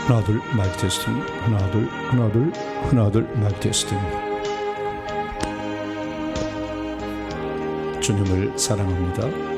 하나 둘 마이크 테스팅. 하나 둘 하나 둘 하나 둘 마이크 테스팅. 주님을 사랑합니다.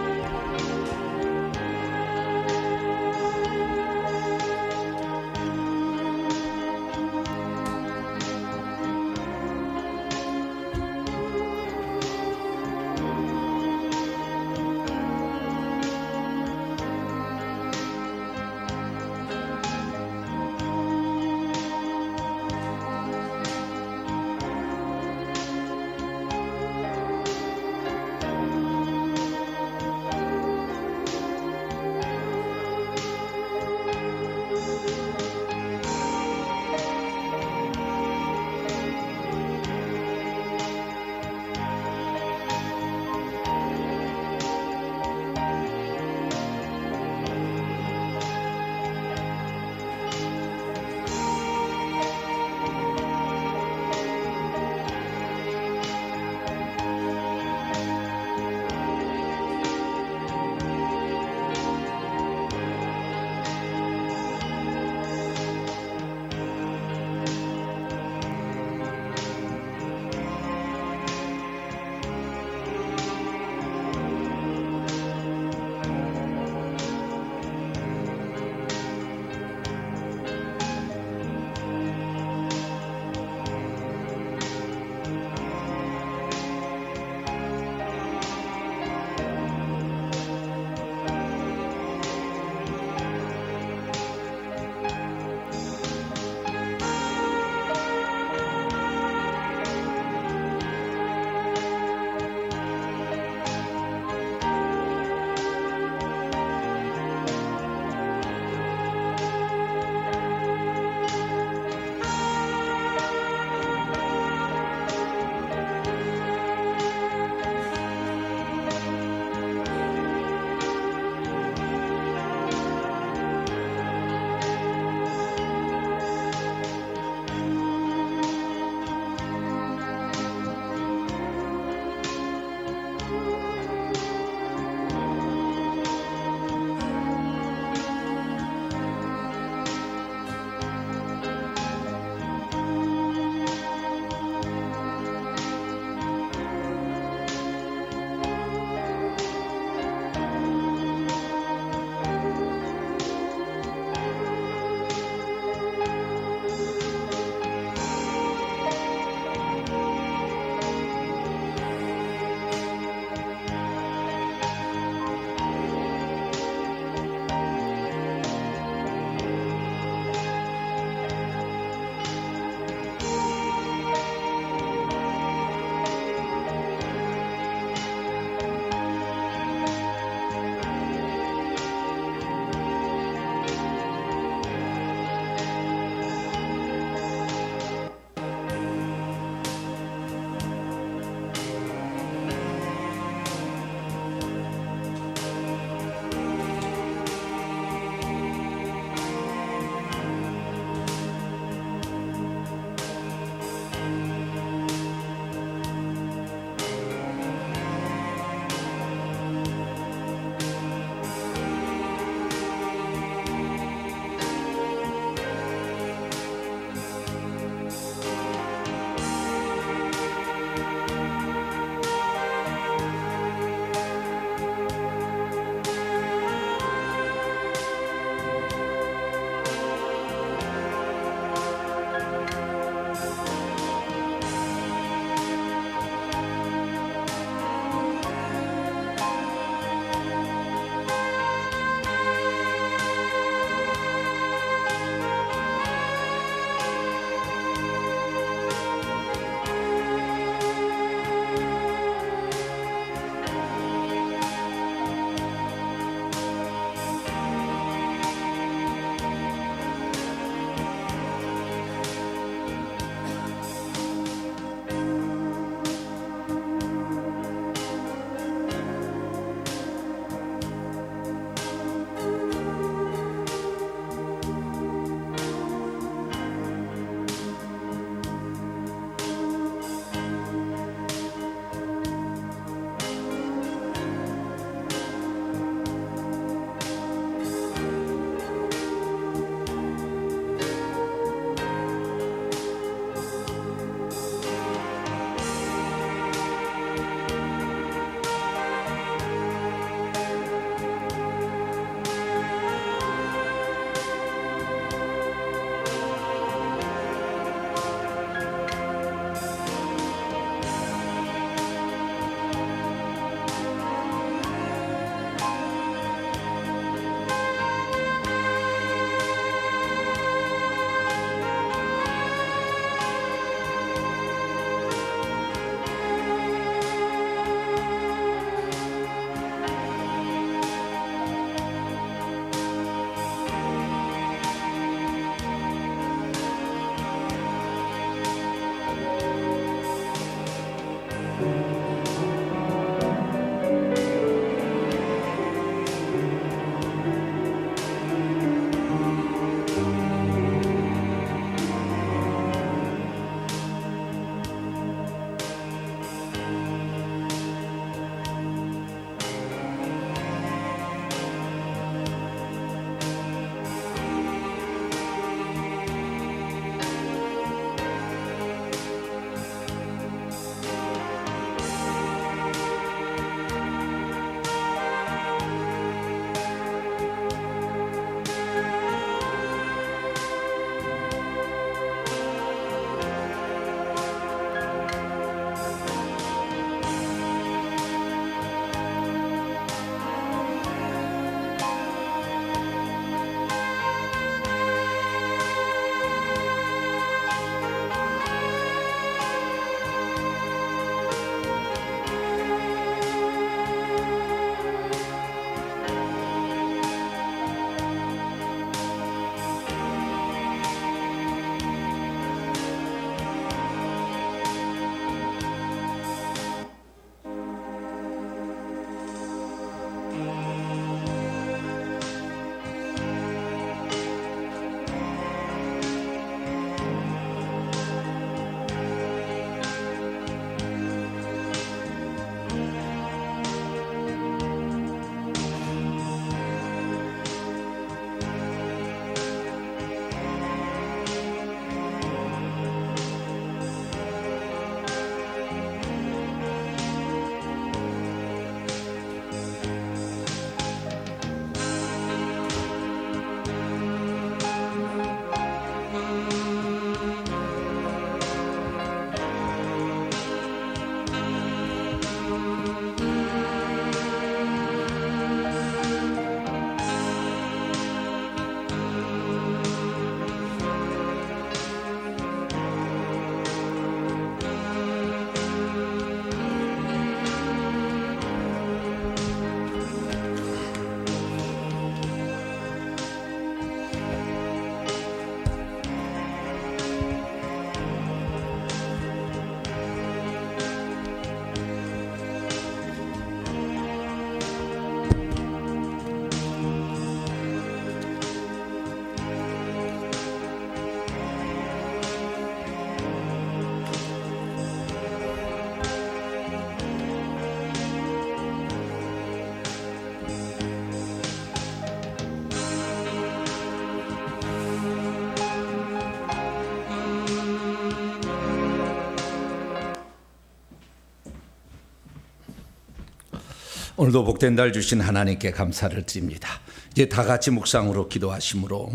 오늘도 복된 날 주신 하나님께 감사를 드립니다. 이제 다 같이 묵상으로 기도하심으로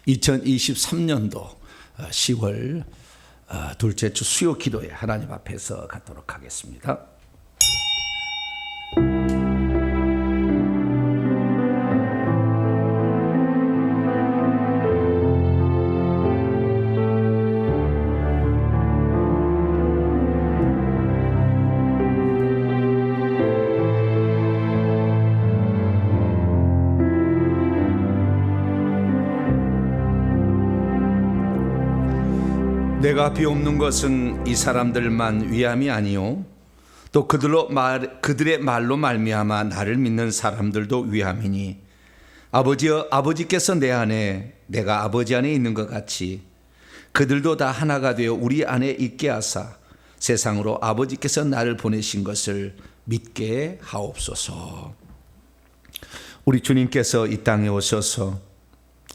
2023년도 10월 둘째 주 수요 기도에 하나님 앞에서 갖도록 하겠습니다. 내가 비옵는 것은 이 사람들만 위함이 아니요 또 그들의 말로 말미암아 나를 믿는 사람들도 위함이니 아버지여, 아버지께서 내 안에 내가 아버지 안에 있는 것 같이 그들도 다 하나가 되어 우리 안에 있게 하사 세상으로 아버지께서 나를 보내신 것을 믿게 하옵소서. 우리 주님께서 이 땅에 오셔서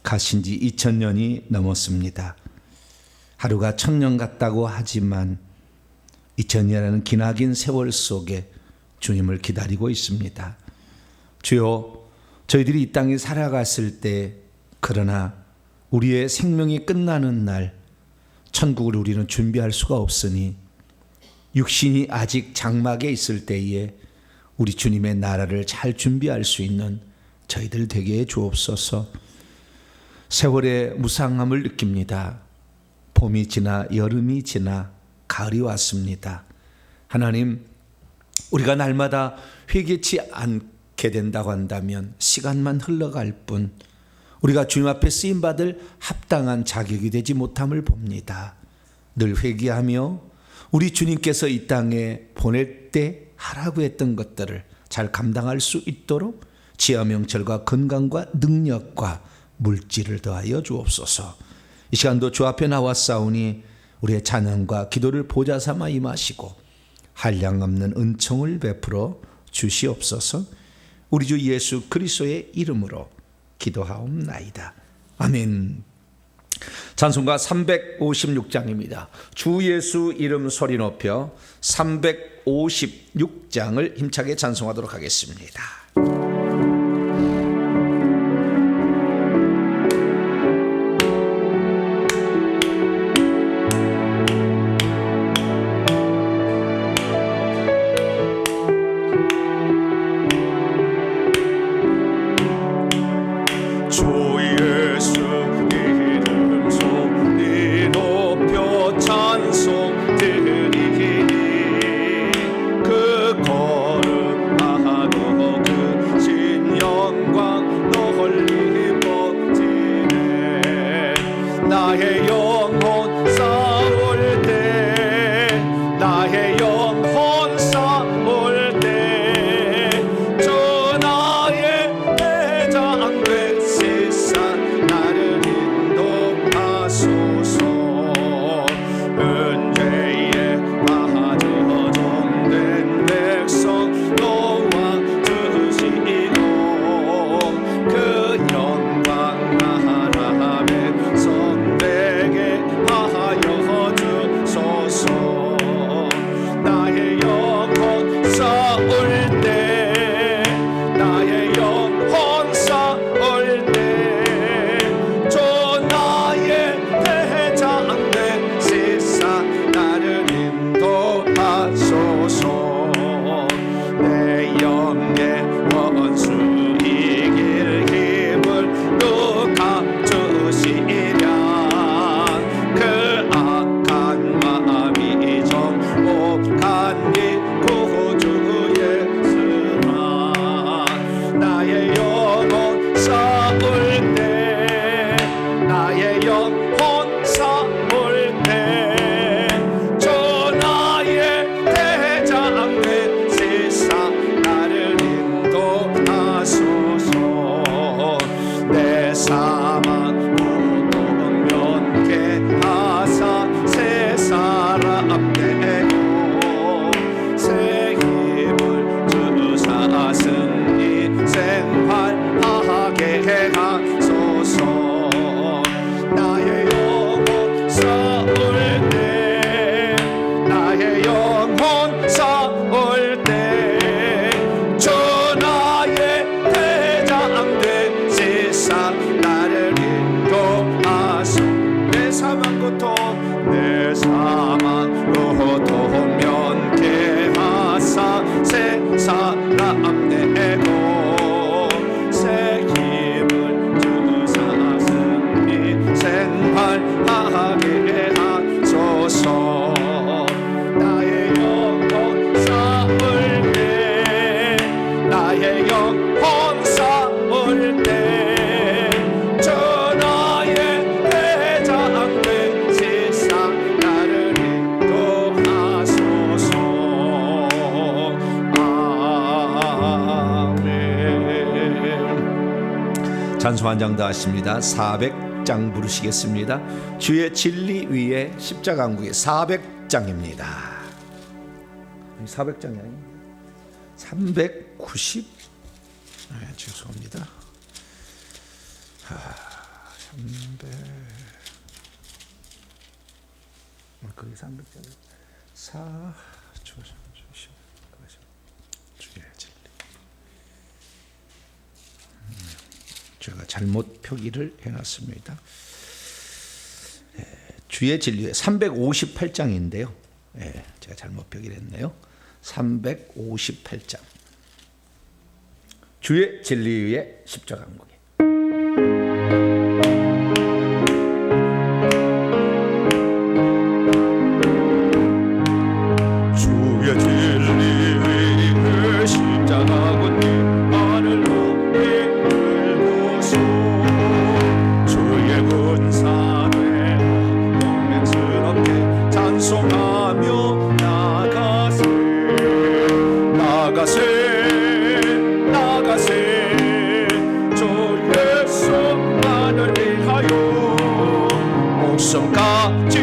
가신 지 2000년이 넘었습니다. 하루가 1000년 같다고 하지만 2000년이라는 기나긴 세월 속에 주님을 기다리고 있습니다. 주여, 저희들이 이 땅에 살아갔을 때 그러나 우리의 생명이 끝나는 날 천국을 우리는 준비할 수가 없으니 육신이 아직 장막에 있을 때에 우리 주님의 나라를 잘 준비할 수 있는 저희들 되게 해 주옵소서. 세월의 무상함을 느낍니다. 봄이 지나 여름이 지나 가을이 왔습니다. 하나님, 우리가 날마다 회개치 않게 된다고 한다면 시간만 흘러갈 뿐 우리가 주님 앞에 쓰임받을 합당한 자격이 되지 못함을 봅니다. 늘 회개하며 우리 주님께서 이 땅에 보낼 때 하라고 했던 것들을 잘 감당할 수 있도록 지혜와 명철과 건강과 능력과 물질을 더하여 주옵소서. 이 시간도 주 앞에 나왔사오니 우리의 찬양과 기도를 보좌 삼아 임하시고 한량없는 은총을 베풀어 주시옵소서. 우리 주 예수 그리스도의 이름으로 기도하옵나이다. 아멘. 찬송가 356장입니다. 주 예수 이름 소리 높여 356장을 힘차게 찬송하도록 하겠습니다. 힘내고 새 힘을 주사슴이 생활하게 하소서. 나의 영혼 쌓을 때 나의 영혼 쌓을 때 전하의 대장 된 세상 나를 인도하소서. 아멘. 찬송 한 장 더 하십니다. 400장 부르시겠습니다. 주의 진리 위에 십자가 한국의 400장입니다. 400장이 아닙니다. 390. 죄송합니다. 300. 거기 300장. 4. 조심. 주의 진리. 제가 잘못 표기를 해놨습니다. 주의 진리에 358장인데요. 제가 잘못 표기를 했네요. 358장. 주의 진리 위에 십자가 한국에. 주의 진리 위에 십자가 한국에 나를 높이 들고서 주의 군사를 용맹스럽게 찬송하며 나가세 주 예수만을 위하여 목숨까지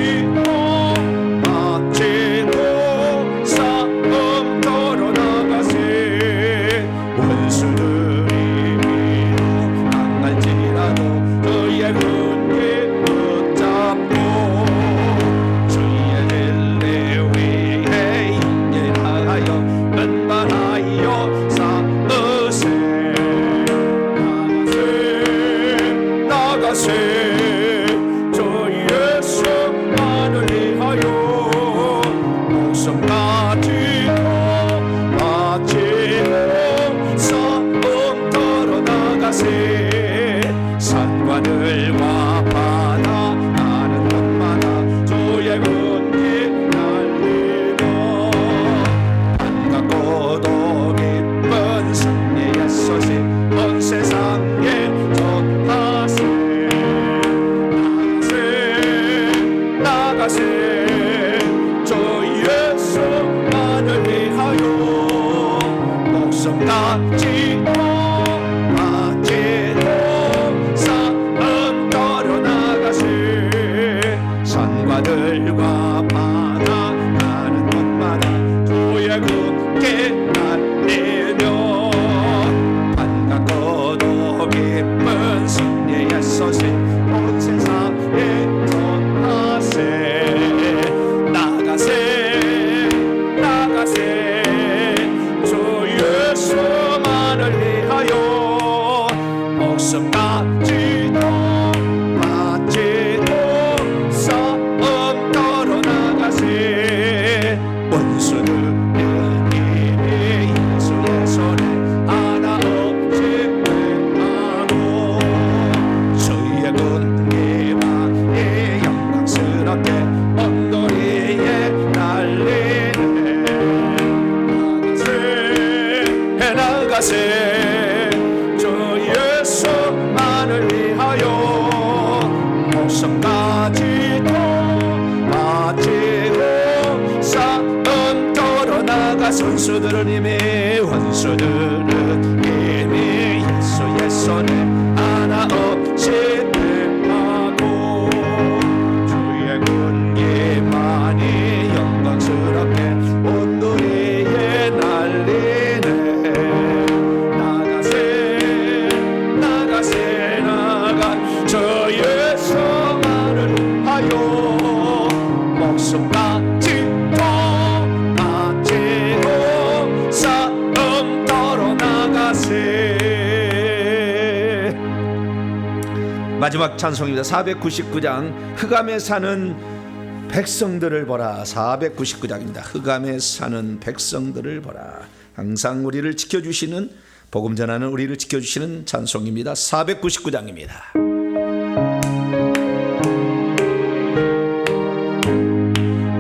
바치고 싸움터로 나가세. 원수들이 위로 당할지라도 그의 군기 붙잡고 주의 진리 위에 인내하여 은발하여 싸으세. 나가세 주 예수만을 위하여 목숨까지 바치고 싸움터로 나가세. 산과들과 바다 나는 곳마다 주의 군기 날리며 반갑고도 기쁜 승리의 소식 온 세상에 전하세. 나가세 주 예수만을 위하여 목숨까지 바치고 싸움터로 나가세. 산과들과 바다 나는 곳마다 주의 군기 날리며 반갑고도 기쁜 승리의 소식 온 세상에 전하세. 나가세 주 예수만을 위하여 목숨까지 바치고 싸움터로 나가세. 원수들의 힘이 예수의 손에 하나 없이 행하고 주의 군기만이 영광스럽게 언덕 위에 날리네. 나가세 주 예수만을 위하여 목숨까지도 바치고 싸움터로 나가. 원수들은 이미 예수의 손에 하나 없이 행하고 주의 군기만이 영광스럽게 온도 위에 날리네. 나가세 주 예수만을 하여 목숨까지도 바치고 싸움터로 나가세. 마지막 찬송입니다. 499장 흑암에 사는 백성들을 보라. 499장입니다. 흑암에 사는 백성들을 보라. 항상 우리를 지켜주시는, 복음 전하는 우리를 지켜주시는 찬송입니다. 499장입니다.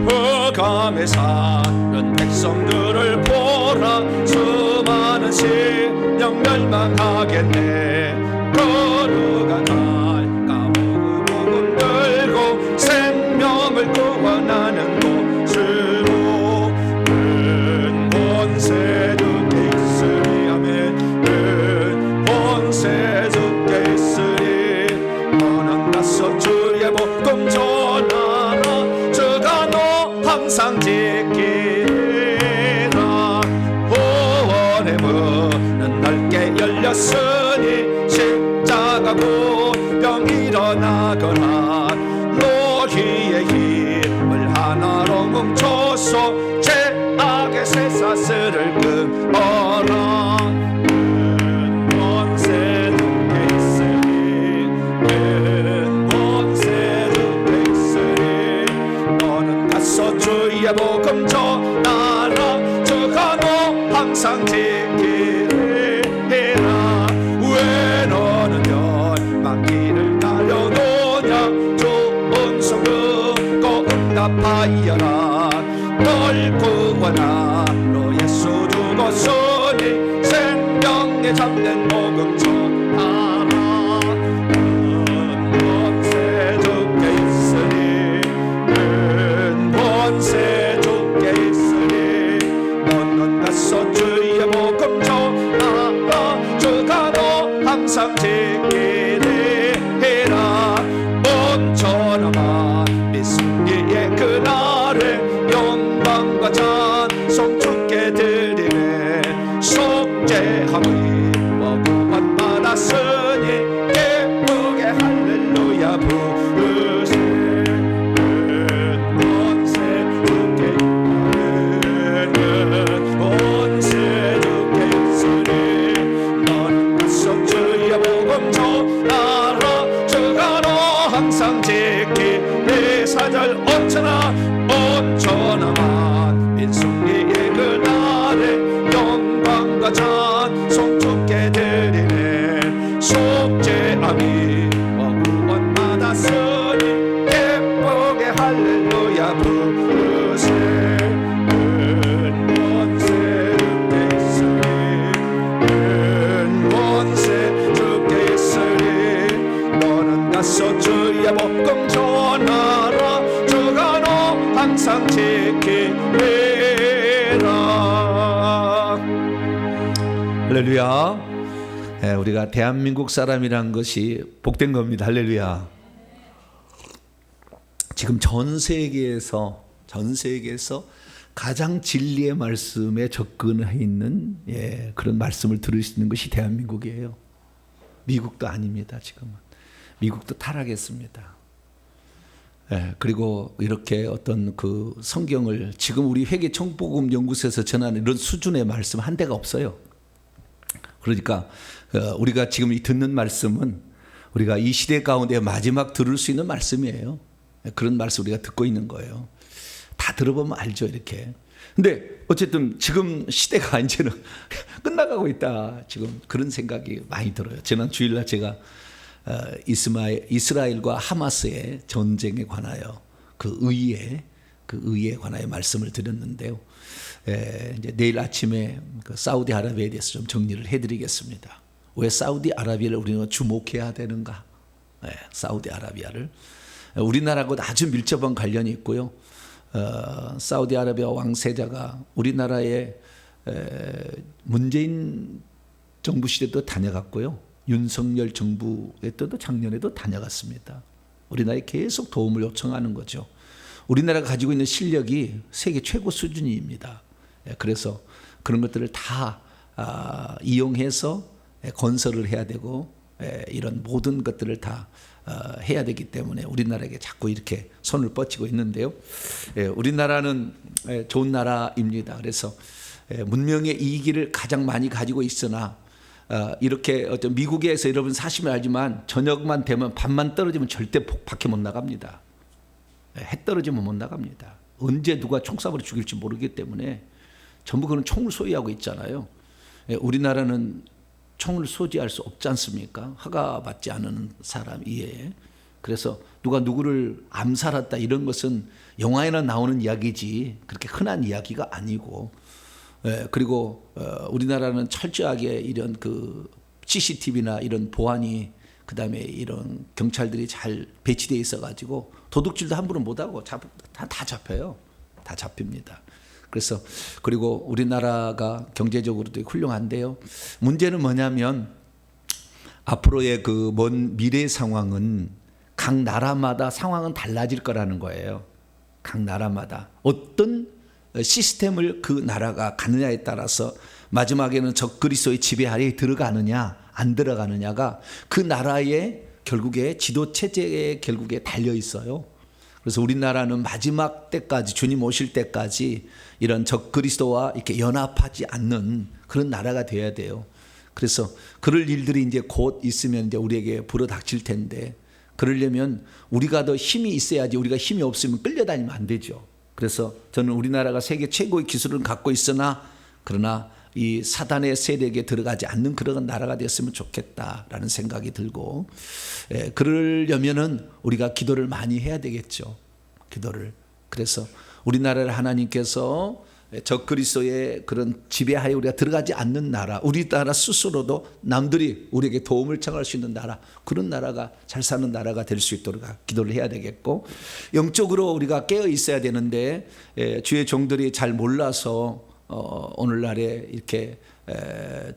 흑암에 사는 백성들을 보라. 수많은 신령 멸망하겠네. 거룩한 복음 들고 생명을 구원하는 곳으로 은 권세 주께 있으리. 아멘. 권세 주께 있으리. 너는 가서 주의 복음 전하라. 주가 너 항상 지키라. 구원의 문은 넓게 열렸으니 십자가 구병 일어나거라. 너희의 힘을 하나로 뭉쳐서 죄악의 쇠사슬을 끊어라. 큰 권세 주께 있으리. 큰 권세 주께 있으리. 너는 가서 주의 복음 전하라. 주가 너 항상 지키리라. 왜 너는 멸망길을 가려노냐. 좋은 소금 듣고 응답하여라. 널 구원하러 예수 죽었으니 생명에 잡는 복음 전하라. 큰 권세 주께 있으리. 큰 권세 주께 있으리. 너는 가서 주의 복음 전하라. 주가 너 항상 지키리라. 온전하마 미승리의 그날에 영광과 찬송 주께 드리네. 속죄함의 구원 받았으니 예쁘게 할렐루야 부르세. 큰 권세 주께 있으리. 권세 주께 있으리. 너는 가서 주의 복음 전하라. 주가 너 항상 지키리. 사절 온전한 민승리의 그날에 영광과 찬송 주께 드리네. 속죄함이 구원 받았으니 예쁘게 할렐루야 부르세. 큰 권세 주께 있으리. 큰 권세 주께 있으리. 너는 가서 주의 복음 전하라. 주가 너 항상 지키리라. 할렐루야. 우리가 대한민국 사람이란 것이 복된 겁니다. 할렐루야. 지금 전 세계에서 가장 진리의 말씀에 접근해 있는 그런 말씀을 들을 수 있는 것이 대한민국이에요. 미국도 아닙니다. 지금은 미국도 타락했습니다. 그리고 이렇게 어떤 그 성경을 지금 우리 회계 청복음 연구소에서 전하는 이런 수준의 말씀 한 대가 없어요. 그러니까 우리가 지금 이 듣는 말씀은 우리가 이 시대 가운데 마지막 들을 수 있는 말씀이에요. 그런 말씀 우리가 듣고 있는 거예요. 다 들어보면 알죠, 이렇게. 근데 어쨌든 지금 시대가 이제는 끝나가고 있다. 지금 그런 생각이 많이 들어요. 지난 주일날 제가 이스라엘과 하마스의 전쟁에 관하여 그 의에 관하여 말씀을 드렸는데요. 이제 내일 아침에 그 사우디아라비아에 대해서 좀 정리를 해드리겠습니다. 왜 사우디아라비아를 우리는 주목해야 되는가? 사우디아라비아를 우리나라하고 아주 밀접한 관련이 있고요. 사우디아라비아 왕세자가 우리나라의 문재인 정부 시대도 다녀갔고요. 윤석열 정부의 때도 작년에도 다녀갔습니다. 우리나라에 계속 도움을 요청하는 거죠. 우리나라가 가지고 있는 실력이 세계 최고 수준입니다. 그래서 그런 것들을 다 이용해서 건설을 해야 되고 이런 모든 것들을 다 해야 되기 때문에 우리나라에게 자꾸 이렇게 손을 뻗치고 있는데요. 우리나라는 좋은 나라입니다. 그래서 문명의 이익을 가장 많이 가지고 있으나 이렇게 어떤 미국에서 여러분 사시면 알지만 저녁만 되면 밤만 떨어지면 절대 밖에 못 나갑니다. 해 떨어지면 못 나갑니다. 언제 누가 총 쏴버려 죽일지 모르기 때문에 전부 그런 총을 소유하고 있잖아요. 우리나라는 총을 소지할 수 없지 않습니까? 허가받지 않은 사람 이외에. 그래서 누가 누구를 암살했다 이런 것은 영화에나 나오는 이야기지 그렇게 흔한 이야기가 아니고, 그리고 우리나라는 철저하게 이런 그 CCTV나 이런 보안이, 그다음에 이런 경찰들이 잘 배치되어 있어가지고 도둑질도 함부로 못하고 다 잡혀요. 다 잡힙니다. 그래서 그리고 우리나라가 경제적으로도 훌륭한데요. 문제는 뭐냐면 앞으로의 그 먼 미래 상황은 각 나라마다 상황은 달라질 거라는 거예요. 각 나라마다 어떤 시스템을 그 나라가 가느냐에 따라서 마지막에는 적그리스도의 지배 아래에 들어가느냐 안 들어가느냐가 그 나라의 결국에 지도 체제에 결국에 달려 있어요. 그래서 우리나라는 마지막 때까지, 주님 오실 때까지 이런 적그리스도와 이렇게 연합하지 않는 그런 나라가 되어야 돼요. 그래서 그럴 일들이 이제 곧 있으면 이제 우리에게 불어닥칠 텐데, 그러려면 우리가 더 힘이 있어야지, 우리가 힘이 없으면 끌려다니면 안 되죠. 그래서 저는 우리나라가 세계 최고의 기술을 갖고 있으나 그러나 이 사단의 세력에 들어가지 않는 그런 나라가 됐으면 좋겠다라는 생각이 들고, 그러려면은 우리가 기도를 많이 해야 되겠죠. 기도를. 그래서 우리나라를 하나님께서 적그리스도의 그런 지배하에 우리가 들어가지 않는 나라, 우리나라 스스로도 남들이 우리에게 도움을 청할 수 있는 나라, 그런 나라가 잘 사는 나라가 될 수 있도록 기도를 해야 되겠고, 영적으로 우리가 깨어 있어야 되는데 주의 종들이 잘 몰라서 오늘날에 이렇게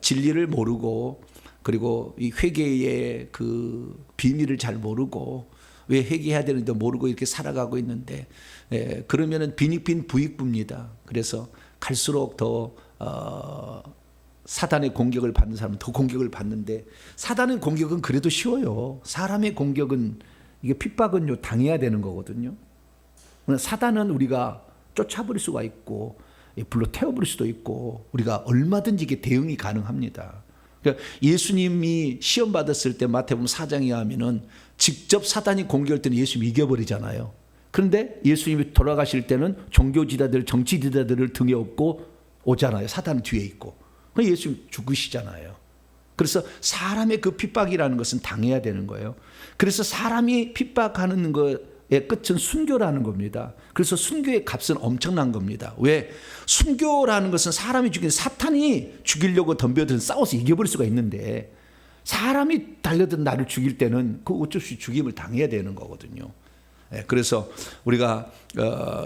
진리를 모르고, 그리고 이 회개의 그 비밀을 잘 모르고, 왜 회개해야 되는데 모르고 이렇게 살아가고 있는데, 그러면은 빈익빈 부익부입니다. 그래서 갈수록 더 사단의 공격을 받는 사람은 더 공격을 받는데, 사단의 공격은 그래도 쉬워요. 사람의 공격은, 이게 핍박은 당해야 되는 거거든요. 사단은 우리가 쫓아버릴 수가 있고 불러 태워버릴 수도 있고, 우리가 얼마든지 이게 대응이 가능합니다. 그러니까 예수님이 시험 받았을 때 마태복음 4장에 하면은 직접 사단이 공격할 때는 예수님이 이겨버리잖아요. 그런데 예수님이 돌아가실 때는 종교지도자들, 정치지도자들을 등에 업고 오잖아요. 사단은 뒤에 있고. 예수님 죽으시잖아요. 그래서 사람의 그 핍박이라는 것은 당해야 되는 거예요. 그래서 사람이 핍박하는 것의 끝은 순교라는 겁니다. 그래서 순교의 값은 엄청난 겁니다. 왜? 순교라는 것은 사람이 죽인, 사탄이 죽이려고 덤벼들면 싸워서 이겨버릴 수가 있는데, 사람이 달려든 나를 죽일 때는 그 어쩔 수 없이 죽임을 당해야 되는 거거든요. 그래서 우리가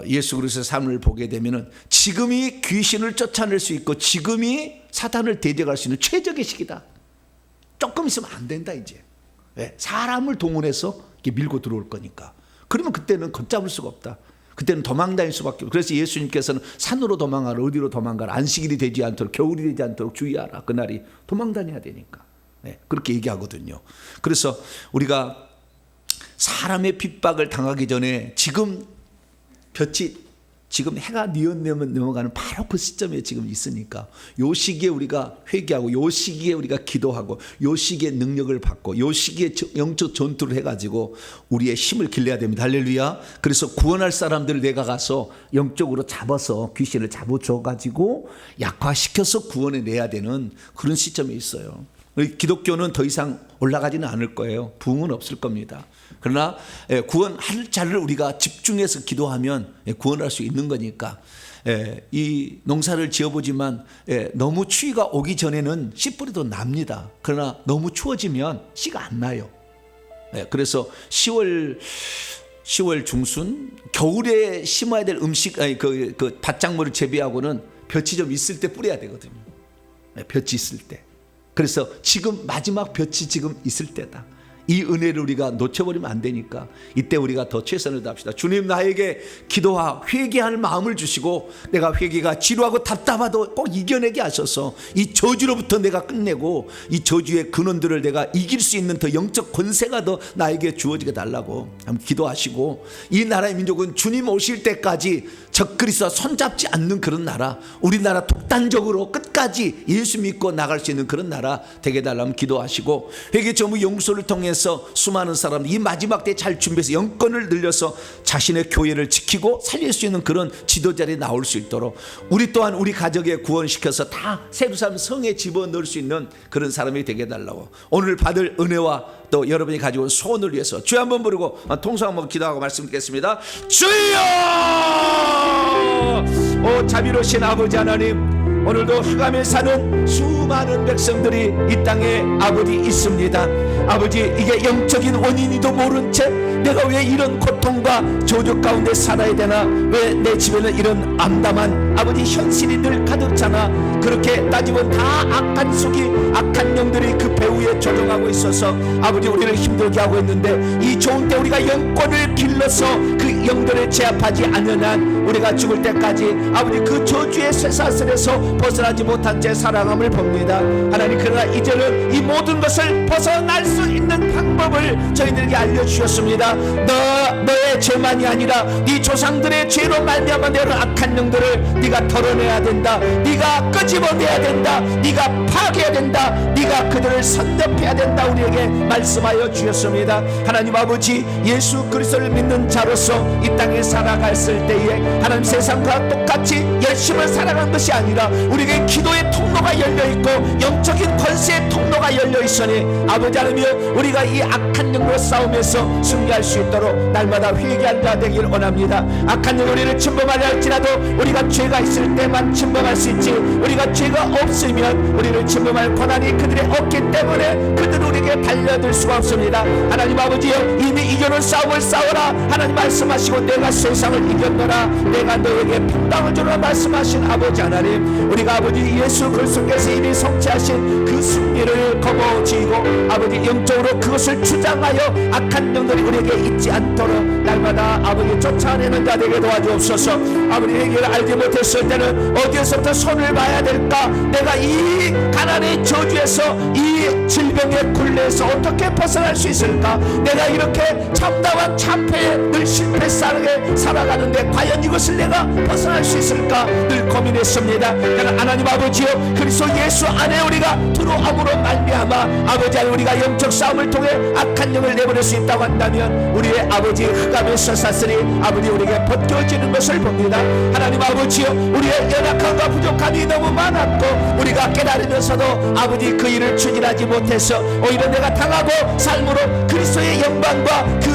예수 그리스도의 삶을 보게 되면은 지금이 귀신을 쫓아낼 수 있고 지금이 사탄을 대적할 수 있는 최적의 시기다. 조금 있으면 안 된다 이제. 사람을 동원해서 밀고 들어올 거니까. 그러면 그때는 걷잡을 수가 없다. 그때는 도망다닐 수밖에 없고, 그래서 예수님께서는 산으로 도망가라, 어디로 도망가라, 안식일이 되지 않도록, 겨울이 되지 않도록 주의하라. 그날이 도망다녀야 되니까. 그렇게 얘기하거든요. 그래서 우리가 사람의 핍박을 당하기 전에 지금 지금 해가 뉘엿내면 넘어가는 바로 그 시점에 지금 있으니까, 요 시기에 우리가 회개하고, 요 시기에 우리가 기도하고, 요 시기에 능력을 받고, 요 시기에 영적 전투를 해가지고 우리의 힘을 길러야 됩니다. 할렐루야. 그래서 구원할 사람들을 내가 가서 영적으로 잡아서 귀신을 잡아줘가지고 약화시켜서 구원해 내야 되는 그런 시점에 있어요. 기독교는 더 이상 올라가지는 않을 거예요. 부흥은 없을 겁니다. 그러나 구원할 자를 우리가 집중해서 기도하면 구원할 수 있는 거니까, 이 농사를 지어보지만 너무 추위가 오기 전에는 씨뿌리도 납니다. 그러나 너무 추워지면 씨가 안 나요. 그래서 10월 중순 겨울에 심어야 될 음식, 그 밭작물을 재배하고는 볕이 좀 있을 때 뿌려야 되거든요. 볕이 있을 때. 그래서 지금 마지막 볕이 지금 있을 때다. 이 은혜를 우리가 놓쳐버리면 안 되니까 이때 우리가 더 최선을 다합시다. 주님, 나에게 기도와 회개할 마음을 주시고, 내가 회개가 지루하고 답답하도 꼭 이겨내게 하셔서 이 저주로부터 내가 끝내고 이 저주의 근원들을 내가 이길 수 있는 더 영적 권세가 더 나에게 주어지게 달라고 한번 기도하시고, 이 나라의 민족은 주님 오실 때까지 적그리스도와 손잡지 않는 그런 나라, 우리나라 독단적으로 끝까지 예수 믿고 나갈 수 있는 그런 나라 되게 해달라면 기도하시고, 회개 전무 연구소를 통해서 수많은 사람들 이 마지막 때 잘 준비해서 영권을 늘려서 자신의 교회를 지키고 살릴 수 있는 그런 지도자들이 나올 수 있도록, 우리 또한 우리 가족에 구원시켜서 다 세루살렘 성에 집어넣을 수 있는 그런 사람이 되게 해달라고, 오늘 받을 은혜와 또 여러분이 가지고 온 소원을 위해서 주여 한번 부르고 통성 한번 기도하고 말씀드리겠습니다. 주여! 오 자비로우신 아버지 하나님, 오늘도 흑암에 사는 수많은 백성들이 이 땅에 아버지 있습니다. 아버지, 이게 영적인 원인이도 모른 채 내가 왜 이런 고통과 저주 가운데 살아야 되나, 왜 내 집에는 이런 암담한 아버지 현실이 늘 가득 차나, 그렇게 따지면 다 악한 속이, 악한 영들이 그 배후에 조종하고 있어서 아버지 우리를 힘들게 하고 있는데, 이 좋은 때 우리가 영권을 길러서 그 영들을 제압하지 않는 한 우리가 죽을 때까지 아버지 그 저주의 쇠사슬에서 벗어나지 못한 채 살아감을 봅니다. 하나님, 그러나 이제는 이 모든 것을 벗어날 수 있는 방법을 저희들에게 알려주셨습니다. 너의 죄만이 아니라 네 조상들의 죄로 말미암아 내는 악한 영들을 네가 털어내야 된다. 네가 끄집어내야 된다. 네가 파괴해야 된다. 네가 그들을 선접해야 된다. 우리에게 말씀하여 주셨습니다. 하나님 아버지, 예수 그리스도를 믿는 자로서 이 땅에 살아갔을 때에 하나님 세상과 똑같이 열심을 살아가는 것이 아니라 우리에게 기도의 통로가 열려있고 영적인 권세의 통로가 열려있으니 아버지 하나님, 우리가 이 악한 영으로 싸우면서 승리할 수 있도록 날마다 회개하는 자 되길 원합니다. 악한 영 우리를 침범하려 할지라도 우리가 죄가 있을 때만 침범할 수 있지, 우리가 죄가 없으면 우리를 침범할 권한이 그들의 없기 때문에 그들은 우리에게 달려들 수가 없습니다. 하나님 아버지여, 이미 이겨놓은 싸움을 싸워라. 하나님 말씀하시고 내가 세상을 이겼노라, 내가 너에게 평강을 주라 말씀하신 아버지 하나님, 우리가 아버지 예수 그리스도께서 이미 성취하신 그 승리를 거머쥐고 아버지 영적으로 그것을 주장하여 악한 영들이 우리에게 있지 않도록 날마다 아버지 쫓아내는 자 되게 도와주옵소서. 아버지 회개를 알지 못했을 때는 어디에서부터 손을 봐야 될까, 내가 이 가난의 저주에서, 이 질병의 굴레에서 어떻게 벗어날 수 있을까, 내가 이렇게 참담한 참패에 늘 실패사하게 살아가는데 과연 이것을 내가 벗어날 수 있을까 늘 고민했습니다. 그러나 하나님 아버지여, 그리스도 예수 안에 우리가 들어옴으로 말미암아 아버지 안에 우리가 영적 싸움을 통해 악한 영을 내버릴 수 있다고 한다면 우리의 아버지 흑암에서 사슬이 아버지 우리에게 벗겨지는 것을 봅니다. 하나님 아버지여, 우리의 연약함과 부족함이 너무 많았고 우리가 깨달으면서도 아버지 그 일을 추진하지 못해서 오히려 내가 당하고 삶으로 그리스도의 영광과 그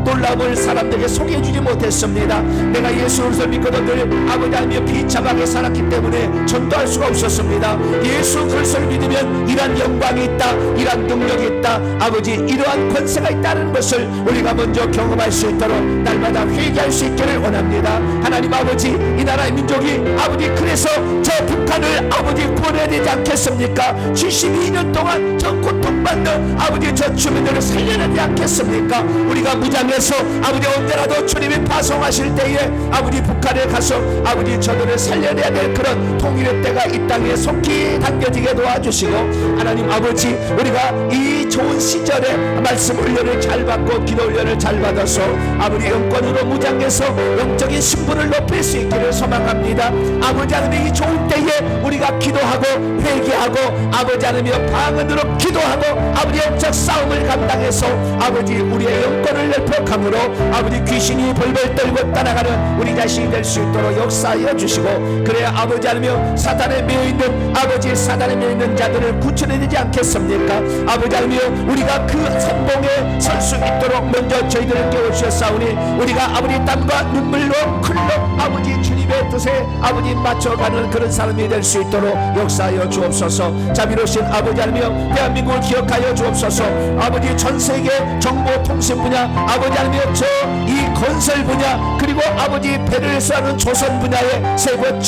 놀라움을 사람들에게 소개해주지 못했습니다. 내가 예수 그리스도를 믿고도 늘 아버지 하나님 비참하게 살았기 때문에 전도할 수가 없었습니다. 예수 그리스도를 믿으면 이러한 영광이 있다, 이러한 능력이 있다, 아버지 이러한 권세가 있다는 것을 우리가 먼저 경험할 수 있도록 날마다 회개할 수 있기를 원합니다. 하나님 아버지, 이 나라의 민족이 아버지 그래서 저 북한을 아버지 구원해야 되지 않겠습니까? 72년 동안 저 고통받는 아버지 저 주민들을 살려야 되지 않겠습니까? 우리가 무장해서 아버지 언제라도 주님이 파송하실 때에 아버지 북한에 가서 아버지 저들을 살려내야 될 그런 통일의 때가 이 땅에 속히 당겨지게 도와주시고, 하나님 아버지, 우리가 이 좋은 시절에 말씀 훈련을 잘 받고 기도 훈련을 잘 받아서 아버지 영권으로 무장해서 영적인 신분을 높일 수 있기를 소망합니다. 아버지 하나님, 이 좋은 때에 우리가 기도하고 회개하고 아버지 하나님 방언으로 기도하고 아버지 영적 싸움을 감당해서 아버지 우리의 영권을 낼폭함으로 아버지 귀신이 벌벌 떨고 따라가는 우리 자신이 될 수 있도록 역사하여 주시고, 그래야 아버지 하나님 사단에 매여있는 아버지 사단에 매여있는 자들을 구출해야 되지 않겠습니까? 아버지 하나님, 우리가 그 선봉에 설 수 있도록 먼저 저희들을 깨워주셨사오니 우리가 아버지 땀과 눈물로 흘러 아버지 주님의 뜻에 아버지 맞춰가는 그런 사람이 될 수 있도록 역사하여 주옵소서. 자비로우신 아버지 하나님, 대한민국을 기억하여 주옵소서. 아버지 전세계 정보통신 분야, 아버지 하나님 저 이 건설 분야, 그리고 아버지 배를 수하는 조선 분야의 최고의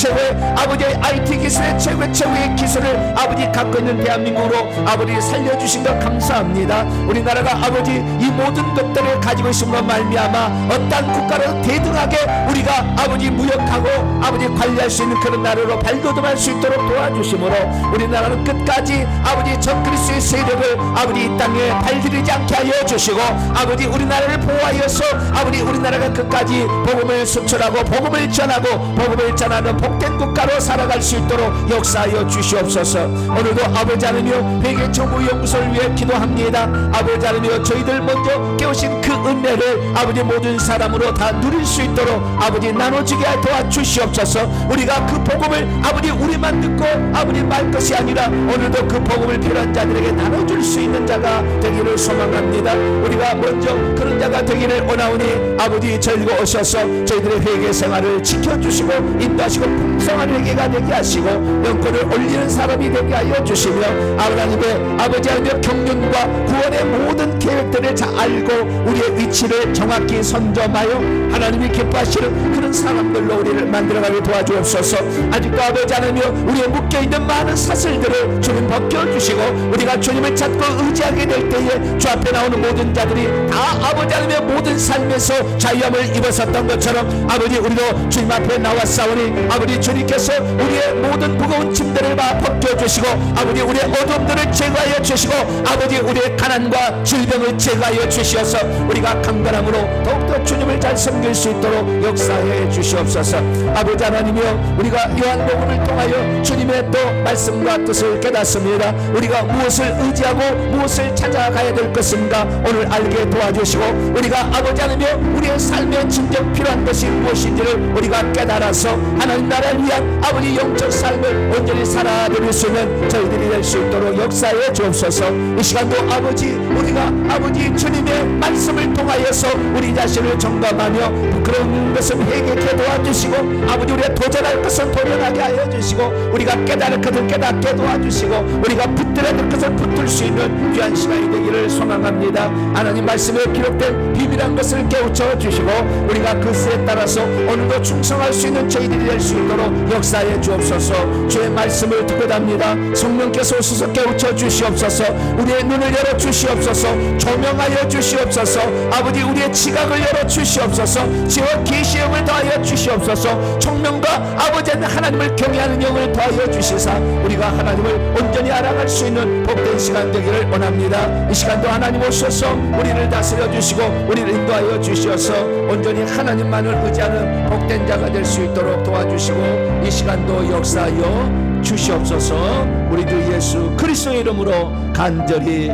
아버지 IT 기술의 최고의 기술을 아버지 갖고 있는 대한민국으로 아버지 살려주신 것 감사합니다. 우리나라가 아버지 이 모든 것들을 가지고 있음으로 말미암아 어떠한 국가로 대등하게 우리가 아버지 무역하고 아버지 관리할 수 있는 그런 나라로 발돋움할 수 있도록 도와주심으로 우리나라는 끝까지 아버지 적그리스도의 세력을 아버지 이 땅에 발들이지 않게 하여 주시고 아버지 우리나라를 보호하여서 아버지 우리나라가 끝까지 복음을 수출하고 복음을 전하고 복음을 전하는 복된 국가로 살아갈 수 있도록 역사하여 주시옵소서. 오늘도 아버지 하나님이여 회개정보연구소를 위해 기도합니다. 아버지 하나님이여 저희들 먼저 깨우신 그 은혜를 아버지 모든 사람으로 다 누릴 수 있도록 아버지 나눠주게 도와주시옵소서. 우리가 그 복음을 아버지 우리만 듣고 아버지 말 것이 아니라 오늘도 그 복음을 필요한 자들에게 나눠줄 수 있는 자가 되기를 소망합니다. 우리가 먼저 그런 자가 되기를 원하오니 아버지 저희가 오셔서 저희들의 회개 생활을 지켜주시고 인도하시고 풍성한 회개가 되게 하시고 영권을 올리는 사람이 되게 하여 주시며 하나님의 아버지 하나님의 경륜과 구원의 모든 계획들을 잘 알고 우리의 위치를 정확히 선점하여 하나님이 기뻐하시는 그런 사람들로 우리를 만들어가게 도와주옵소서. 아직도 아버지 하나님이여 우리의 묶여있는 많은 사슬들을 주님 벗겨주시고 우리가 주님을 찾고 의지하게 될 때에 주 앞에 나오는 모든 자들이 다 아버지 하나님의 모든 삶에서 자유함을 입었었던 것처럼 아버지 우리도 주님 앞에 나왔사오니 아버지 주님께서 우리의 모든 무거운 짐들을 다 벗겨주시고 아버지 우리의 어둠들을 제거하여 주시고 아버지 우리의 가난과 질병을 제거하여 주시어서 우리가 강건함으로 더욱더 주님을 잘 섬길 수 있도록 역사해 주시옵소서. 아버지 하나님이여 우리가 요한복음을 통하여 주님의 또 말씀과 뜻을 깨닫습니다. 우리가 무엇을 의지하고 무엇을 찾아가야 될 것인가 오늘 알게 도와주시고 우리가 아버지 하나님이여 우리의 삶에 진정 필요한 것이 무엇인지를 우리가 깨달아서 하나님 나라를 위한 아버지 영적 삶을 온전히 살아드릴 수 있는 저희들이 될 수 있도록 역사해 주옵소서. 이 시간도 아버지 우리가 아버지 주님의 말씀을 통하여서 우리 자신을 점검하며 그런 것을 회개케 도와주시고 아버지 우리가 도전할 것은 도전하게 하여 주시고 우리가 깨달을 것을 깨닫게 도와주시고 우리가 붙들어야 될 것을 붙들 수 있는 귀한 시간이 되기를 소망합니다. 하나님 말씀에 기록된 비밀한 것을 깨우쳐 주시고 우리가 그 수에 따라서 오늘도 충성할 수 있는 저희들이 될 수 있도록 역사해 주옵소서. 주의 말씀을 듣고답니다. 성령께서 오셔서 깨우쳐 주시옵소서. 우리의 눈을 열어 주시옵소서. 조명하여 주시옵소서. 아버지 우리의 지각을 열어 주시옵소서. 지와 계시의 영을 더하여 주시옵소서. 총명과 아버지 하나님을 경외하는 영을 더하여 주시사 우리가 하나님을 온전히 알아갈 수 있는 복된 시간 되기를 원합니다. 이 시간도 하나님 오셔서 우리를 다스려 주시고 우리를 인도하여 주시어서 온전히 하나님만을 의지하는 복된 자가 될 수 있도록 도와주시고 이 시간도 역사하여 주시옵소서. 우리 주 예수 그리스도의 이름으로 간절히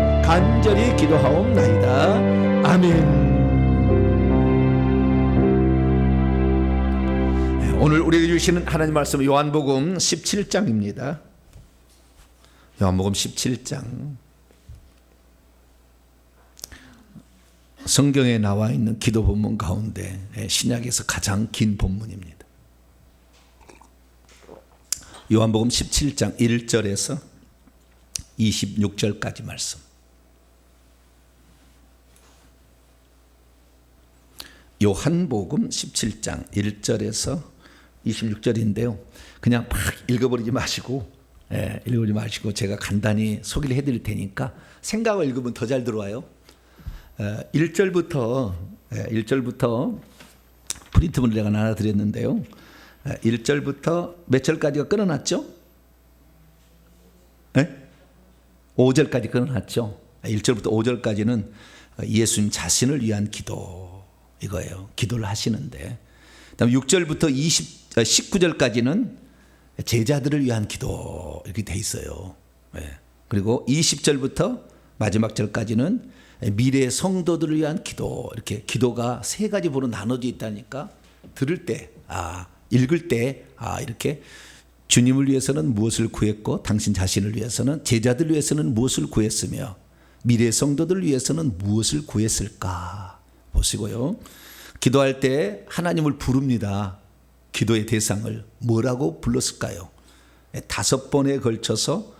기도하옵나이다. 아멘. 오늘 우리에게 주시는 하나님 말씀 요한복음 17장입니다. 요한복음 17장 성경에 나와 있는 기도 본문 가운데 신약에서 가장 긴 본문입니다. 요한복음 17장 1절에서 26절까지 말씀. 요한복음 17장 1절에서 26절인데요. 그냥 막 읽어버리지 마시고 제가 간단히 소개를 해드릴 테니까 생각을 읽으면 더 잘 들어와요. 1절부터 프린트문을 내가 나눠드렸는데요. 1절부터 몇 절까지가 끊어놨죠? 5절까지 끊어놨죠. 1절부터 5절까지는 예수님 자신을 위한 기도 이거예요. 기도를 하시는데 그다음 6절부터 19절까지는 제자들을 위한 기도 이렇게 돼 있어요. 그리고 20절부터 마지막 절까지는 미래의 성도들을 위한 기도 이렇게 기도가 세 가지 부로 나눠져 있다니까 들을 때 읽을 때 이렇게 주님을 위해서는 무엇을 구했고 당신 자신을 위해서는 제자들을 위해서는 무엇을 구했으며 미래의 성도들을 위해서는 무엇을 구했을까 보시고요. 기도할 때 하나님을 부릅니다. 기도의 대상을 뭐라고 불렀을까요? 5번에 걸쳐서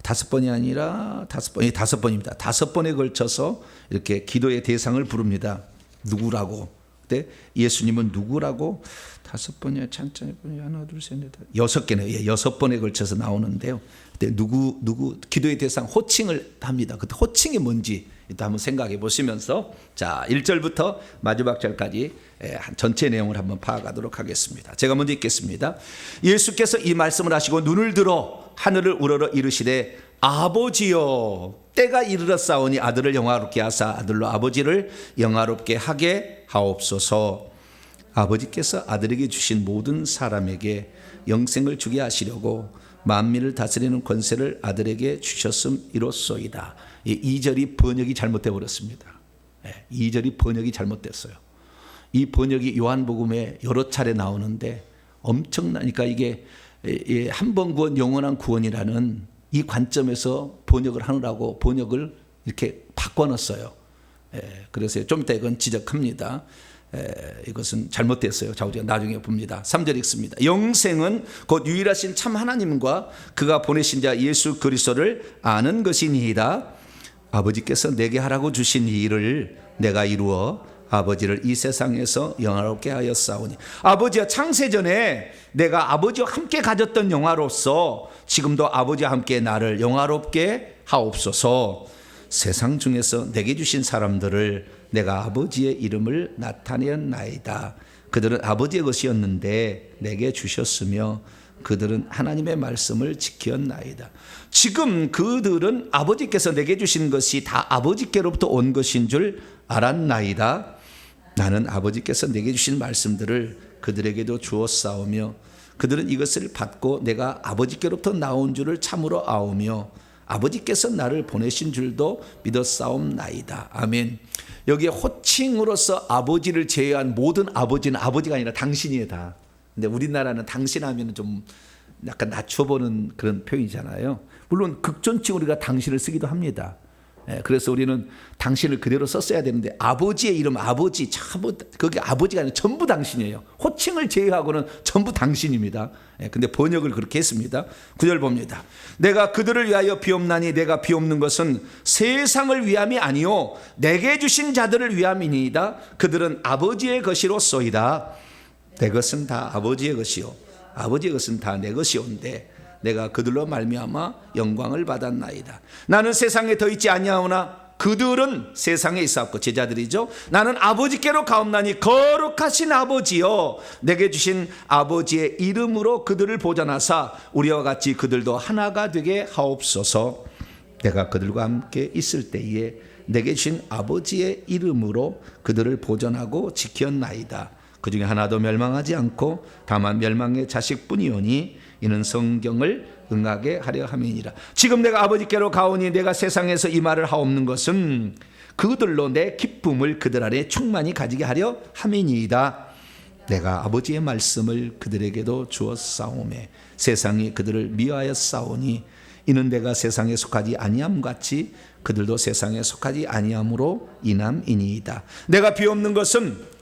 5번이 아니라 5번입니다. 5번에 걸쳐서 이렇게 기도의 대상을 부릅니다. 누구라고? 근데 예수님은 누구라고 5번이야, 찬찬히 하나, 둘, 셋, 넷, 6개네, 6번에 걸쳐서 나오는데요. 근데 누구 기도의 대상 호칭을 합니다. 그때 호칭이 뭔지 일단 한번 생각해 보시면서 자 1절부터 마지막 절까지 전체 내용을 한번 파악하도록 하겠습니다. 제가 먼저 읽겠습니다. 예수께서 이 말씀을 하시고 눈을 들어 하늘을 우러러 이르시되 아버지여 때가 이르렀사오니 아들을 영화롭게 하사 아들로 아버지를 영화롭게 하게 하옵소서. 아버지께서 아들에게 주신 모든 사람에게 영생을 주게 하시려고 만민을 다스리는 권세를 아들에게 주셨음이로소이다. 2절이 번역이 잘못되어 버렸습니다. 2절이 번역이 잘못됐어요. 이 번역이 요한복음에 여러 차례 나오는데 엄청나니까 이게 한 번 구원 영원한 구원이라는 이 관점에서 번역을 하느라고 번역을 이렇게 바꿔놨어요. 그래서 좀 이따 이건 지적합니다. 이것은 잘못됐어요. 자, 우리가 나중에 봅니다. 3절 읽습니다. 영생은 곧 유일하신 참 하나님과 그가 보내신 자 예수 그리스도를 아는 것이니이다. 아버지께서 내게 하라고 주신 이 일을 내가 이루어 아버지를 이 세상에서 영화롭게 하였사오니. 아버지와 창세전에 내가 아버지와 함께 가졌던 영화로서 지금도 아버지와 함께 나를 영화롭게 하옵소서. 세상 중에서 내게 주신 사람들을 내가 아버지의 이름을 나타내었나이다. 그들은 아버지의 것이었는데 내게 주셨으며 그들은 하나님의 말씀을 지켰나이다. 지금 그들은 아버지께서 내게 주신 것이 다 아버지께로부터 온 것인 줄 알았나이다. 나는 아버지께서 내게 주신 말씀들을 그들에게도 주었사오며 그들은 이것을 받고 내가 아버지께로부터 나온 줄을 참으로 아오며 아버지께서 나를 보내신 줄도 믿었사옵나이다. 아멘. 여기에 호칭으로서 아버지를 제외한 모든 아버지는 아버지가 아니라 당신이에요 다. 근데 우리나라는 당신 하면 좀 약간 낮춰보는 그런 표현이잖아요. 물론 극존칭 우리가 당신을 쓰기도 합니다. 그래서 우리는 당신을 그대로 썼어야 되는데 아버지의 이름 아버지 전부 거기 아버지가 아니라 전부 당신이에요. 호칭을 제외하고는 전부 당신입니다. 근데 번역을 그렇게 했습니다. 9절 봅니다. 내가 그들을 위하여 비옵나니 내가 비옵는 것은 세상을 위함이 아니요 내게 주신 자들을 위함이니이다. 그들은 아버지의 것이로소이다. 내 것은 다 아버지의 것이요 아버지의 것은 다 내 것이온데 내가 그들로 말미암아 영광을 받았나이다. 나는 세상에 더 있지 아니하오나 그들은 세상에 있었고 제자들이죠. 나는 아버지께로 가옵나니 거룩하신 아버지여 내게 주신 아버지의 이름으로 그들을 보존하사 우리와 같이 그들도 하나가 되게 하옵소서. 내가 그들과 함께 있을 때에 내게 주신 아버지의 이름으로 그들을 보존하고 지켰나이다. 그 중에 하나도 멸망하지 않고 다만 멸망의 자식뿐이오니 이는 성경을 응하게 하려 함이니라. 지금 내가 아버지께로 가오니 내가 세상에서 이 말을 하옵는 것은 그들로 내 기쁨을 그들 안에 충만히 가지게 하려 함이니이다. 내가 아버지의 말씀을 그들에게도 주었사오매 세상이 그들을 미워하였사오니 이는 내가 세상에 속하지 아니함 같이 그들도 세상에 속하지 아니함으로 인함이니이다. 내가 비옵는 것은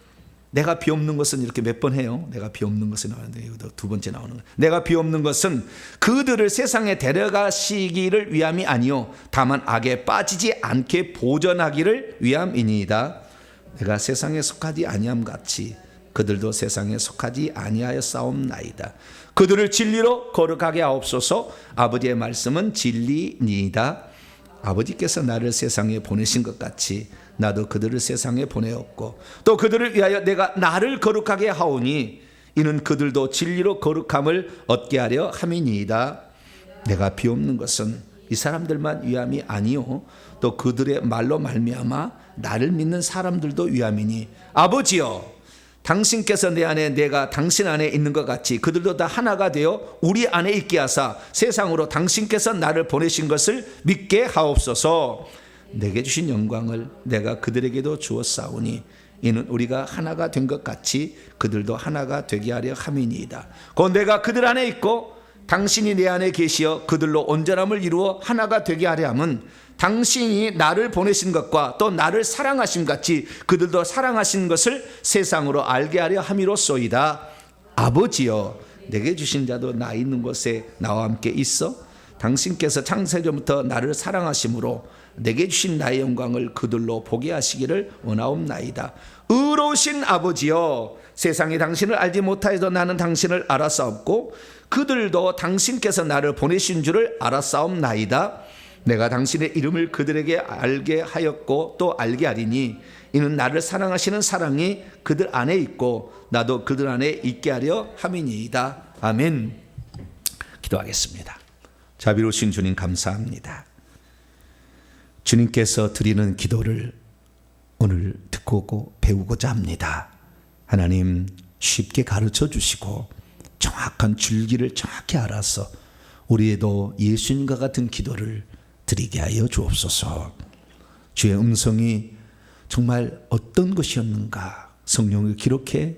이렇게 몇 번 해요. 내가 비옵는 것이 나오는데 이것도 두 번째 나오는 거예요. 내가 비옵는 것은 그들을 세상에 데려가시기를 위함이 아니요 다만 악에 빠지지 않게 보존하기를 위함이니이다. 내가 세상에 속하지 아니함 같이 그들도 세상에 속하지 아니하였사옵나이다. 그들을 진리로 거룩하게 하옵소서. 아버지의 말씀은 진리니이다. 아버지께서 나를 세상에 보내신 것 같이 나도 그들을 세상에 보내었고 또 그들을 위하여 내가 나를 거룩하게 하오니 이는 그들도 진리로 거룩함을 얻게 하려 함이니이다. 내가 비옵는 것은 이 사람들만 위함이 아니요 또 그들의 말로 말미암아 나를 믿는 사람들도 위함이니 아버지여 당신께서 내 안에 내가 당신 안에 있는 것 같이 그들도 다 하나가 되어 우리 안에 있게 하사 세상으로 당신께서 나를 보내신 것을 믿게 하옵소서. 내게 주신 영광을 내가 그들에게도 주었사오니 이는 우리가 하나가 된 것 같이 그들도 하나가 되게 하려 함이니이다. 곧 내가 그들 안에 있고 당신이 내 안에 계시어 그들로 온전함을 이루어 하나가 되게 하려 함은 당신이 나를 보내신 것과 또 나를 사랑하신 같이 그들도 사랑하신 것을 세상으로 알게 하려 함이로소이다. 아버지여 내게 주신 자도 나 있는 곳에 나와 함께 있어 당신께서 창세전부터 나를 사랑하심으로 내게 주신 나의 영광을 그들로 보게 하시기를 원하옵나이다. 의로우신 아버지여, 세상이 당신을 알지 못하여도 나는 당신을 알았사옵고 그들도 당신께서 나를 보내신 줄을 알았사옵나이다. 내가 당신의 이름을 그들에게 알게 하였고 또 알게 하리니 이는 나를 사랑하시는 사랑이 그들 안에 있고 나도 그들 안에 있게 하려 함이니이다. 아멘. 기도하겠습니다. 자비로우신 주님 감사합니다. 주님께서 드리는 기도를 오늘 듣고 배우고자 합니다. 하나님, 쉽게 가르쳐 주시고 정확한 줄기를 정확히 알아서 우리에도 예수님과 같은 기도를 드리게 하여 주옵소서. 주의 음성이 정말 어떤 것이었는가 성령을 기록해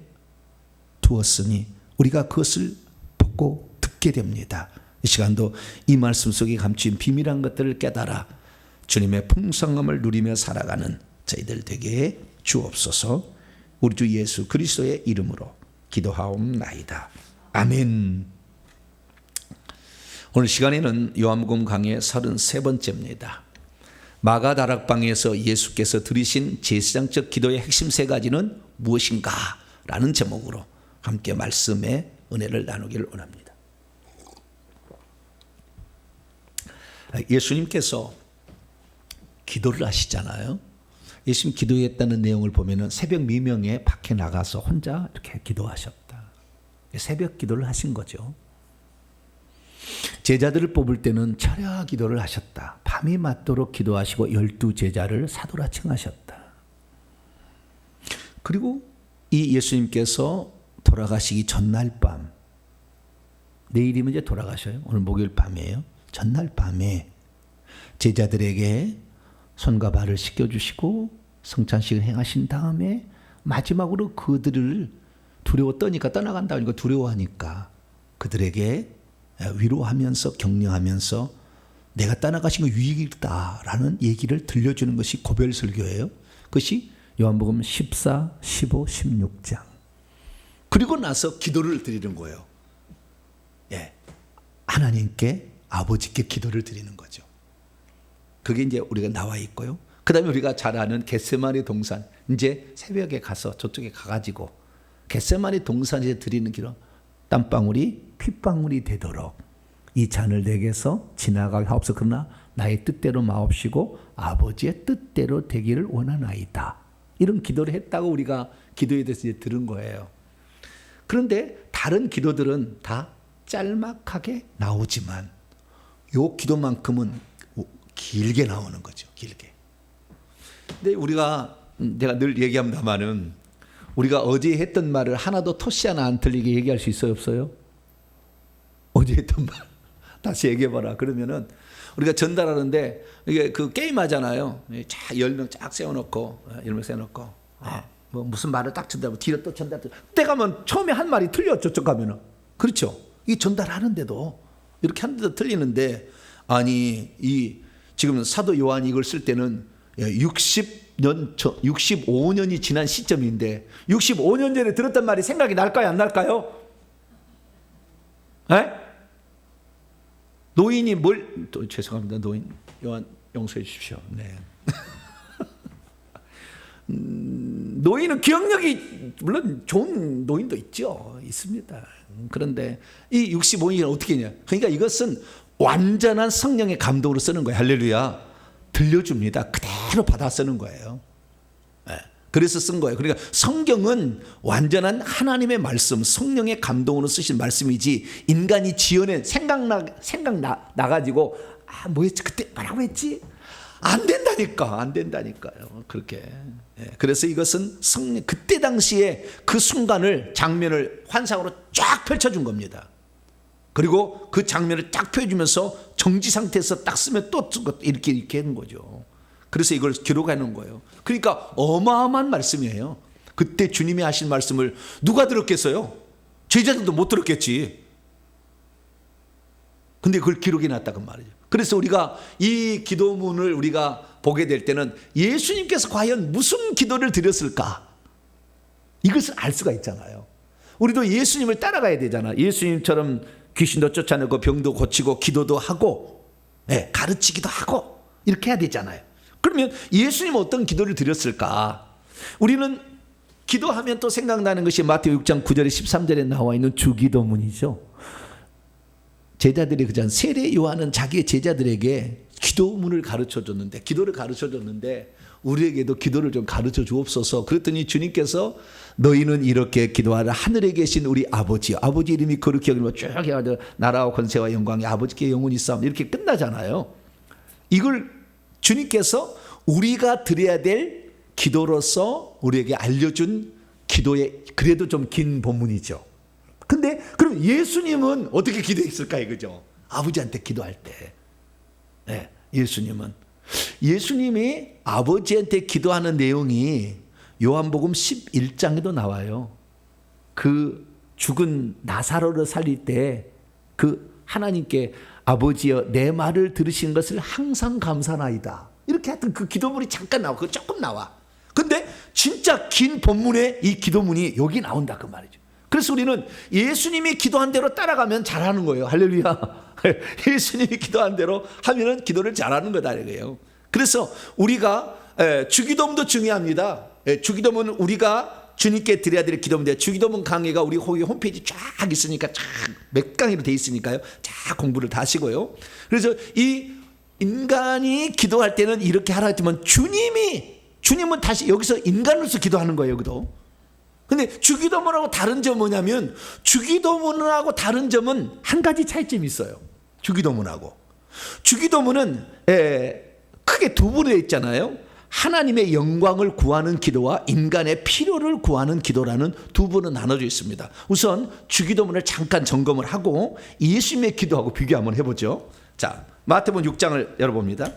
두었으니 우리가 그것을 보고 듣게 됩니다. 이 시간도 이 말씀 속에 감추인 비밀한 것들을 깨달아 주님의 풍성함을 누리며 살아가는 저희들 되게 주옵소서. 우리 주 예수 그리스도의 이름으로 기도하옵나이다. 아멘. 오늘 시간에는 요한복음 강의 33번째입니다. 마가다락방에서 예수께서 드리신 제사장적 기도의 핵심 세 가지는 무엇인가? 라는 제목으로 함께 말씀의 은혜를 나누기를 원합니다. 예수님께서 기도를 하시잖아요. 예수님 기도했다는 내용을 보면은 새벽 미명에 밖에 나가서 혼자 이렇게 기도하셨다. 새벽 기도를 하신 거죠. 제자들을 뽑을 때는 철야 기도를 하셨다. 밤이 맞도록 기도하시고 12제자를 사도라 칭하셨다. 그리고 이 예수님께서 돌아가시기 전날 밤, 내일이면 이제 돌아가셔요. 오늘 목요일 밤이에요. 전날 밤에 제자들에게 손과 발을 씻겨주시고 성찬식을 행하신 다음에 마지막으로 그들을 두려워 떠니까 떠나간다 하니까 두려워하니까 그들에게 위로하면서 격려하면서 내가 떠나가신 거 유익이다라는 얘기를 들려주는 것이 고별설교예요. 그것이 요한복음 14, 15, 16장. 그리고 나서 기도를 드리는 거예요. 예, 하나님께 아버지께 기도를 드리는 거죠. 그게 이제 우리가 나와 있고요. 그 다음에 우리가 잘 아는 겟세마네 동산, 이제 새벽에 가서 저쪽에 가가지고 겟세마네 동산에 드리는 기도, 땀방울이 핏방울이 되도록 이 잔을 내게서 지나가게 하옵소서. 그러나 나의 뜻대로 마옵시고 아버지의 뜻대로 되기를 원하나이다. 이런 기도를 했다고 우리가 기도에 대해서 이제 들은 거예요. 그런데 다른 기도들은 다 짤막하게 나오지만 요 기도만큼은 길게 나오는 거죠. 길게. 근데 내가 늘 얘기합니다마는 우리가 어제 했던 말을 하나도 토시 하나 안 틀리게 얘기할 수 있어요, 없어요? 어제 했던 말 다시 얘기해봐라. 그러면은 우리가 전달하는데 이게 그 게임 하잖아요. 쫙 10명 쫙 세워놓고 10명 세워놓고 뭐 무슨 말을 딱 전달하고 뒤로 또 전달. 때 가면 처음에 한 말이 틀려. 저쪽 가면은. 그렇죠. 이 전달하는데도 이렇게 하는데도 틀리는데 아니 이 지금 사도 요한이 이걸 쓸 때는 65년이 지난 시점인데 65년 전에 들었던 말이 생각이 날까요, 안 날까요? 에? 노인이 죄송합니다. 노인 요한 용서해 주십시오. 네. 노인은 기억력이 물론 좋은 노인도 있습니다. 그런데 이 65년이 어떻게 했냐? 그러니까 이것은 완전한 성령의 감동으로 쓰는 거예요. 할렐루야. 들려줍니다. 그대로 받아 쓰는 거예요. 그래서 쓴 거예요. 그러니까 성경은 완전한 하나님의 말씀, 성령의 감동으로 쓰신 말씀이지 인간이 지어낸 생각 나가지고 뭐였지? 그때 뭐라고 했지? 안 된다니까요. 그렇게. 그래서 이것은 성령, 그때 당시에 그 순간을, 장면을 환상으로 쫙 펼쳐준 겁니다. 그리고 그 장면을 딱 펴주면서 정지 상태에서 딱 쓰면 또 이렇게 하는 거죠. 그래서 이걸 기록하는 거예요. 그러니까 어마어마한 말씀이에요. 그때 주님이 하신 말씀을 누가 들었겠어요? 제자들도 못 들었겠지. 근데 그걸 기록해 놨다고 말이죠. 그래서 우리가 이 기도문을 우리가 보게 될 때는 예수님께서 과연 무슨 기도를 드렸을까? 이것을 알 수가 있잖아요. 우리도 예수님을 따라가야 되잖아. 예수님처럼 귀신도 쫓아내고 병도 고치고 기도도 하고 가르치기도 하고 이렇게 해야 되잖아요. 그러면 예수님은 어떤 기도를 드렸을까? 우리는 기도하면 또 생각나는 것이 마태오 6장 9절에 13절에 나와 있는 주기도문이죠. 제자들이 그전 세례 요한은 자기의 제자들에게 기도문을 가르쳐 줬는데, 기도를 가르쳐 줬는데 우리에게도 기도를 좀 가르쳐 주옵소서. 그랬더니 주님께서 너희는 이렇게 기도하라. 하늘에 계신 우리 아버지여, 아버지 이름이 거룩히 여기며 쭉 해가지고 나라와 권세와 영광이 아버지께 영원히 싸움, 이렇게 끝나잖아요. 이걸 주님께서 우리가 드려야 될 기도로서 우리에게 알려준 기도의 그래도 좀 긴 본문이죠. 근데 그럼 예수님은 어떻게 기도했을까 이거죠. 아버지한테 기도할 때, 예수님이 아버지한테 기도하는 내용이 요한복음 11장에도 나와요. 그 죽은 나사로를 살릴 때 그 하나님께 아버지여 내 말을 들으신 것을 항상 감사나이다. 이렇게 하여튼 그 기도문이 잠깐 나와. 그 조금 나와. 근데 진짜 긴 본문에 이 기도문이 여기 나온다 그 말이죠. 그래서 우리는 예수님이 기도한 대로 따라가면 잘하는 거예요. 할렐루야. 예수님이 기도한 대로 하면은 기도를 잘하는 거다 이거예요. 그래서 우리가 주기도문도 중요합니다. 주기도문은 우리가 주님께 드려야 될 기도문인데, 주기도문 강의가 우리 홈페이지 쫙 있으니까 쫙 몇 강의로 돼 있으니까요. 쫙 공부를 다 하시고요. 그래서 이 인간이 기도할 때는 이렇게 하라 했지만 주님은 다시 여기서 인간으로서 기도하는 거예요. 여기도. 근데 주기도문하고 다른 점은 뭐냐면, 주기도문하고 다른 점은 한 가지 차이점이 있어요. 주기도문은 크게 두 부로 있잖아요. 하나님의 영광을 구하는 기도와 인간의 필요를 구하는 기도라는 두 부로 나눠져 있습니다. 우선 주기도문을 잠깐 점검을 하고 예수님의 기도하고 비교 한번 해보죠. 자, 마태복음 6장을 열어봅니다.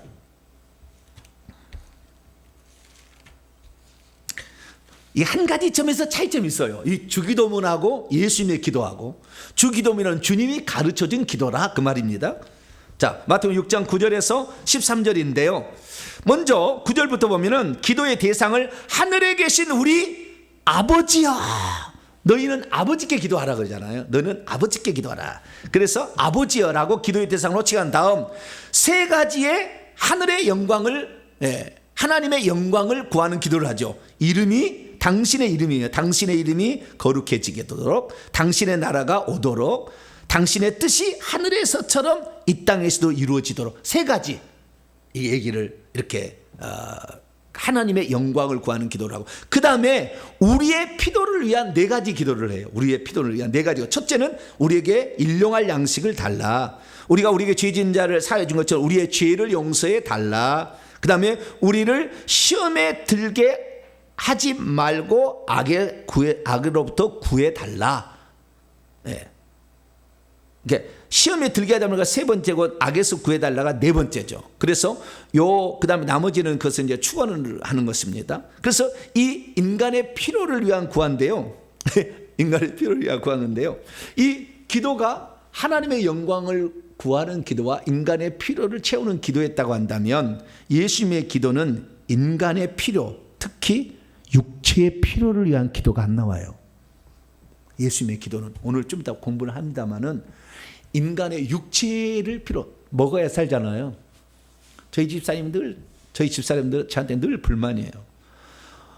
이 한 가지 점에서 차이점이 있어요. 이 주기도문하고 예수님의 기도하고. 주기도문은 주님이 가르쳐준 기도라 그 말입니다. 자, 마태복음 6장 9절에서 13절인데요. 먼저 9절부터 보면은 기도의 대상을 하늘에 계신 우리 아버지여, 너희는 아버지께 기도하라 그러잖아요. 너는 아버지께 기도하라. 그래서 아버지여라고 기도의 대상을 호칭한 다음 세 가지의 하늘의 영광을, 하나님의 영광을 구하는 기도를 하죠. 이름이 당신의 이름이에요. 당신의 이름이 거룩해지게 되도록, 당신의 나라가 오도록, 당신의 뜻이 하늘에서처럼 이 땅에서도 이루어지도록, 세 가지 이 얘기를 이렇게 하나님의 영광을 구하는 기도를 하고, 그 다음에 우리의 필요를 위한 네 가지 기도를 해요. 우리의 필요를 위한 네 가지. 첫째는 우리에게 일용할 양식을 달라. 우리가 우리에게 죄진 자를 사해 준 것처럼 우리의 죄를 용서해 달라. 그 다음에 우리를 시험에 들게 하지 말고 악으로부터 구해 달라. 시험에 들게 하다 보니까 세 번째고 악에서 구해달라가 네 번째죠. 그래서 그 다음에 나머지는 그것을 이제 축원을 하는 것입니다. 그래서 이 인간의 필요를 위한 구한데요. 인간의 필요를 위한 구하는데요. 이 기도가 하나님의 영광을 구하는 기도와 인간의 필요를 채우는 기도였다고 한다면, 예수님의 기도는 인간의 필요, 특히 육체의 필요를 위한 기도가 안 나와요. 예수님의 기도는 오늘 좀 이따 공부를 합니다만은 인간의 육체를 먹어야 살잖아요. 저희 집사람들 저한테 늘 불만이에요.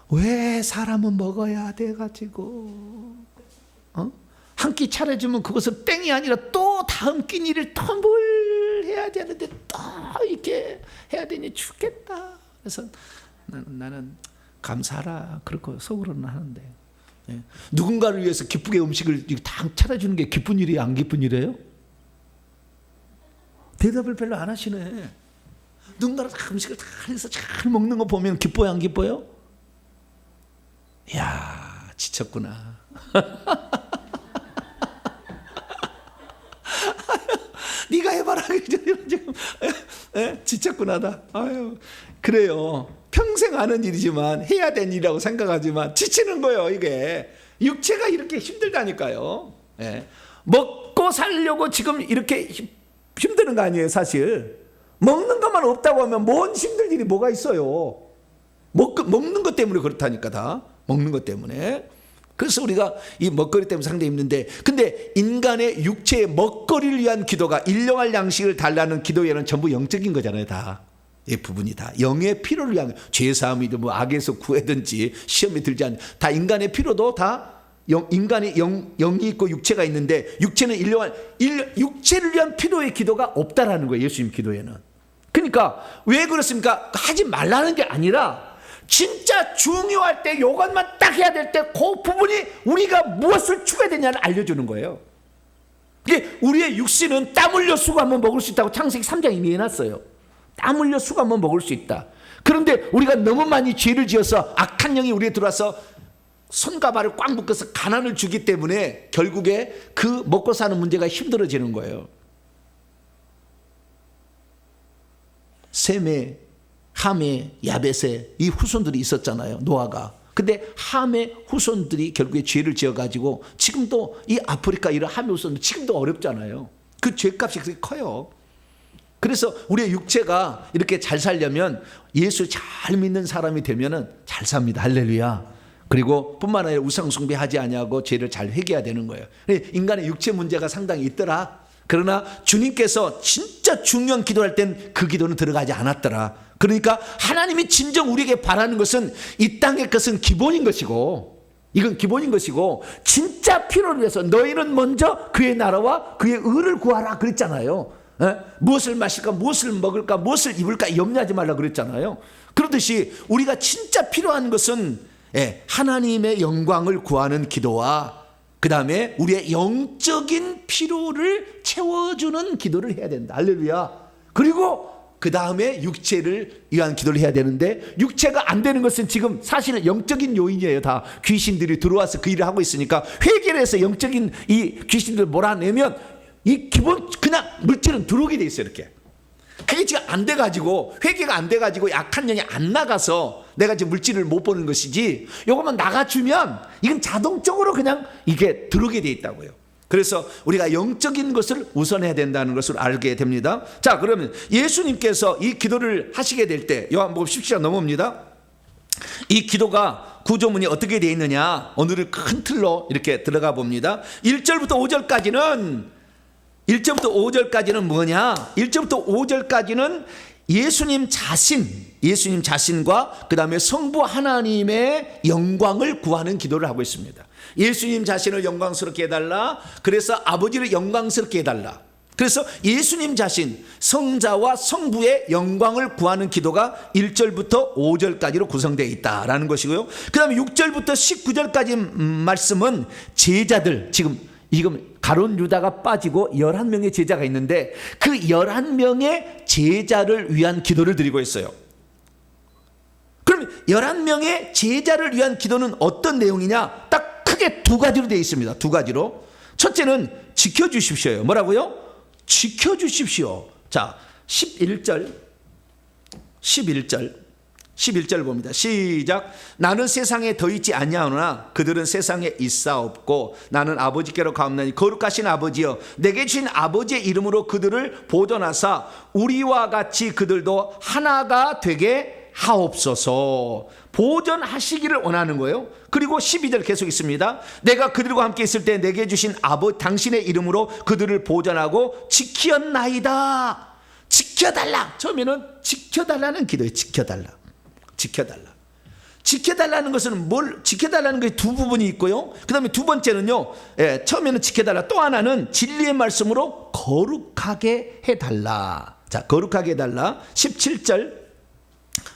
왜 사람은 먹어야 돼가지고 한 끼 차려주면 그것을 땡이 아니라 또 다음 끼니를 더 뭘 해야 되는데 또 이렇게 해야 되니 죽겠다. 그래서 나는 감사하라 그렇고 속으로는 하는데, 누군가를 위해서 기쁘게 음식을 다 차려주는 게 기쁜 일이에요, 안 기쁜 일이에요? 대답을 별로 안 하시네. 누군가를 다 음식을 다 해서 잘 먹는 거 보면 기뻐요, 안 기뻐요? 이야, 지쳤구나. 네가 해봐라. 지금 지쳤구나다. 아유, 그래요. 평생 하는 일이지만, 해야 되는 일이라고 생각하지만 지치는 거예요. 이게 육체가 이렇게 힘들다니까요. 먹고 살려고 지금 이렇게 힘드는 거 아니에요. 사실 먹는 것만 없다고 하면 뭔 힘들 일이 뭐가 있어요. 먹는 것 때문에 그렇다니까. 다 먹는 것 때문에. 그래서 우리가 이 먹거리 때문에 상당히 힘든데, 근데 인간의 육체의 먹거리를 위한 기도가, 일용할 양식을 달라는 기도에는 전부 영적인 거잖아요. 다 이 부분이 다 영의 필요를 위한, 죄사함이든 뭐 악에서 구하든지 시험에 들지 않는, 다 인간의 필요도 다 인간의 영이 있고 육체가 있는데, 육체는 육체를 위한 필요의 기도가 없다라는 거예요, 예수님 기도에는. 그러니까 왜 그렇습니까? 하지 말라는 게 아니라 진짜 중요할 때, 요것만 딱 해야 될 때 그 부분이 우리가 무엇을 추구해야 되냐를 알려주는 거예요. 이게 우리의 육신은 땀 흘려 수고하면 먹을 수 있다고 창세기 3장 이미 해놨어요. 땀 흘려 수고하면 먹을 수 있다. 그런데 우리가 너무 많이 죄를 지어서 악한 영이 우리에 들어와서 손과 발을 꽉 묶어서 가난을 주기 때문에 결국에 그 먹고 사는 문제가 힘들어지는 거예요. 셈의, 함의, 야벳의 이 후손들이 있었잖아요, 노아가. 근데 함의 후손들이 결국에 죄를 지어가지고 지금도 이 아프리카 이런 함의 후손들 지금도 어렵잖아요. 그 죄값이 그렇게 커요. 그래서 우리의 육체가 이렇게 잘 살려면 예수 잘 믿는 사람이 되면은 잘 삽니다. 할렐루야. 그리고 뿐만 아니라 우상 숭배하지 아니하고 죄를 잘 회개해야 되는 거예요. 인간의 육체 문제가 상당히 있더라. 그러나 주님께서 진짜 중요한 기도할 땐 그 기도는 들어가지 않았더라. 그러니까 하나님이 진정 우리에게 바라는 것은 이 땅의 것은 기본인 것이고, 이건 기본인 것이고, 진짜 필요를 위해서 너희는 먼저 그의 나라와 그의 의를 구하라 그랬잖아요. 무엇을 마실까, 무엇을 먹을까, 무엇을 입을까 염려하지 말라 그랬잖아요. 그러듯이 우리가 진짜 필요한 것은 하나님의 영광을 구하는 기도와 그 다음에 우리의 영적인 필요를 채워주는 기도를 해야 된다. 할렐루야. 그리고 그 다음에 육체를 위한 기도를 해야 되는데, 육체가 안 되는 것은 지금 사실은 영적인 요인이에요. 다 귀신들이 들어와서 그 일을 하고 있으니까 회개를 해서 영적인 이 귀신들을 몰아내면 이 기본 그냥 물질은 들어오게 돼 있어요. 이렇게 그게 지금 안 돼가지고, 회개가 안 돼가지고 약한 영이 안 나가서 내가 지금 물질을 못 보는 것이지, 요것만 나가주면 이건 자동적으로 그냥 이게 들어오게 돼 있다고요. 그래서 우리가 영적인 것을 우선해야 된다는 것을 알게 됩니다. 자, 그러면 예수님께서 이 기도를 하시게 될 때, 요한복음 17장 넘어옵니다. 이 기도가 구조문이 어떻게 되어 있느냐, 오늘은 큰 틀로 이렇게 들어가 봅니다. 1절부터 5절까지는 뭐냐? 1절부터 5절까지는 예수님 자신과 그 다음에 성부 하나님의 영광을 구하는 기도를 하고 있습니다. 예수님 자신을 영광스럽게 해달라. 그래서 아버지를 영광스럽게 해달라. 그래서 예수님 자신, 성자와 성부의 영광을 구하는 기도가 1절부터 5절까지로 구성되어 있다라는 것이고요. 그 다음에 6절부터 19절까지 말씀은 제자들, 지금 가룟 유다가 빠지고 11명의 제자가 있는데 그 11명의 제자를 위한 기도를 드리고 있어요. 그럼 11명의 제자를 위한 기도는 어떤 내용이냐? 딱 크게 두 가지로 되어 있습니다. 두 가지로. 첫째는 지켜주십시오요. 뭐라고요? 지켜주십시오. 자, 11절 봅니다. 시작. 나는 세상에 더 있지 아니하노나 그들은 세상에 있사옵고 나는 아버지께로 가옵나니 거룩하신 아버지여, 내게 주신 아버지의 이름으로 그들을 보존하사 우리와 같이 그들도 하나가 되게 하옵소서. 보존하시기를 원하는 거예요. 그리고 12절 계속 있습니다. 내가 그들과 함께 있을 때 내게 주신 당신의 이름으로 그들을 보존하고 지켰나이다. 지켜달라. 처음에는 지켜달라는 기도예요. 지켜달라는 것은 지켜달라는 것이 두 부분이 있고요. 그 다음에 두 번째는요, 처음에는 지켜달라. 또 하나는 진리의 말씀으로 거룩하게 해달라. 자, 거룩하게 해달라. 17절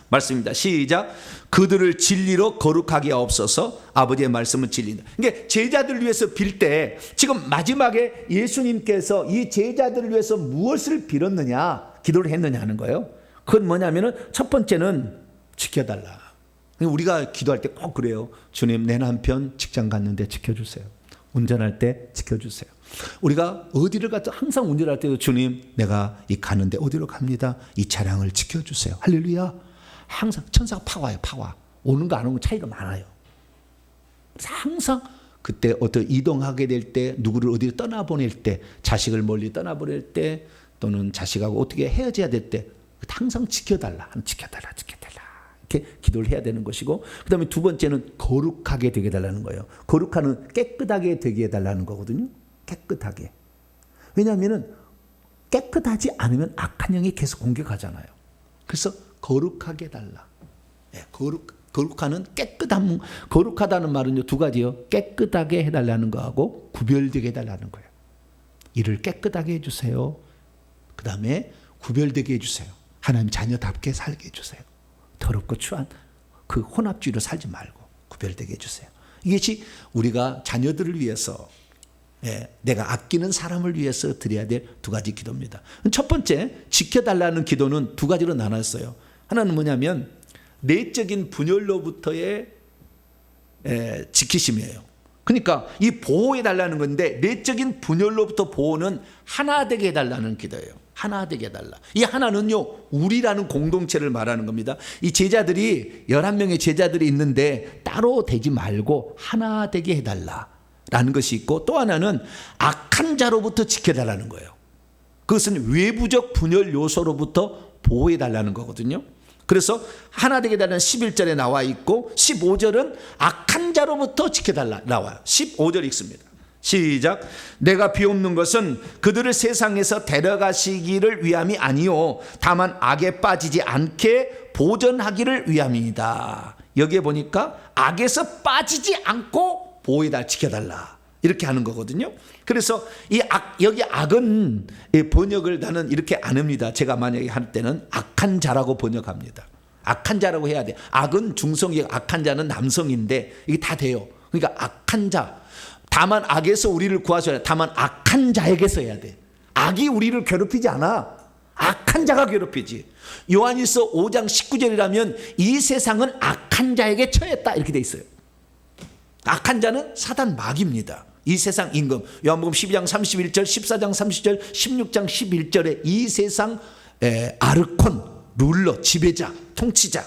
말씀입니다. 시작. 그들을 진리로 거룩하게 하옵소서. 아버지의 말씀은 진리다. 그러니까 제자들을 위해서 빌 때 지금 마지막에 예수님께서 이 제자들을 위해서 무엇을 빌었느냐, 기도를 했느냐 하는 거예요. 그건 뭐냐면은 첫 번째는 지켜달라. 우리가 기도할 때 꼭 그래요. 주님, 내 남편 직장 갔는데 지켜주세요. 운전할 때 지켜주세요. 우리가 어디를 가도 항상 운전할 때도 주님, 내가 가는데 어디로 갑니다. 이 차량을 지켜주세요. 할렐루야. 항상 천사가 파와요. 오는 거 안 오는 거 차이가 많아요. 항상 그때 어떤 이동하게 될 때, 누구를 어디로 떠나보낼 때, 자식을 멀리 떠나보낼 때, 또는 자식하고 어떻게 헤어져야 될 때 항상 지켜달라. 이렇게 기도를 해야 되는 것이고, 그다음에 두 번째는 거룩하게 되게 해달라는 거예요. 거룩하는 깨끗하게 되게 해달라는 거거든요. 깨끗하게. 왜냐하면 깨끗하지 않으면 악한 영이 계속 공격하잖아요. 그래서 거룩하게 해달라. 네, 거룩하는 깨끗함. 거룩하다는 말은요, 두 가지요. 깨끗하게 해달라는 거하고 구별되게 해달라는 거예요. 이를 깨끗하게 해주세요. 그 다음에 구별되게 해주세요. 하나님 자녀답게 살게 해주세요. 더럽고 추한 그 혼합주의로 살지 말고 구별되게 해주세요. 이것이 우리가 자녀들을 위해서, 내가 아끼는 사람을 위해서 드려야 될 두 가지 기도입니다. 첫 번째, 지켜달라는 기도는 두 가지로 나눴어요. 하나는 뭐냐면 내적인 분열로부터의 지키심이에요. 그러니까 이 보호해달라는 건데, 내적인 분열로부터 보호는 하나 되게 해달라는 기도예요. 하나 되게 해달라. 이 하나는요, 우리라는 공동체를 말하는 겁니다. 이 제자들이 11명의 제자들이 있는데 따로 되지 말고 하나 되게 해달라 라는 것이 있고, 또 하나는 악한 자로부터 지켜달라는 거예요. 그것은 외부적 분열 요소로부터 보호해달라는 거거든요. 그래서 하나 되게 해달라는 11절에 나와 있고, 15절은 악한 자로부터 지켜달라 나와요. 15절 읽습니다. 시작. 내가 비옵는 것은 그들을 세상에서 데려가시기를 위함이 아니요 다만 악에 빠지지 않게 보전하기를 위함이다. 여기에 보니까 악에서 빠지지 않고 보호해달라, 지켜달라 이렇게 하는 거거든요. 그래서 여기 악은 번역을 나는 이렇게 안 합니다. 제가 만약에 할 때는 악한 자라고 번역합니다. 악한 자라고 해야 돼. 악은 중성이, 악한 자는 남성인데 이게 다 돼요. 그러니까 악한 자. 다만 악에서 우리를 구하셔야 돼. 다만 악한 자에게서 해야 돼. 악이 우리를 괴롭히지 않아. 악한 자가 괴롭히지. 요한일서 5장 19절이라면 이 세상은 악한 자에게 처했다 이렇게 돼 있어요. 악한 자는 사단 마귀입니다. 이 세상 임금. 요한복음 12장 31절, 14장 30절, 16장 11절에 이 세상 아르콘, 룰러, 지배자, 통치자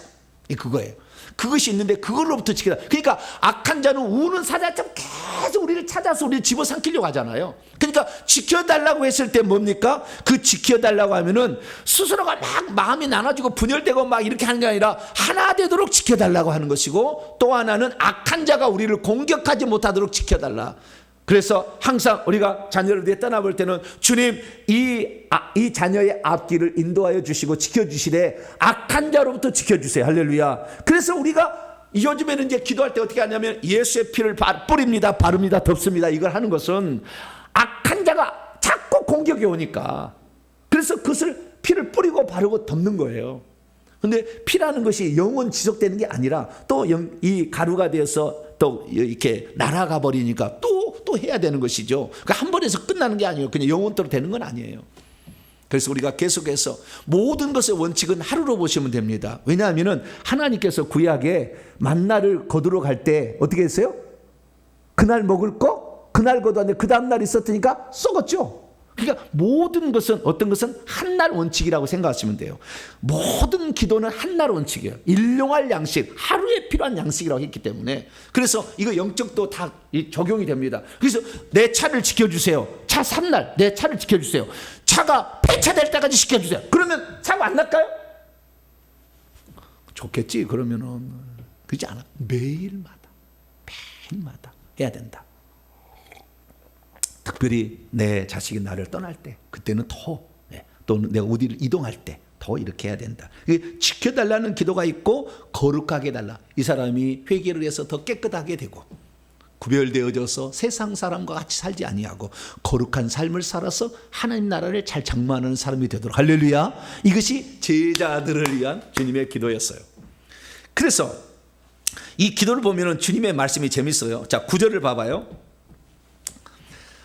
그거예요. 그것이 있는데 그걸로부터 지켜라. 그러니까 악한 자는 우는 사자처럼 계속 우리를 찾아서 우리를 집어삼키려고 하잖아요. 그러니까 지켜달라고 했을 때 뭡니까? 그 지켜달라고 하면은 스스로가 막 마음이 나눠지고 분열되고 막 이렇게 하는 게 아니라 하나 되도록 지켜달라고 하는 것이고, 또 하나는 악한 자가 우리를 공격하지 못하도록 지켜달라. 그래서 항상 우리가 자녀를 위해 떠나볼 때는 주님 이 자녀의 앞길을 인도하여 주시고 지켜주시되 악한 자로부터 지켜주세요. 할렐루야. 그래서 우리가 요즘에는 이제 기도할 때 어떻게 하냐면 예수의 피를 뿌립니다, 바릅니다, 덮습니다. 이걸 하는 것은 악한 자가 자꾸 공격이 오니까, 그래서 그것을 피를 뿌리고 바르고 덮는 거예요. 근데 피라는 것이 영원 지속되는 게 아니라 또 이 가루가 되어서 또 이렇게 날아가 버리니까 또 해야 되는 것이죠. 그러니까 한 번에서 끝나는 게 아니에요. 그냥 영원토록 되는 건 아니에요. 그래서 우리가 계속해서 모든 것의 원칙은 하루로 보시면 됩니다. 왜냐하면 하나님께서 구약에 만나를 거두러 갈 때 어떻게 했어요? 그날 먹을 거 그날 거두었는데 그 다음날 있었으니까 썩었죠. 그러니까 모든 것은, 어떤 것은 한날 원칙이라고 생각하시면 돼요. 모든 기도는 한날 원칙이에요. 일용할 양식, 하루에 필요한 양식이라고 했기 때문에. 그래서 이거 영적도 다 적용이 됩니다. 그래서 내 차를 지켜주세요. 차 3날 내 차를 지켜주세요. 차가 폐차될 때까지 지켜주세요. 그러면 사고 안 날까요? 좋겠지. 그러면은 그렇지 않아. 매일마다 해야 된다. 특별히 내 자식이 나를 떠날 때, 그때는 또 내가 어디를 이동할 때 더 이렇게 해야 된다. 지켜달라는 기도가 있고 거룩하게 해달라. 이 사람이 회개를 해서 더 깨끗하게 되고 구별되어져서 세상 사람과 같이 살지 아니하고 거룩한 삶을 살아서 하나님 나라를 잘 장만하는 사람이 되도록. 할렐루야. 이것이 제자들을 위한 주님의 기도였어요. 그래서 이 기도를 보면 주님의 말씀이 재밌어요. 자, 9절을 봐봐요.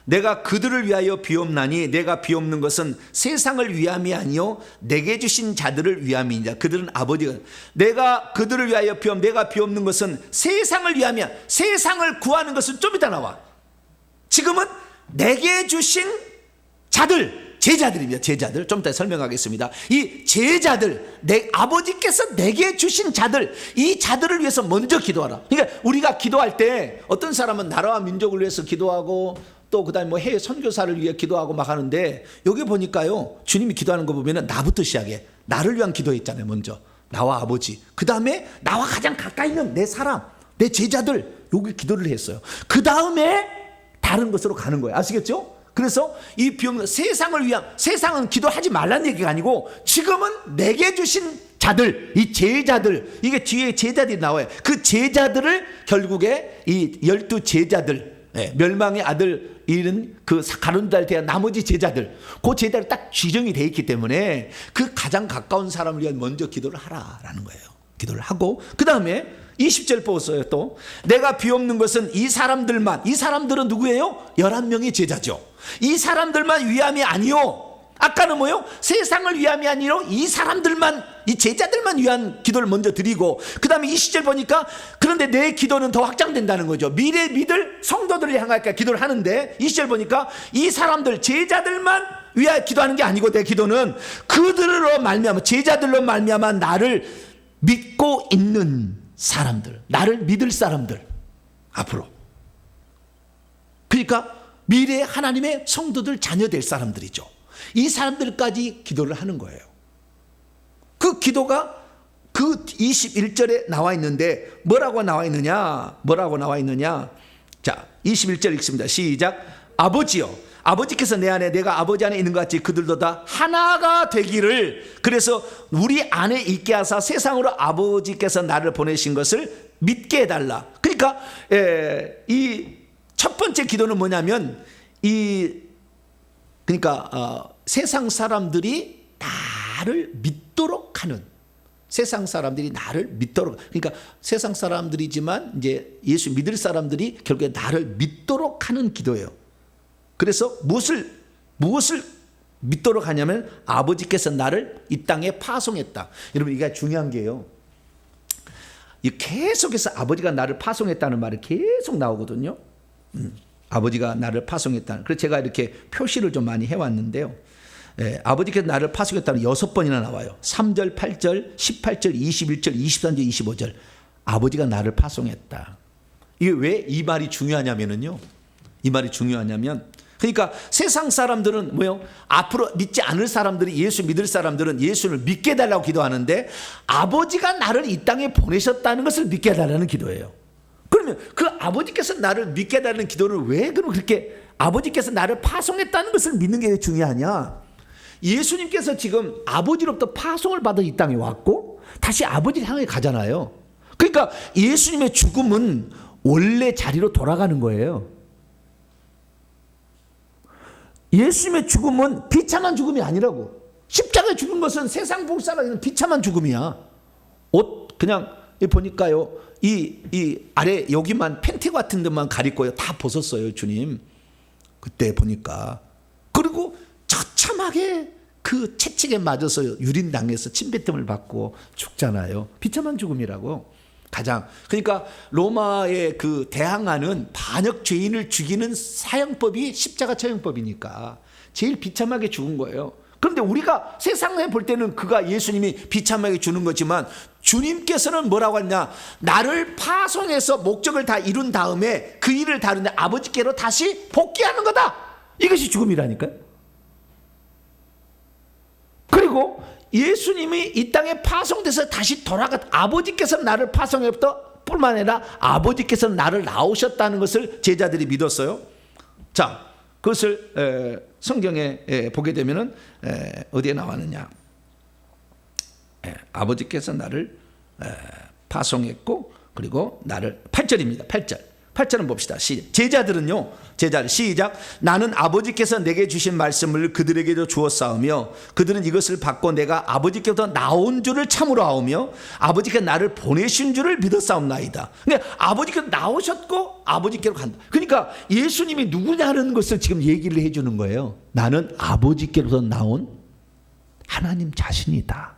내가 그들을 위하여 비옵나니 내가 비옵는 것은 세상을 위함이 아니요 내게 주신 자들을 위함이니라. 그들은 아버지가. 내가 그들을 위하여 내가 비옵는 것은 세상을 위함이야. 세상을 구하는 것은 좀 이따 나와. 지금은 내게 주신 자들, 제자들입니다. 제자들. 좀 이따 설명하겠습니다. 이 제자들, 내 아버지께서 내게 주신 자들, 이 자들을 위해서 먼저 기도하라. 그러니까 우리가 기도할 때 어떤 사람은 나라와 민족을 위해서 기도하고 또 그다음에 뭐 해외 선교사를 위해 기도하고 막 하는데, 여기 보니까요 주님이 기도하는 거 보면은 나부터 시작해. 나를 위한 기도했잖아요. 먼저 나와 아버지, 그 다음에 나와 가장 가까이 있는 내 사람, 내 제자들, 여기 기도를 했어요. 그 다음에 다른 것으로 가는 거예요. 아시겠죠? 그래서 이 비용은 세상을 위한, 세상은 기도하지 말라는 얘기가 아니고 지금은 내게 주신 자들, 이 제자들, 이게 뒤에 제자들이 나와요. 그 제자들을 결국에 이 12 제자들, 멸망의 아들 이른 그 가룟달 대한 나머지 제자들, 그 제자들 딱 지정이 돼 있기 때문에 그 가장 가까운 사람을 위한 먼저 기도를 하라라는 거예요. 기도를 하고 그 다음에 20절 보았어요. 또 내가 비옵는 것은 이 사람들만, 이 사람들은 누구예요? 11명의 제자죠. 이 사람들만 위함이 아니요, 아까는 뭐요? 세상을 위함이 아니요, 이 사람들만, 이 제자들만 위한 기도를 먼저 드리고 그 다음에 20절 보니까 그런데 내 기도는 더 확장된다는 거죠. 미래 믿을 성도들을 향하여 기도를 하는데 20절 보니까 이 사람들, 제자들만 위하여 기도하는 게 아니고 내 기도는 그들로 말미암아, 제자들로 말미암아 나를 믿고 있는 사람들, 나를 믿을 사람들 앞으로, 그러니까 미래의 하나님의 성도들 자녀 될 사람들이죠. 이 사람들까지 기도를 하는 거예요. 그 기도가 그 21절에 나와 있는데 뭐라고 나와 있느냐? 뭐라고 나와 있느냐? 자, 21절 읽습니다. 시작. 아버지여, 아버지께서 내 안에 내가 아버지 안에 있는 것 같이 그들도 다 하나가 되기를, 그래서 우리 안에 있게 하사 세상으로 아버지께서 나를 보내신 것을 믿게 해달라. 그러니까 이 첫 번째 기도는 뭐냐면 그러니까 세상 사람들이 나를 믿도록 하는, 세상 사람들이 나를 믿도록, 그러니까 세상 사람들이지만 이제 예수 믿을 사람들이 결국에 나를 믿도록 하는 기도예요. 그래서 무엇을 믿도록 하냐면 아버지께서 나를 이 땅에 파송했다. 여러분 이게 중요한 게요. 계속해서 아버지가 나를 파송했다는 말이 계속 나오거든요. 아버지가 나를 파송했다는. 그래서 제가 이렇게 표시를 좀 많이 해왔는데요. 아버지께서 나를 파송했다는 6번이나 나와요. 3절, 8절, 18절, 21절, 23절, 25절. 아버지가 나를 파송했다. 이게 왜 이 말이 중요하냐면요. 이 말이 중요하냐면, 그러니까 세상 사람들은 뭐요? 앞으로 믿지 않을 사람들이, 예수 믿을 사람들은 예수를 믿게 해달라고 기도하는데 아버지가 나를 이 땅에 보내셨다는 것을 믿게 해달라는 기도예요. 그러면 그 아버지께서 나를 믿게 해달라는 기도를 왜 그럼 그렇게, 아버지께서 나를 파송했다는 것을 믿는 게 왜 중요하냐? 예수님께서 지금 아버지로부터 파송을 받아 이 땅에 왔고 다시 아버지를 향해 가잖아요. 그러니까 예수님의 죽음은 원래 자리로 돌아가는 거예요. 예수님의 죽음은 비참한 죽음이 아니라고. 십자가에 죽은 것은 세상 볼 사람에는 비참한 죽음이야. 옷 그냥 보니까요, 이 아래 여기만 팬티 같은 데만 가리고요 다 벗었어요 주님. 그때 보니까. 그리고 처참하게 그 채찍에 맞아서 유린당해서 침뱉음을 받고 죽잖아요. 비참한 죽음이라고. 가장, 그러니까 로마의 그 대항하는 반역 죄인을 죽이는 사형법이 십자가 처형법이니까 제일 비참하게 죽은 거예요. 그런데 우리가 세상에 볼 때는 그가 예수님이 비참하게 죽는 거지만 주님께서는 뭐라고 하냐? 나를 파송해서 목적을 다 이룬 다음에 그 일을 다루는데 아버지께로 다시 복귀하는 거다. 이것이 죽음이라니까요. 그리고 예수님이 이 땅에 파송돼서 다시 아버지께서 나를 파송했다 뿐만 아니라 아버지께서 나를 낳으셨다는 것을 제자들이 믿었어요. 자, 그것을 성경에 보게 되면은 어디에 나왔느냐? 아버지께서 나를 파송했고 그리고 나를 8절입니다. 8절은 봅시다. 제자들은요, 제자들 시작. 나는 아버지께서 내게 주신 말씀을 그들에게도 주었사오며 그들은 이것을 받고 내가 아버지께서 나온 줄을 참으로 아오며 아버지께서 나를 보내신 줄을 믿었사옵나이다. 그러니까 아버지께서 나오셨고 아버지께로 간다. 그러니까 예수님이 누구냐는 것을 지금 얘기를 해주는 거예요. 나는 아버지께로서 나온 하나님 자신이다.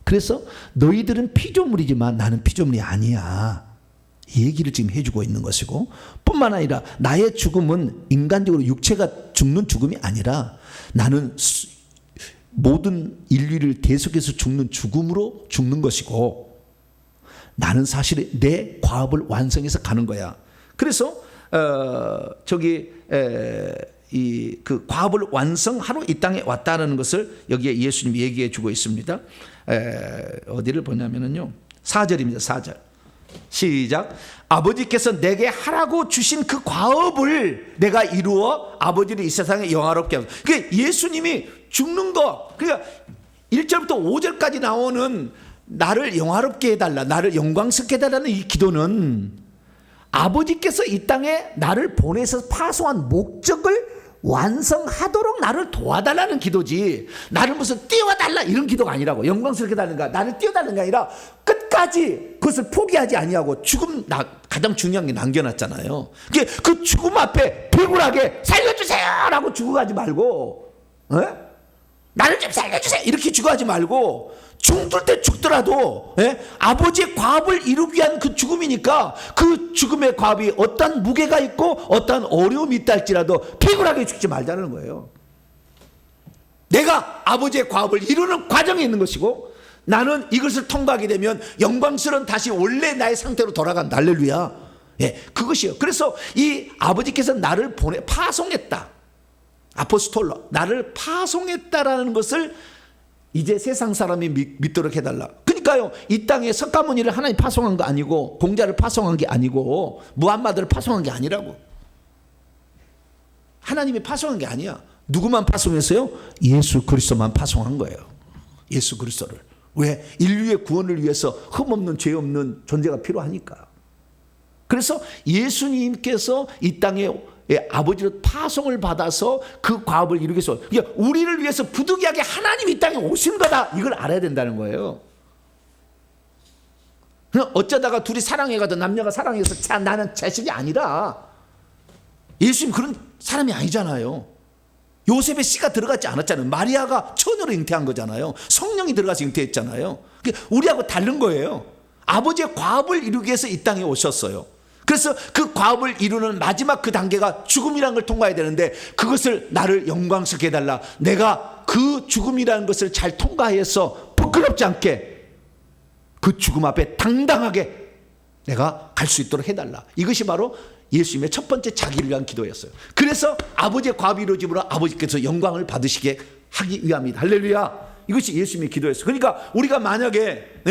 그래서 너희들은 피조물이지만 나는 피조물이 아니야. 이 얘기를 지금 해주고 있는 것이고, 뿐만 아니라 나의 죽음은 인간적으로 육체가 죽는 죽음이 아니라 나는 모든 인류를 대속해서 죽는 죽음으로 죽는 것이고, 나는 사실 내 과업을 완성해서 가는 거야. 그래서 이 그 과업을 완성하러 이 땅에 왔다는 것을 여기에 예수님이 얘기해 주고 있습니다. 어디를 보냐면요, 4절입니다. 4절 시작. 아버지께서 내게 하라고 주신 그 과업을 내가 이루어 아버지를 이 세상에 영화롭게 하소서. 그러니까 예수님이 죽는 거, 그러니까 1절부터 5절까지 나오는 나를 영화롭게 해달라, 나를 영광스럽게 해달라는 이 기도는 아버지께서 이 땅에 나를 보내서 파송한 목적을 완성하도록 나를 도와달라는 기도지, 나를 무슨 띄워달라 이런 기도가 아니라고. 영광스럽게 달는가, 나를 띄워달라는 게 아니라 끝까지 그것을 포기하지 아니하고 죽음, 가장 중요한 게 남겨놨잖아요. 그 죽음 앞에 비굴하게 살려주세요 라고 죽어가지 말고, 나를 좀 살려주세요 이렇게 죽어가지 말고, 죽을 때 죽더라도 아버지의 과업을 이루기 위한 그 죽음이니까 그 죽음의 과업이 어떤 무게가 있고 어떤 어려움이 있다 할지라도 비굴하게 죽지 말자는 거예요. 내가 아버지의 과업을 이루는 과정에 있는 것이고, 나는 이것을 통과하게 되면 영광스러운 다시 원래 나의 상태로 돌아간다. 할렐루야. 그것이요. 그래서 이 아버지께서 나를 파송했다, 아포스톨로 나를 파송했다라는 것을 이제 세상 사람이 믿도록 해달라. 그러니까요, 이 땅에 석가모니를 하나님 파송한 거 아니고, 공자를 파송한 게 아니고, 무함마드를 파송한 게 아니라고. 하나님이 파송한 게 아니야. 누구만 파송했어요? 예수 그리스도만 파송한 거예요. 예수 그리스도를. 왜? 인류의 구원을 위해서 흠없는 죄 없는 존재가 필요하니까. 그래서 예수님께서 이 땅에 아버지로 파송을 받아서 그 과업을 이루기 위해서, 그러니까 우리를 위해서 부득이하게 하나님이 이 땅에 오신 거다, 이걸 알아야 된다는 거예요. 그냥 어쩌다가 둘이 사랑해가지고 남녀가 사랑해서 나는 자식이 아니라, 예수님 그런 사람이 아니잖아요. 요셉의 씨가 들어가지 않았잖아요. 마리아가 처녀로 잉태한 거잖아요. 성령이 들어가서 잉태했잖아요. 우리하고 다른 거예요. 아버지의 과업을 이루기 위해서 이 땅에 오셨어요. 그래서 그 과업을 이루는 마지막 그 단계가 죽음이라는 걸 통과해야 되는데, 그것을 나를 영광스럽게 해달라, 내가 그 죽음이라는 것을 잘 통과해서 부끄럽지 않게 그 죽음 앞에 당당하게 내가 갈 수 있도록 해달라. 이것이 바로 예수님의 첫 번째 자기를 위한 기도였어요. 그래서 아버지의 과업이 이루어짐으로 아버지께서 영광을 받으시게 하기 위함이다. 할렐루야. 이것이 예수님의 기도였어요. 그러니까 우리가 만약에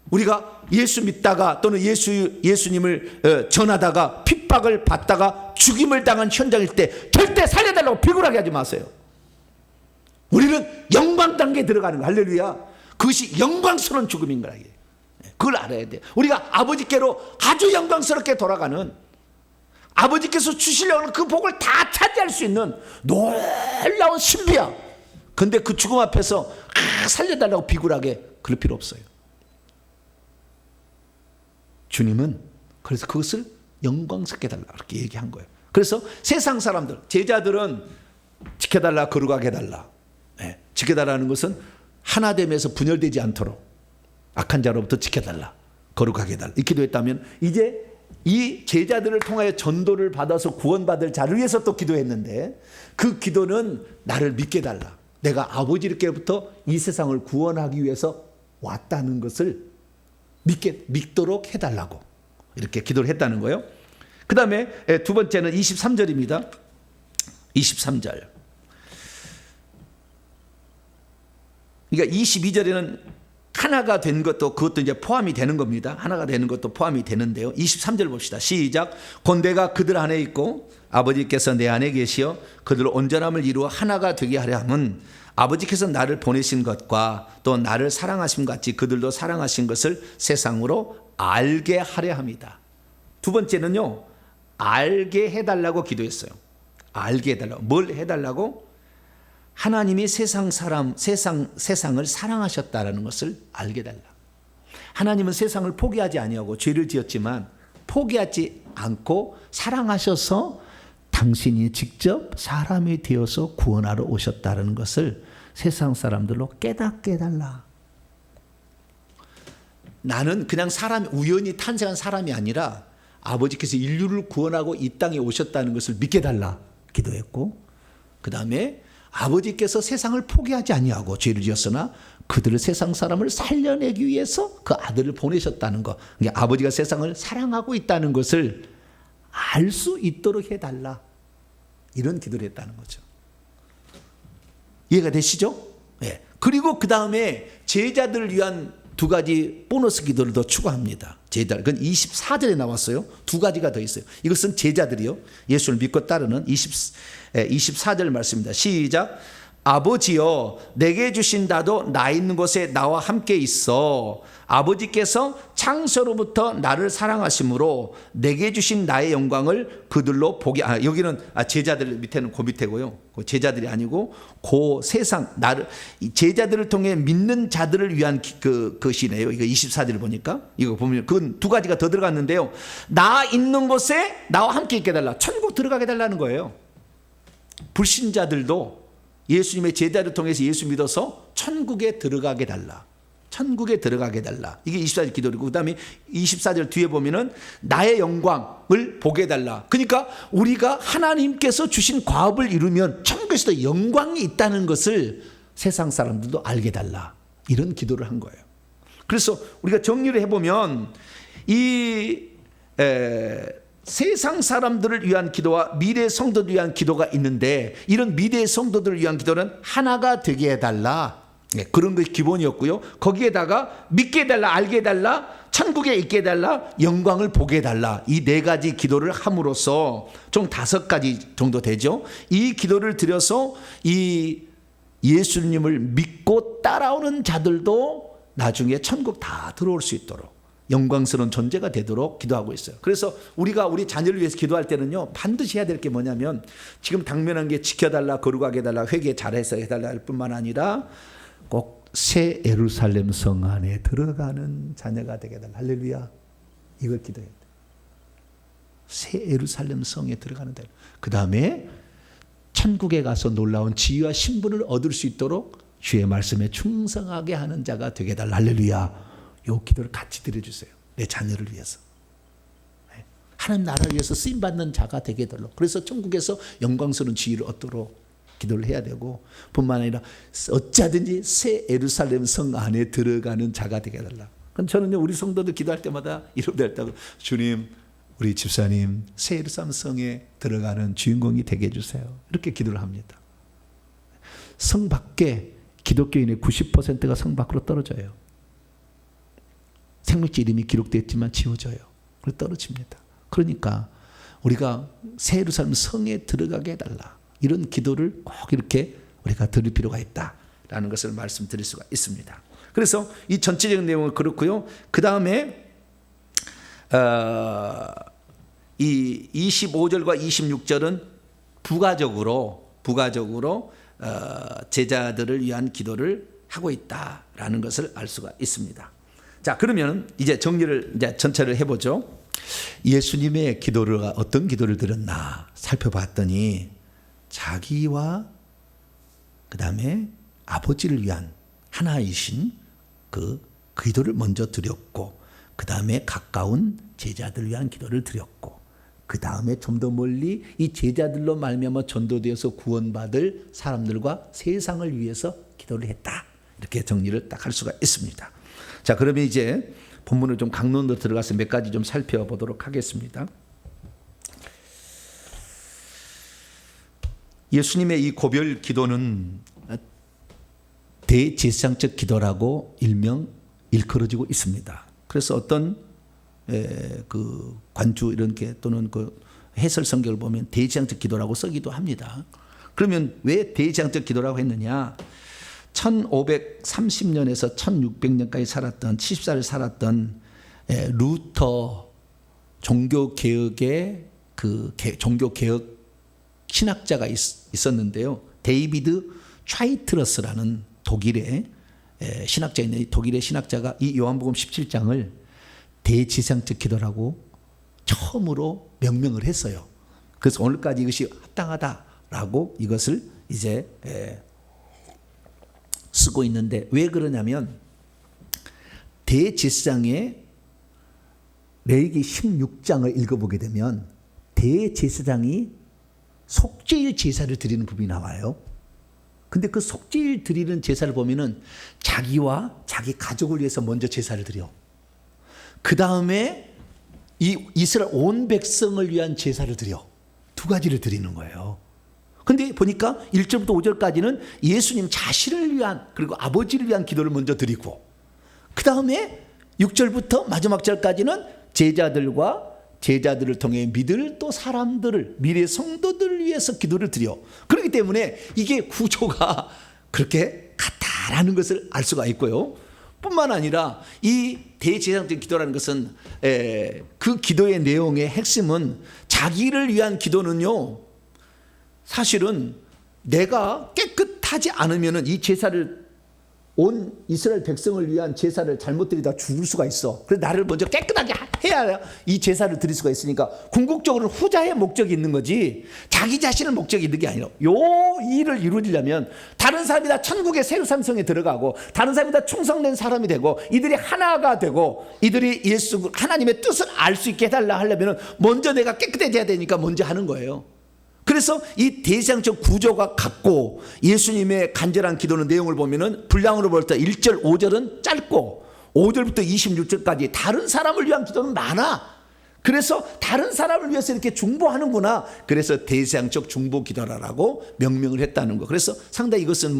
우리가 예수 믿다가 또는 예수님을 전하다가 핍박을 받다가 죽임을 당한 현장일 때 절대 살려달라고 비굴하게 하지 마세요. 우리는 영광 단계에 들어가는 거야. 할렐루야. 그것이 영광스러운 죽음인 거야. 그걸 알아야 돼. 우리가 아버지께로 아주 영광스럽게 돌아가는, 아버지께서 주시려고 하는 그 복을 다 차지할 수 있는 놀라운 신비야. 근데 그 죽음 앞에서 살려달라고 비굴하게 그럴 필요 없어요. 주님은 그래서 그것을 영광스럽게 해달라 그렇게 얘기한 거예요. 그래서 세상 사람들, 제자들은 지켜달라, 거룩하게 해달라. 지켜달라는 것은 하나됨에서 분열되지 않도록 악한 자로부터 지켜달라, 거룩하게 해달라 이 기도했다면, 이제 이 제자들을 통하여 전도를 받아서 구원받을 자를 위해서 또 기도했는데, 그 기도는 나를 믿게 해달라, 내가 아버지께로부터 이 세상을 구원하기 위해서 왔다는 것을 믿도록 해달라고 이렇게 기도를 했다는 거예요. 그 다음에 두 번째는 23절입니다. 23절. 그러니까 22절에는 하나가 된 것도, 그것도 이제 포함이 되는 겁니다. 하나가 되는 것도 포함이 되는데요. 23절 봅시다. 시작. 곧 내가 그들 안에 있고 아버지께서 내 안에 계시어 그들 온전함을 이루어 하나가 되게 하려 함은 아버지께서 나를 보내신 것과 또 나를 사랑하신 것 같이 그들도 사랑하신 것을 세상으로 알게 하려 함이다. 두 번째는요, 알게 해달라고 기도했어요. 알게 해달라고. 뭘 해달라고? 하나님이 세상을 사랑하셨다라는 것을 알게 해달라. 하나님은 세상을 포기하지 아니하고 죄를 지었지만 포기하지 않고 사랑하셔서 당신이 직접 사람이 되어서 구원하러 오셨다는 것을 세상 사람들로 깨닫게 해달라. 나는 그냥 우연히 탄생한 사람이 아니라 아버지께서 인류를 구원하고 이 땅에 오셨다는 것을 믿게 해달라 기도했고, 그 다음에 아버지께서 세상을 포기하지 아니하고 죄를 지었으나 그들을, 세상 사람을 살려내기 위해서 그 아들을 보내셨다는 것, 그러니까 아버지가 세상을 사랑하고 있다는 것을 알 수 있도록 해달라. 이런 기도를 했다는 거죠. 이해가 되시죠? 네. 그리고 그 다음에 제자들을 위한 두 가지 보너스 기도를 더 추가합니다. 제자들. 그건 24절에 나왔어요. 두 가지가 더 있어요. 이것은 제자들이요. 예수를 믿고 따르는 24절 말씀입니다. 시작. 아버지여 내게 주신 나도 나 있는 곳에 나와 함께 있어 아버지께서 창세로부터 나를 사랑하심으로 내게 주신 나의 영광을 그들로 보게 여기는 제자들 밑에는 그 밑에고요. 제자들이 아니고 그 세상 나를 제자들을 통해 믿는 자들을 위한 것이네요. 이거 24절을 보니까 이거 보면 그건 두 가지가 더 들어갔는데요. 나 있는 곳에 나와 함께 있게 해달라. 천국 들어가게 해달라는 거예요. 불신자들도 예수님의 제자를 통해서 예수 믿어서 천국에 들어가게 달라. 천국에 들어가게 달라. 이게 24절 기도리고 그 다음에 24절 뒤에 보면은 나의 영광을 보게 해달라. 그러니까 우리가 하나님께서 주신 과업을 이루면 천국에서도 영광이 있다는 것을 세상 사람들도 알게 달라. 이런 기도를 한 거예요. 그래서 우리가 정리를 해보면 이 세상 사람들을 위한 기도와 미래 성도들을 위한 기도가 있는데 이런 미래 성도들을 위한 기도는 하나가 되게 해달라. 그런 것이 기본이었고요. 거기에다가 믿게 해달라, 알게 해달라, 천국에 있게 해달라, 영광을 보게 해달라. 이 네 가지 기도를 함으로써 총 5가지 정도 되죠. 이 기도를 드려서 이 예수님을 믿고 따라오는 자들도 나중에 천국 다 들어올 수 있도록 영광스러운 존재가 되도록 기도하고 있어요. 그래서 우리가 우리 자녀를 위해서 기도할 때는요 반드시 해야 될 게 뭐냐면 지금 당면한 게 지켜달라, 거룩하게 해달라, 회개 잘해서 해달라 할 뿐만 아니라 꼭 새 예루살렘 성 안에 들어가는 자녀가 되게 해달라. 할렐루야. 이걸 기도해야 돼. 새 예루살렘 성에 들어가는 자. 그 다음에 천국에 가서 놀라운 지위와 신분을 얻을 수 있도록 주의 말씀에 충성하게 하는 자가 되게 해달라. 할렐루야. 이 기도를 같이 드려주세요. 내 자녀를 위해서. 하나님 나라를 위해서 쓰임받는 자가 되게 해달라. 그래서 천국에서 영광스러운 지위를 얻도록 기도를 해야 되고 뿐만 아니라 어찌하든지 새 예루살렘 성 안에 들어가는 자가 되게 해달라. 그럼 저는요 우리 성도들 기도할 때마다 이러다고 주님 우리 집사님 새 예루살렘 성에 들어가는 주인공이 되게 해주세요. 이렇게 기도를 합니다. 성 밖에 기독교인의 90%가 성 밖으로 떨어져요. 생명지 이름이 기록되었지만 지워져요. 그래서 떨어집니다. 그러니까 우리가 새 예루살렘 성에 들어가게 해달라. 이런 기도를 꼭 이렇게 우리가 드릴 필요가 있다라는 것을 말씀드릴 수가 있습니다. 그래서 이 전체적인 내용은 그렇고요. 그 다음에 이 25절과 26절은 부가적으로 제자들을 위한 기도를 하고 있다라는 것을 알 수가 있습니다. 자, 그러면 이제 정리를 이제 전체를 해보죠. 예수님의 기도를 어떤 기도를 드렸나 살펴봤더니 자기와 그 다음에 아버지를 위한 하나이신 그 기도를 먼저 드렸고 그 다음에 가까운 제자들을 위한 기도를 드렸고 그 다음에 좀 더 멀리 이 제자들로 말미암아 전도되어서 구원받을 사람들과 세상을 위해서 기도를 했다. 이렇게 정리를 딱 할 수가 있습니다. 자, 그러면 이제 본문을 좀 강론으로 들어가서 몇 가지 좀 살펴보도록 하겠습니다. 예수님의 이 고별 기도는 대제사장적 기도라고 일명 일컬어지고 있습니다. 그래서 어떤 그 관주 이런 게 또는 그 해설 성경을 보면 대제사장적 기도라고 쓰기도 합니다. 그러면 왜 대제사장적 기도라고 했느냐? 1530년에서 1600년까지 살았던 70살을 살았던 루터 종교개혁의 그 종교개혁 신학자가 있었는데요. 데이비드 차이트러스라는 독일의 신학자 있는 독일의 신학자가 이 요한복음 17장을 대제사장적 기도라고 처음으로 명명을 했어요. 그래서 오늘까지 이것이 합당하다라고 이것을 이제 쓰고 있는데 왜 그러냐면 대제사장의 레위기 16장을 읽어보게 되면 대제사장이 속죄일 제사를 드리는 부분이 나와요. 근데 그 속죄일 드리는 제사를 보면은 자기와 자기 가족을 위해서 먼저 제사를 드려. 그 다음에 이 이스라엘 온 백성을 위한 제사를 드려. 두 가지를 드리는 거예요. 근데 보니까 1절부터 5절까지는 예수님 자신을 위한 그리고 아버지를 위한 기도를 먼저 드리고, 그 다음에 6절부터 마지막 절까지는 제자들을 통해 믿을 또 사람들을, 미래 성도들을 위해서 기도를 드려. 그렇기 때문에 이게 구조가 그렇게 같다라는 것을 알 수가 있고요. 뿐만 아니라 이 대제사장적인 기도라는 것은 그 기도의 내용의 핵심은, 자기를 위한 기도는요, 사실은 내가 깨끗하지 않으면 이 제사를, 온 이스라엘 백성을 위한 제사를 잘못 드리다 죽을 수가 있어. 그래서 나를 먼저 깨끗하게 해야 이 제사를 드릴 수가 있으니까 궁극적으로 후자의 목적이 있는 거지, 자기 자신의 목적이 있는 게 아니라, 요 일을 이루려면 다른 사람이 다 천국의 새 삼성에 들어가고, 다른 사람이 다 충성된 사람이 되고, 이들이 하나가 되고, 이들이 예수 하나님의 뜻을 알 수 있게 해달라 하려면 먼저 내가 깨끗해져야 되니까 먼저 하는 거예요. 그래서 이 대제사장적 구조가 같고, 예수님의 간절한 기도는 내용을 보면은 분량으로 볼 때 1절 5절은 짧고 5절부터 26절까지 다른 사람을 위한 기도는 많아. 그래서 다른 사람을 위해서 이렇게 중보하는구나. 그래서 대제사장적 중보 기도라고 명명을 했다는 거. 그래서 상당히 이것은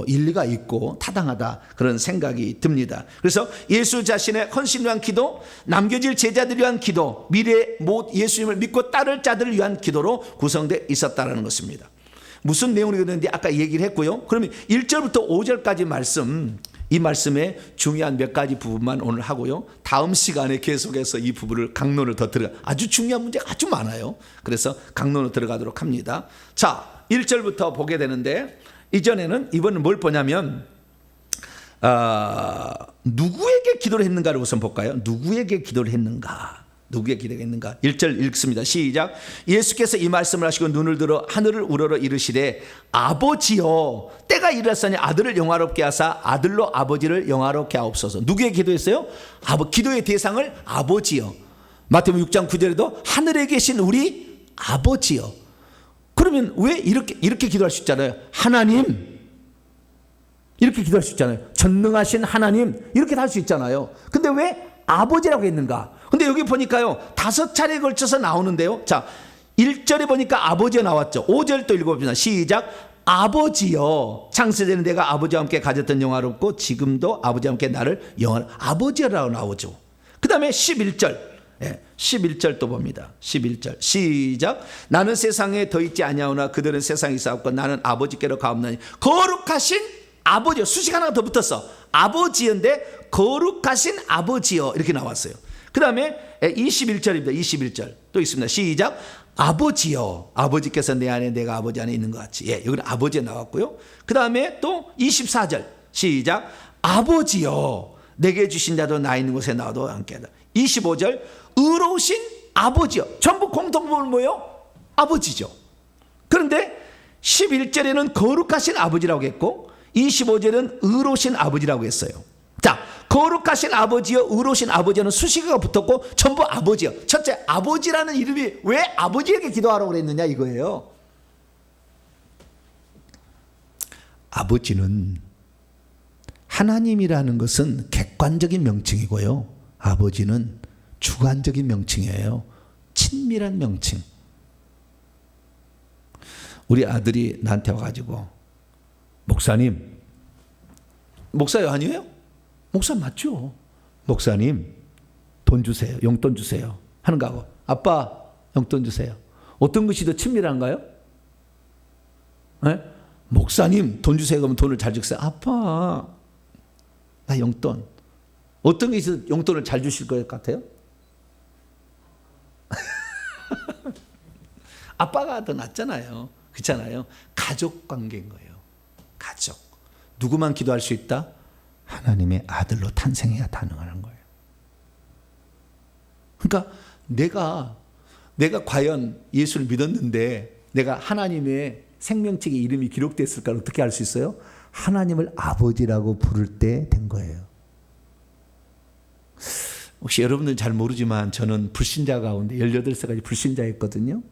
일리가 있고 타당하다, 그런 생각이 듭니다. 그래서 예수 자신의 헌신을 위한 기도, 남겨질 제자들을 위한 기도, 미래의 예수님을 믿고 따를 자들을 위한 기도로 구성되어 있었다는 것입니다. 무슨 내용이 있는지 아까 얘기를 했고요. 그러면 1절부터 5절까지 말씀, 이 말씀에 중요한 몇 가지 부분만 오늘 하고요. 다음 시간에 계속해서 이 부분을 강론을 더 들어가, 아주 중요한 문제가 아주 많아요. 그래서 강론을 들어가도록 합니다. 자, 1절부터 보게 되는데, 이번은 뭘 보냐면 누구에게 기도를 했는가를 우선 볼까요? 누구에게 기도를 했는가? 1절 읽습니다. 시작. 예수께서 이 말씀을 하시고 눈을 들어 하늘을 우러러 이르시되, 아버지여, 때가 이르렀으니 아들을 영화롭게 하사 아들로 아버지를 영화롭게 하옵소서. 누구에게 기도했어요? 기도의 대상을 아버지여. 마태복음 6장 9절에도 하늘에 계신 우리 아버지여. 그러면 왜 이렇게 기도할 수 있잖아요. 하나님, 이렇게 기도할 수 있잖아요. 전능하신 하나님, 이렇게 할 수 있잖아요. 근데 왜 아버지라고 했는가? 근데 여기 보니까요, 5차례에 걸쳐서 나오는데요. 자, 1절에 보니까 아버지가 나왔죠. 5절 또 읽어봅시다. 시작. 아버지여, 창세전에 내가 아버지와 함께 가졌던 영화롭고 지금도 아버지와 함께 나를 아버지라고 나오죠. 그 다음에 11절, 11절 또 봅니다. 11절 시작. 나는 세상에 더 있지 아니하오나 그들은 세상에 있사옵고 나는 아버지께로 가옵나니 거룩하신 아버지여. 수식 하나가 더 붙었어. 아버지인데 거룩하신 아버지여, 이렇게 나왔어요. 그 다음에 21절입니다. 21절 또 있습니다. 시작. 아버지여, 아버지께서 내 안에 내가 아버지 안에 있는 것 같이. 여기는 아버지에 나왔고요. 그 다음에 또 24절 시작. 아버지여, 내게 주신 자도 나 있는 곳에 나도 함께하다. 25절 의로우신 아버지여. 전부 공통점은 뭐예요? 아버지죠. 그런데 11절에는 거룩하신 아버지라고 했고 25절은 의로우신 아버지라고 했어요. 자, 거룩하신 아버지여, 의로우신 아버지는 수식어가 붙었고 전부 아버지여. 첫째, 아버지라는 이름이 왜 아버지에게 기도하라고 그랬느냐 이거예요. 아버지는, 하나님이라는 것은 객관적인 명칭이고요, 아버지는 주관적인 명칭이에요. 친밀한 명칭. 우리 아들이 나한테 와가지고, 목사님, 목사요 아니에요? 목사 맞죠? 목사님 돈 주세요, 용돈 주세요 하는 거하고, 아빠 용돈 주세요, 어떤 것이 더 친밀한가요? 네? 목사님 돈 주세요 그러면 돈을 잘 주세요. 아빠 나 용돈, 어떤 것이 용돈을 잘 주실 것 같아요? 아빠가 더 낫잖아요. 그렇잖아요. 가족 관계인 거예요. 가족. 누구만 기도할 수 있다? 하나님의 아들로 탄생해야 가능한 거예요. 그러니까 내가 과연 예수를 믿었는데 내가 하나님의 생명책의 이름이 기록됐을까 어떻게 알 수 있어요? 하나님을 아버지라고 부를 때 된 거예요. 혹시 여러분들은 잘 모르지만 저는 불신자 가운데 18살까지 불신자였거든요.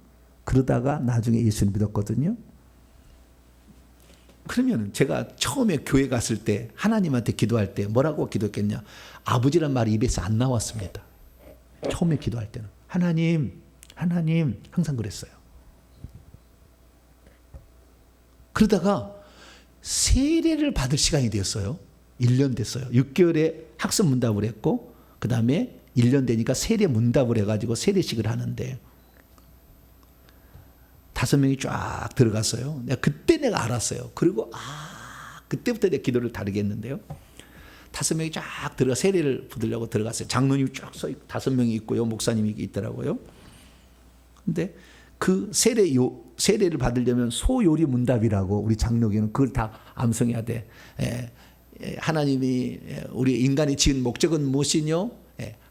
그러다가 나중에 예수를 믿었거든요. 그러면 제가 처음에 교회 갔을 때 하나님한테 기도할 때 뭐라고 기도했겠냐? 아버지란 말이 입에서 안 나왔습니다. 처음에 기도할 때는 하나님 항상 그랬어요. 그러다가 세례를 받을 시간이 되었어요. 1년 됐어요. 6개월에 학습 문답을 했고 그 다음에 1년 되니까 세례 문답을 해가지고 세례식을 하는데 5명이 쫙 들어갔어요. 그때 내가 알았어요. 그리고 그때부터 내 기도를 다르게 했는데요. 5명이 쫙 들어가 세례를 받으려고 들어갔어요. 장로님이 쫙 서 있고 5명이 있고요. 목사님이 있더라고요. 근데 그 세례를 받으려면 소요리 문답이라고 우리 장로교는 그걸 다 암송해야 돼. 하나님이 우리 인간이 지은 목적은 무엇이뇨?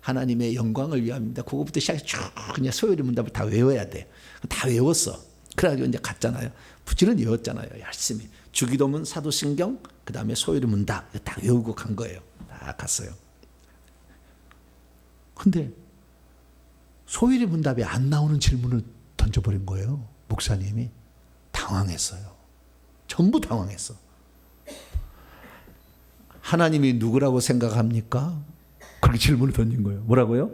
하나님의 영광을 위함입니다. 그거부터 시작해서 쭉 그냥 소요리 문답을 다 외워야 돼. 다 외웠어. 그래가지고 이제 갔잖아요. 부지런히 외웠잖아요. 열심히. 주기도문, 사도신경, 그 다음에 소요리 문답 다 외우고 간 거예요. 다 갔어요. 근데 소요리 문답에 안 나오는 질문을 던져버린 거예요. 목사님이. 당황했어요. 전부 당황했어. 하나님이 누구라고 생각합니까? 그렇게 질문을 던진 거예요. 뭐라고요?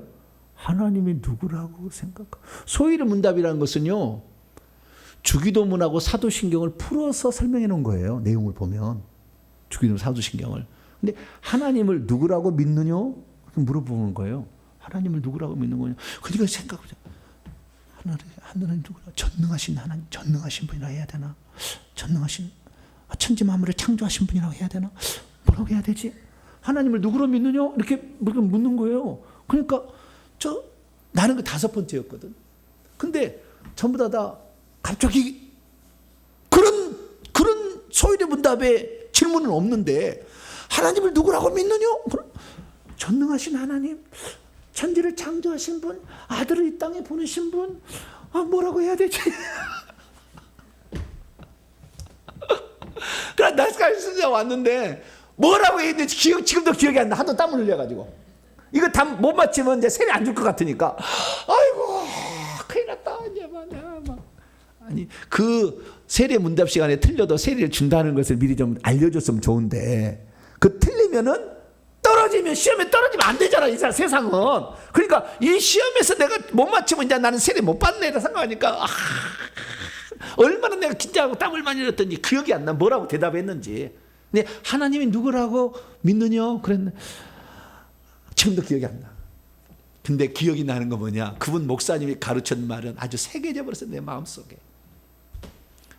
하나님이 누구라고 생각합니까? 소요리 문답이라는 것은요. 주기도문하고 사도신경을 풀어서 설명해 놓은 거예요. 내용을 보면. 주기도문, 사도신경을. 근데 하나님을 누구라고 믿느냐? 물어보는 거예요. 하나님을 누구라고 믿는 거냐? 그러니까 생각하자. 하나님 누구라? 전능하신 하나님, 전능하신 분이라고 해야 되나? 전능하신 천지 만물을 창조하신 분이라고 해야 되나? 뭐라고 해야 되지? 하나님을 누구로 믿느냐? 이렇게 묻는 거예요. 그러니까 나는 그 5번째였거든. 근데 전부 다 갑자기 그런 소요리 문답에 질문은 없는데 하나님을 누구라고 믿느냐? 전능하신 하나님, 천지를 창조하신 분, 아들을 이 땅에 보내신 분, 뭐라고 해야 되지? 그래 나까지 왔는데 뭐라고 해야 되지? 지금도 기억이 안 나. 하도 땀을 흘려가지고 이거 다 못 맞히면 이제 세례 안 줄 것 같으니까 아이고 큰일 났다 이제 막. 아니 그 세례 문답 시간에 틀려도 세례를 준다는 것을 미리 좀 알려줬으면 좋은데 그 틀리면은 떨어지면 시험에 떨어지면 안 되잖아 이 세상은. 그러니까 이 시험에서 내가 못 맞히면 이제 나는 세례 못 받네 이라 생각하니까 얼마나 내가 긴장하고 땀을 많이 흘렸던지 기억이 안 나. 뭐라고 대답했는지. 근데 하나님이 누구라고 믿느냐 그랬는데 지금도 기억이 안 나. 근데 기억이 나는 거 뭐냐? 그분 목사님이 가르친 말은 아주 새겨져 버렸어 내 마음속에.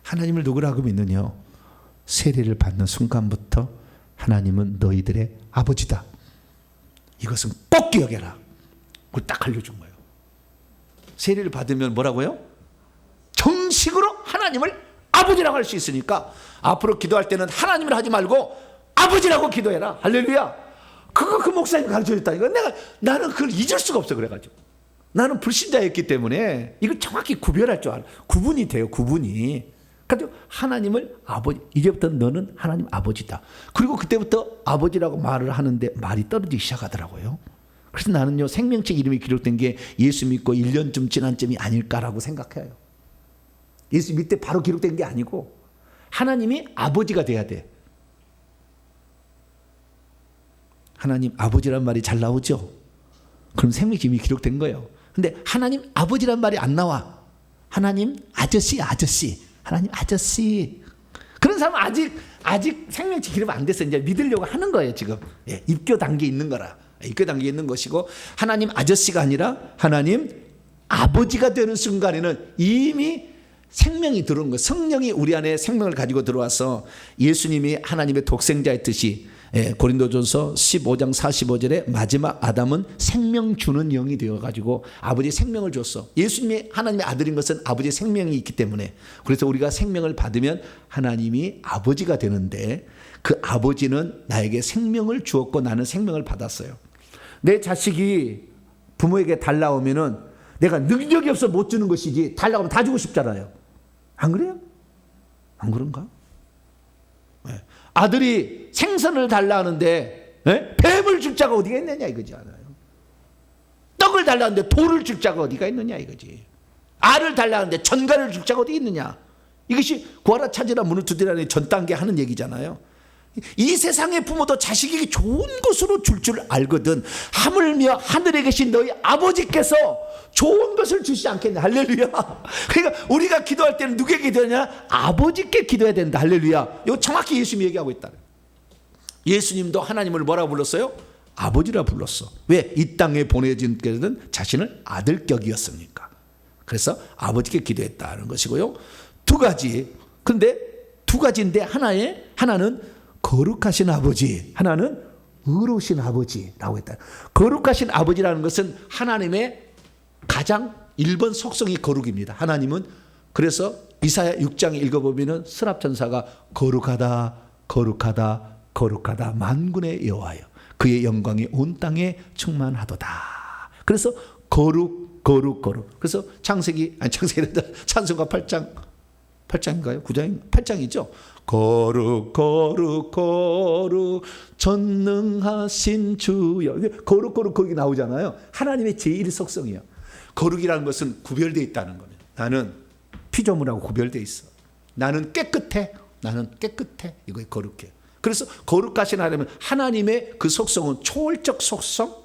하나님을 누구라고 믿느냐? 세례를 받는 순간부터 하나님은 너희들의 아버지다. 이것은 꼭 기억해라. 그걸 딱 알려준 거예요. 세례를 받으면 뭐라고요? 정식으로 하나님을 아버지라고 할 수 있으니까 앞으로 기도할 때는 하나님을 하지 말고 아버지라고 기도해라. 할렐루야. 그거 그 목사님이 가르쳐줬다니까. 나는 그걸 잊을 수가 없어. 그래가지고 나는 불신자였기 때문에 이걸 정확히 구별할 줄 알아. 구분이 돼요. 구분이. 그래서 하나님을 아버지, 이제부터 너는 하나님 아버지다. 그리고 그때부터 아버지라고 말을 하는데 말이 떨어지기 시작하더라고요. 그래서 나는요 생명책 이름이 기록된 게 예수 믿고 1년쯤 지난 쯤이 아닐까라고 생각해요. 예수 믿을 때 바로 기록된 게 아니고 하나님이 아버지가 돼야 돼. 하나님 아버지란 말이 잘 나오죠. 그럼 생명책 이름이 기록된 거예요. 근데 하나님 아버지란 말이 안 나와. 하나님 아저씨. 하나님 아저씨. 그런 사람은 아직 생명책 기록 안 돼서 이제 믿으려고 하는 거예요 지금. 입교 단계에 있는 거라. 입교 단계에 있는 것이고 하나님 아저씨가 아니라 하나님 아버지가 되는 순간에는 이미 생명이 들어온 거예요. 성령이 우리 안에 생명을 가지고 들어와서 예수님이 하나님의 독생자였듯이 고린도전서 15장 45절에 마지막 아담은 생명 주는 영이 되어가지고 아버지의 생명을 줬어. 예수님이 하나님의 아들인 것은 아버지의 생명이 있기 때문에. 그래서 우리가 생명을 받으면 하나님이 아버지가 되는데 그 아버지는 나에게 생명을 주었고 나는 생명을 받았어요. 내 자식이 부모에게 달라오면은 내가 능력이 없어 못 주는 것이지 달라오면 다 주고 싶잖아요. 안 그래요? 안 그런가? 아들이 생선을 달라 하는데 뱀을 줄 자가 어디가 있느냐 이거지 않아요. 떡을 달라 하는데 돌을 줄 자가 어디가 있느냐 이거지. 알을 달라 하는데 전갈을 줄 자가 어디 있느냐. 이것이 구하라 찾으라 문을 두드리라는 전 단계 하는 얘기잖아요. 이 세상의 부모도 자식에게 좋은 것으로 줄 줄 알거든 하물며 하늘에 계신 너희 아버지께서 좋은 것을 주시지 않겠냐. 할렐루야. 그러니까 우리가 기도할 때는 누구에게 기도하냐? 아버지께 기도해야 된다. 할렐루야. 이거 정확히 예수님이 얘기하고 있다. 예수님도 하나님을 뭐라고 불렀어요? 아버지라 불렀어. 왜? 이 땅에 보내진 때는 자신을 아들격이었으니까. 그래서 아버지께 기도했다는 것이고요. 두 가지. 근데 두 가지인데 하나는 거룩하신 아버지, 하나는 의로우신 아버지라고 했다. 거룩하신 아버지라는 것은 하나님의 가장 1번 속성이 거룩입니다. 하나님은 그래서 이사야 6장에 읽어보면 스랍천사가 거룩하다 거룩하다 거룩하다 만군의 여호와여 그의 영광이 온 땅에 충만하도다. 그래서 거룩. 그래서 찬송가 8장인가요? 8장이죠. 거룩 전능하신 주여. 거룩 거기 나오잖아요. 하나님의 제1 속성이에요. 거룩이라는 것은 구별되어 있다는 겁니다. 나는 피조물하고 구별되어 있어. 나는 깨끗해. 이거 거룩해. 그래서 거룩하신 하나님의 그 속성은 초월적 속성,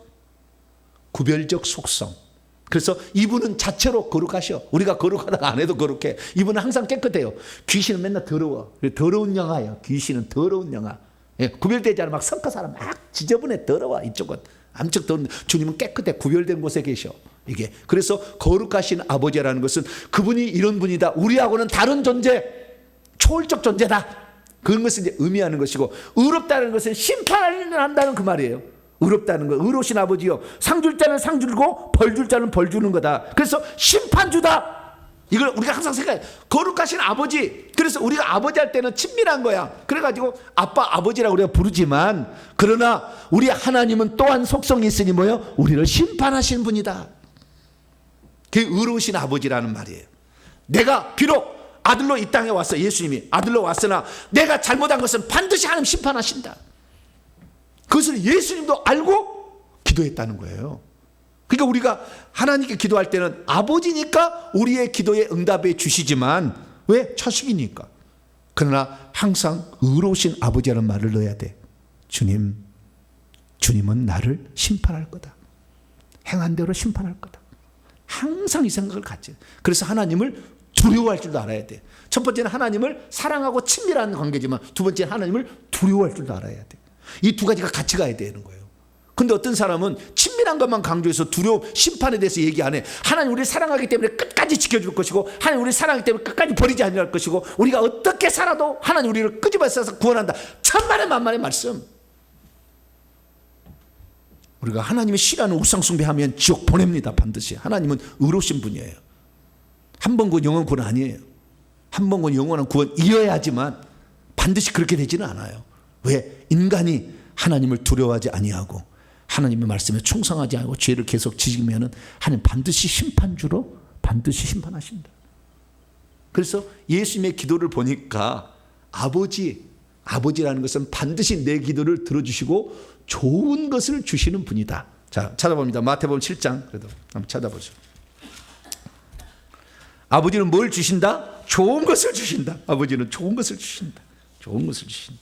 구별적 속성. 그래서 이분은 자체로 거룩하셔. 우리가 거룩하다가 안 해도 거룩해. 이분은 항상 깨끗해요. 귀신은 맨날 더러워. 더러운 영화예요. 귀신은 더러운 영화. 예, 구별되지 않으면 막 성가사람 막 지저분해 더러워. 이쪽은 암적 더러운. 주님은 깨끗해. 구별된 곳에 계셔. 이게 그래서 거룩하신 아버지라는 것은 그분이 이런 분이다. 우리하고는 다른 존재, 초월적 존재다. 그런 것을 이제 의미하는 것이고, 의롭다는 것은 심판을 한다는 그 말이에요. 의롭다는 거, 의로우신 아버지요. 상 줄 자는 상 줄고 벌 줄 자는 벌 주는 거다. 그래서 심판주다. 이걸 우리가 항상 생각해. 거룩하신 아버지. 그래서 우리가 아버지 할 때는 친밀한 거야. 그래가지고 아빠 아버지라고 우리가 부르지만, 그러나 우리 하나님은 또한 속성이 있으니 뭐요? 우리를 심판하신 분이다. 그게 의로우신 아버지라는 말이에요. 내가 비록 아들로 이 땅에 왔어. 예수님이 아들로 왔으나 내가 잘못한 것은 반드시 하나님 심판하신다. 그것을 예수님도 알고 기도했다는 거예요. 그러니까 우리가 하나님께 기도할 때는 아버지니까 우리의 기도에 응답해 주시지만, 왜? 처식이니까. 그러나 항상 의로우신 아버지라는 말을 넣어야 돼. 주님은 나를 심판할 거다. 행한 대로 심판할 거다. 항상 이 생각을 갖지. 그래서 하나님을 두려워할 줄도 알아야 돼. 첫 번째는 하나님을 사랑하고 친밀한 관계지만, 두 번째는 하나님을 두려워할 줄도 알아야 돼. 이 두 가지가 같이 가야 되는 거예요. 근데 어떤 사람은 친밀한 것만 강조해서 두려움, 심판에 대해서 얘기 안 해. 하나님 우리를 사랑하기 때문에 끝까지 지켜줄 것이고, 하나님 우리를 사랑하기 때문에 끝까지 버리지 않을 것이고, 우리가 어떻게 살아도 하나님 우리를 끄집어내서 구원한다. 천만의 만만의 말씀. 우리가 하나님의 싫어하는 우상숭배하면 지옥 보냅니다. 반드시. 하나님은 의로우신 분이에요. 한 번 구원 영원 구원 아니에요. 한 번 구원 영원한 구원이어야 하지만 반드시 그렇게 되지는 않아요. 왜? 인간이 하나님을 두려워하지 아니하고 하나님의 말씀에 충성하지 않고 죄를 계속 지으면 하나님 반드시 심판주로 반드시 심판하신다. 그래서 예수님의 기도를 보니까 아버지라는 것은 반드시 내 기도를 들어주시고 좋은 것을 주시는 분이다. 자, 찾아봅니다. 마태복음 7장. 그래도 한번 찾아보죠. 아버지는 뭘 주신다? 좋은 것을 주신다. 아버지는 좋은 것을 주신다. 좋은 것을 주신다.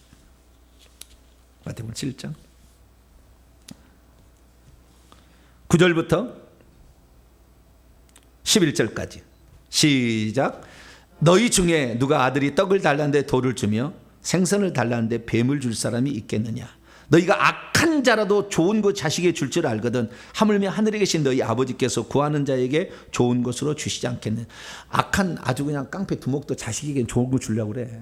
마태복음 7장 9절부터 11절까지 시작. 너희 중에 누가 아들이 떡을 달라는데 돌을 주며 생선을 달라는데 뱀을 줄 사람이 있겠느냐? 너희가 악한 자라도 좋은 것 자식에게 줄 줄 알거든 하물며 하늘에 계신 너희 아버지께서 구하는 자에게 좋은 것으로 주시지 않겠느냐? 악한 아주 그냥 깡패 두목도 자식에게 좋은 거 주려고 그래.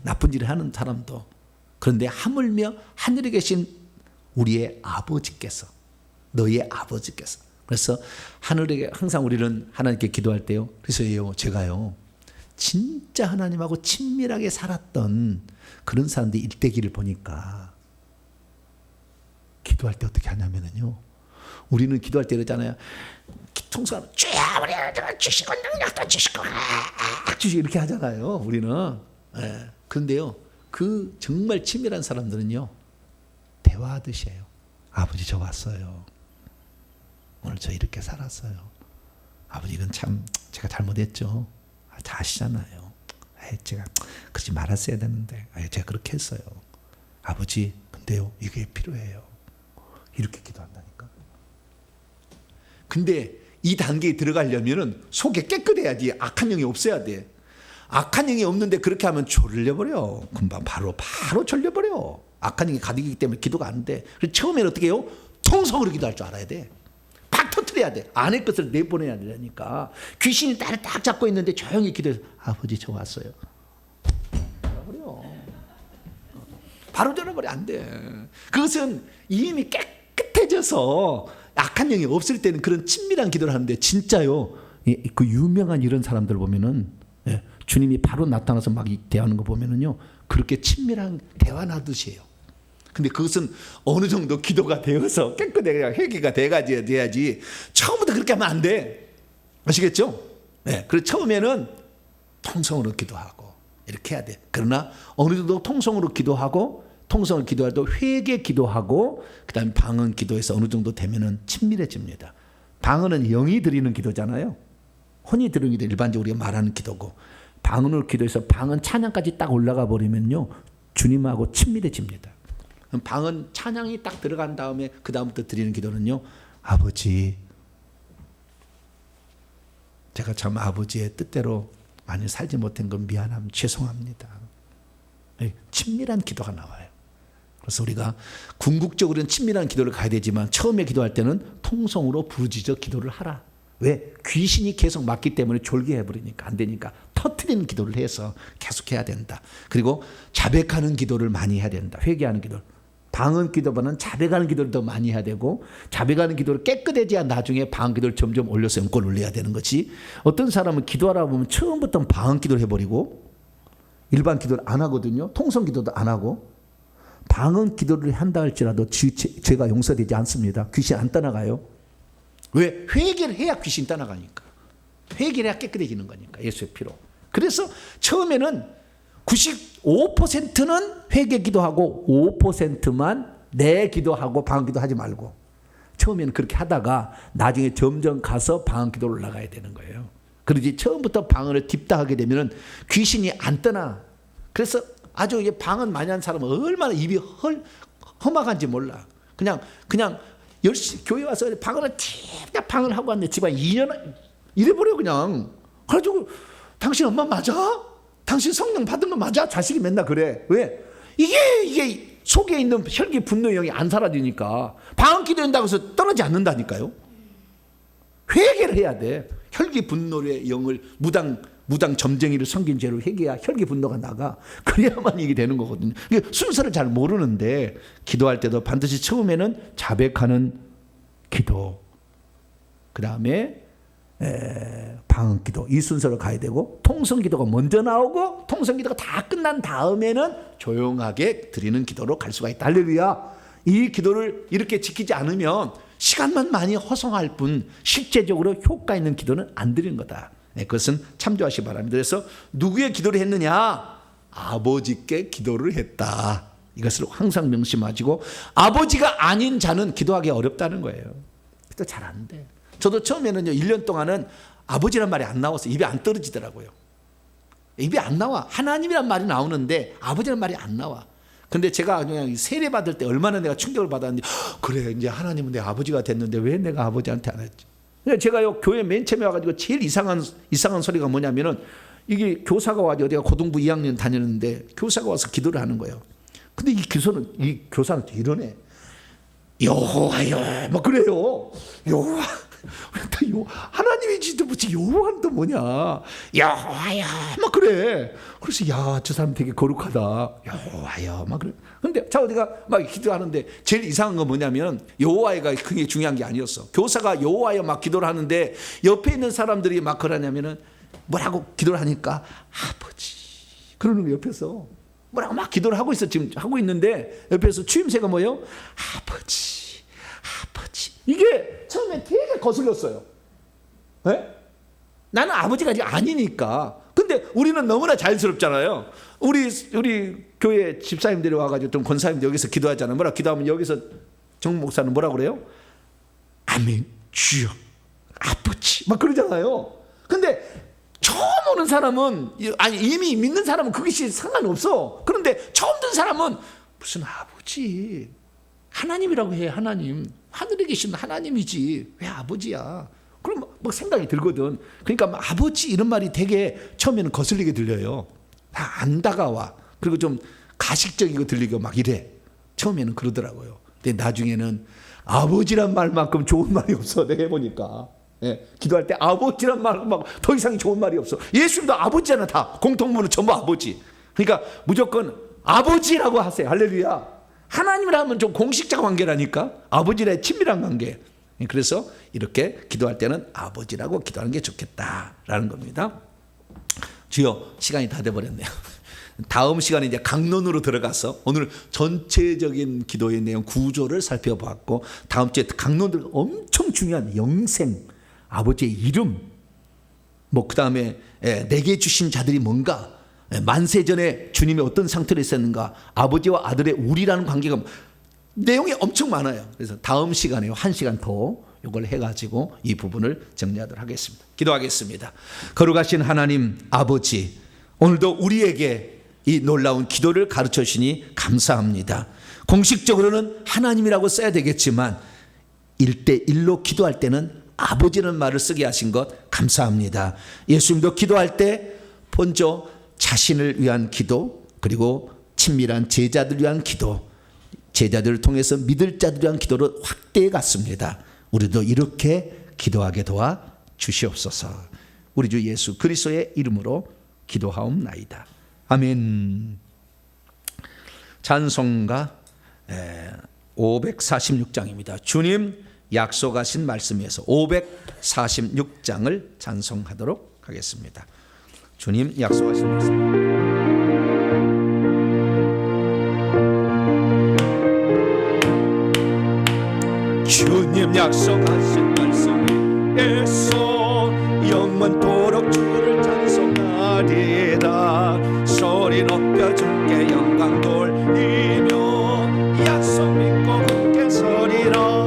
나쁜 일을 하는 사람도. 그런데 하물며 하늘에 계신 우리의 아버지께서, 너희의 아버지께서. 그래서 하늘에 항상 우리는 하나님께 기도할 때요. 그래서 제가요 진짜 하나님하고 친밀하게 살았던 그런 사람들이 일대기를 보니까 기도할 때 어떻게 하냐면요. 우리는 기도할 때 그러잖아요. 통수하면 주여 우리 주시고 능력도 주시고 주시고 이렇게 하잖아요. 우리는. 그런데요. 그 정말 친밀한 사람들은요. 대화하듯이 해요. 아버지 저 왔어요. 오늘 저 이렇게 살았어요. 아버지 이건 참 제가 잘못했죠. 다 아시잖아요. 제가 그러지 말았어야 되는데 제가 그렇게 했어요. 아버지 근데요 이게 필요해요. 이렇게 기도한다니까. 근데 이 단계에 들어가려면은 속에 깨끗해야지. 악한 영이 없어야 돼. 악한 영이 없는데 그렇게 하면 졸려버려. 금방 바로 졸려버려. 악한 영이 가득이기 때문에 기도가 안 돼. 그래서 처음에는 어떻게 해요? 통성으로 기도할 줄 알아야 돼. 팍 터뜨려야 돼. 안의 것을 내보내야 되니까. 귀신이 나를 딱 잡고 있는데 조용히 기도해서 아버지 저 왔어요. 바로 졸아버려. 안 돼. 그것은 이미 깨끗해져서 악한 영이 없을 때는 그런 친밀한 기도를 하는데 진짜요. 그 유명한 이런 사람들 보면은 주님이 바로 나타나서 막 대하는 거 보면은요 그렇게 친밀한 대화 나듯이에요. 근데 그것은 어느 정도 기도가 되어서 깨끗하게 회개가 돼야지 처음부터 그렇게 하면 안 돼. 아시겠죠? 그래서 처음에는 통성으로 기도하고 이렇게 해야 돼. 그러나 어느 정도 통성으로 기도하고 통성을 기도할 때 회개 기도하고 그다음에 방언 기도에서 어느 정도 되면은 친밀해집니다. 방언은 영이 드리는 기도잖아요. 혼이 드리는 기도 일반적으로 우리가 말하는 기도고 방언을 기도해서 방언 찬양까지 딱 올라가 버리면요 주님하고 친밀해집니다. 방언 찬양이 딱 들어간 다음에 그 다음부터 드리는 기도는요 아버지 제가 참 아버지의 뜻대로 많이 살지 못한 건 미안함 죄송합니다. 친밀한 기도가 나와요. 그래서 우리가 궁극적으로는 친밀한 기도를 가야 되지만 처음에 기도할 때는 통성으로 부르짖어 기도를 하라. 왜? 귀신이 계속 막기 때문에 졸개해버리니까 안 되니까 터뜨리는 기도를 해서 계속 해야 된다. 그리고 자백하는 기도를 많이 해야 된다. 회개하는 기도를. 방언 기도보다는 자백하는 기도를 더 많이 해야 되고 자백하는 기도를 깨끗해져야 나중에 방언 기도를 점점 올려서 연골 올려야 되는 거지. 어떤 사람은 기도하다 보면 처음부터 방언 기도를 해버리고 일반 기도를 안 하거든요. 통성 기도도 안 하고 방언 기도를 한다 할지라도 죄가 용서되지 않습니다. 귀신 안 떠나가요. 왜? 회개를 해야 귀신 떠나가니까. 회개를 해야 깨끗해지는 거니까 예수의 피로. 그래서 처음에는 95%는 회개 기도하고 5%만 내 기도하고 방언 기도하지 말고 처음에는 그렇게 하다가 나중에 점점 가서 방언 기도로 올라가야 되는 거예요. 그러지 처음부터 방언을 딥다 하게 되면 귀신이 안 떠나. 그래서 아주 방언 많이 한 사람은 얼마나 입이 험악한지 몰라. 그냥 열심히 교회 와서 방언을 딥다 방언을 하고 왔는데 집안 2년 이래버려 그냥. 그래가지고 당신 엄마 맞아? 당신 성령 받은 거 맞아? 자식이 맨날 그래. 왜? 이게 속에 있는 혈기 분노 영이 안 사라지니까 방언 기도한다고 해서 떠나지 않는다니까요. 회개를 해야 돼. 혈기 분노의 영을 무당 점쟁이를 섬긴 죄로 회개해야 혈기 분노가 나가. 그래야만 이게 되는 거거든요. 순서를 잘 모르는데 기도할 때도 반드시 처음에는 자백하는 기도, 그 다음에 방언 기도 이 순서로 가야 되고 통성 기도가 먼저 나오고 통성 기도가 다 끝난 다음에는 조용하게 드리는 기도로 갈 수가 있다. 할렐루야. 이 기도를 이렇게 지키지 않으면 시간만 많이 허송할 뿐 실제적으로 효과 있는 기도는 안 드리는 거다. 그것은 참조하시기 바랍니다. 그래서 누구의 기도를 했느냐? 아버지께 기도를 했다. 이것을 항상 명심하시고 아버지가 아닌 자는 기도하기 어렵다는 거예요. 기도 잘 안 돼. 저도 처음에는요 1년 동안은 아버지란 말이 안 나와서 입에 안 떨어지더라고요. 입에 안 나와. 하나님이란 말이 나오는데 아버지란 말이 안 나와. 근데 제가 그냥 세례 받을 때 얼마나 내가 충격을 받았는지 그래 이제 하나님은 내 아버지가 됐는데 왜 내가 아버지한테 안 했지? 제가요 교회 맨 처음에 와가지고 제일 이상한 소리가 뭐냐면은 이게 교사가 와서 어디가 고등부 2학년 다녔는데 교사가 와서 기도를 하는 거예요. 근데 이 교사는 이러네. 여호와여 막 그래요. 여호와 하나님이지도 뭐지 여호와는 또 뭐냐 여호와여 막 그래. 그래서 야 저 사람 되게 거룩하다 여호와여 막 그래. 근데 자 어디가 막 기도하는데 제일 이상한 건 뭐냐면 여호와가 그게 중요한 게 아니었어. 교사가 여호와여 막 기도를 하는데 옆에 있는 사람들이 막 그러냐면은 뭐라고 기도를 하니까 아버지 그러는 거 옆에서 뭐라고 막 기도를 하고 있어. 지금 하고 있는데 옆에서 추임새가 뭐예요? 아버지 이게 처음에 되게 거슬렸어요. 네? 나는 아버지가 아직 아니니까. 근데 우리는 너무나 자연스럽잖아요. 우리 교회 집사님들이 와가지고 좀 권사님들 여기서 기도하잖아요. 뭐라 기도하면 여기서 정 목사는 뭐라 그래요? 아멘 주여 아버지 막 그러잖아요. 근데 처음 오는 사람은, 아니 이미 믿는 사람은 그것이 상관없어. 그런데 처음 든 사람은 무슨 아버지, 하나님이라고 해. 하나님, 하늘에 계신 하나님이지 왜 아버지야? 그럼 막 생각이 들거든. 그러니까 막 아버지 이런 말이 되게 처음에는 거슬리게 들려요. 다 안 다가와. 그리고 좀 가식적이고 들리고 막 이래. 처음에는 그러더라고요. 근데 나중에는 아버지란 말만큼 좋은 말이 없어. 내가 해보니까. 예, 기도할 때 아버지란 말만 더 이상 좋은 말이 없어. 예수님도 아버지잖아. 다 공통문은 전부 아버지. 그러니까 무조건 아버지라고 하세요. 할렐루야. 하나님이라 하면 좀 공식적 관계라니까. 아버지라의 친밀한 관계. 그래서 이렇게 기도할 때는 아버지라고 기도하는 게 좋겠다라는 겁니다. 주여, 시간이 다 돼버렸네요. 다음 시간에 이제 강론으로 들어가서 오늘 전체적인 기도의 내용 구조를 살펴봤고, 다음 주에 강론들 엄청 중요한 영생, 아버지의 이름, 뭐 그다음에 내게 주신 자들이 뭔가, 만세 전에 주님이 어떤 상태로 있었는가, 아버지와 아들의 우리라는 관계가 내용이 엄청 많아요. 그래서 다음 시간에 1시간 더 이걸 해가지고 이 부분을 정리하도록 하겠습니다. 기도하겠습니다. 거룩하신 하나님 아버지, 오늘도 우리에게 이 놀라운 기도를 가르쳐 주시니 감사합니다. 공식적으로는 하나님이라고 써야 되겠지만 1대1로 기도할 때는 아버지라는 말을 쓰게 하신 것 감사합니다. 예수님도 기도할 때 먼저 자신을 위한 기도, 그리고 친밀한 제자들을 위한 기도, 제자들을 통해서 믿을 자들을 위한 기도로 확대해 갔습니다. 우리도 이렇게 기도하게 도와 주시옵소서. 우리 주 예수 그리스도의 이름으로 기도하옵나이다. 아멘. 찬송가 546장입니다. 주님 약속하신 말씀에서 546장을 찬송하도록 하겠습니다. 주님 약속하신 말씀. 주님 약속하신 말씀에서 영원토록 주를 찬송하리라. 소리 높여 주께 영광 돌리며 약속 믿고 굳게 서리라.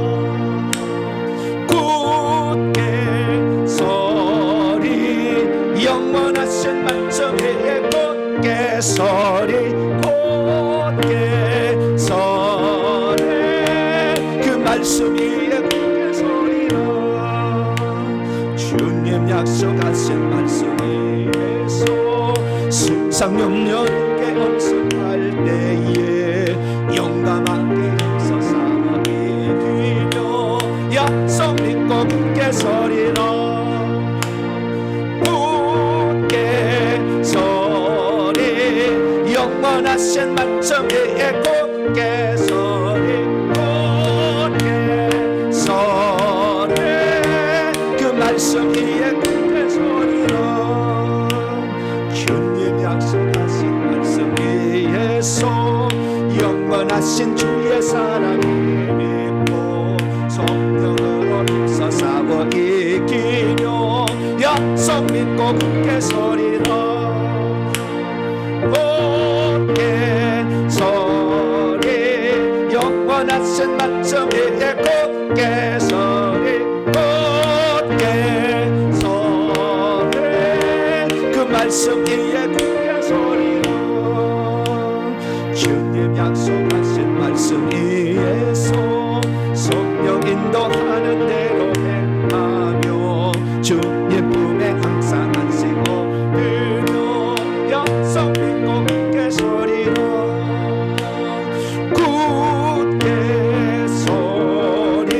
굳게 서리, 영원하신 말씀에 굳게 서리. 굳게 서리, 그 말씀 위에 굳게 서리라. 주님 약속하신 말씀에서 승상염려에 엄습할 때에 용감하게 서서 이기며 약속 믿고 굳게 서리라. 굳게 서리, 영원하신 말씀 위에 굳게 서리. 굳게 서리, 그 말씀 위에 굳게 서리라. 주님 약속하신 말씀 위에서 영원하신 주의 사랑을 믿고 성령으로 힘써 싸워 이기며 약속 믿고 굳게 서리라. 굳게 서리, 영원하신 말씀 위에 굳게 서리. 굳게 서리, 그 말씀 위에 굳게 서리라. 주님 약속하신 말씀 위에서 성령 인도하는 대로 행하며 주님 품에 항상 안식 얻으며 약속 믿고 굳게 서리라. 굳게 서리,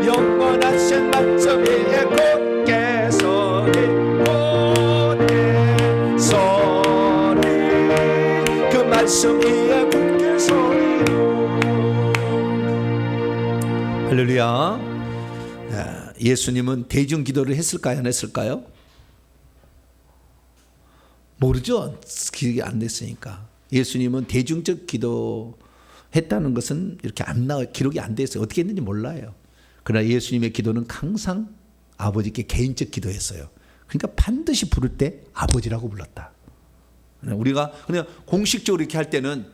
영원하신 말씀 위에 굳게 서리. 굳게 서리, 그 말씀 위에 굳게 서리라. 할렐루야. 예수님은 대중기도를 했을까요? 안 했을까요? 모르죠. 기억이 안 됐으니까. 예수님은 대중적 기도 했다는 것은 이렇게 안 나와, 기록이 안 돼 있어요. 어떻게 했는지 몰라요. 그러나 예수님의 기도는 항상 아버지께 개인적 기도했어요. 그러니까 반드시 부를 때 아버지라고 불렀다. 우리가 그냥 공식적으로 이렇게 할 때는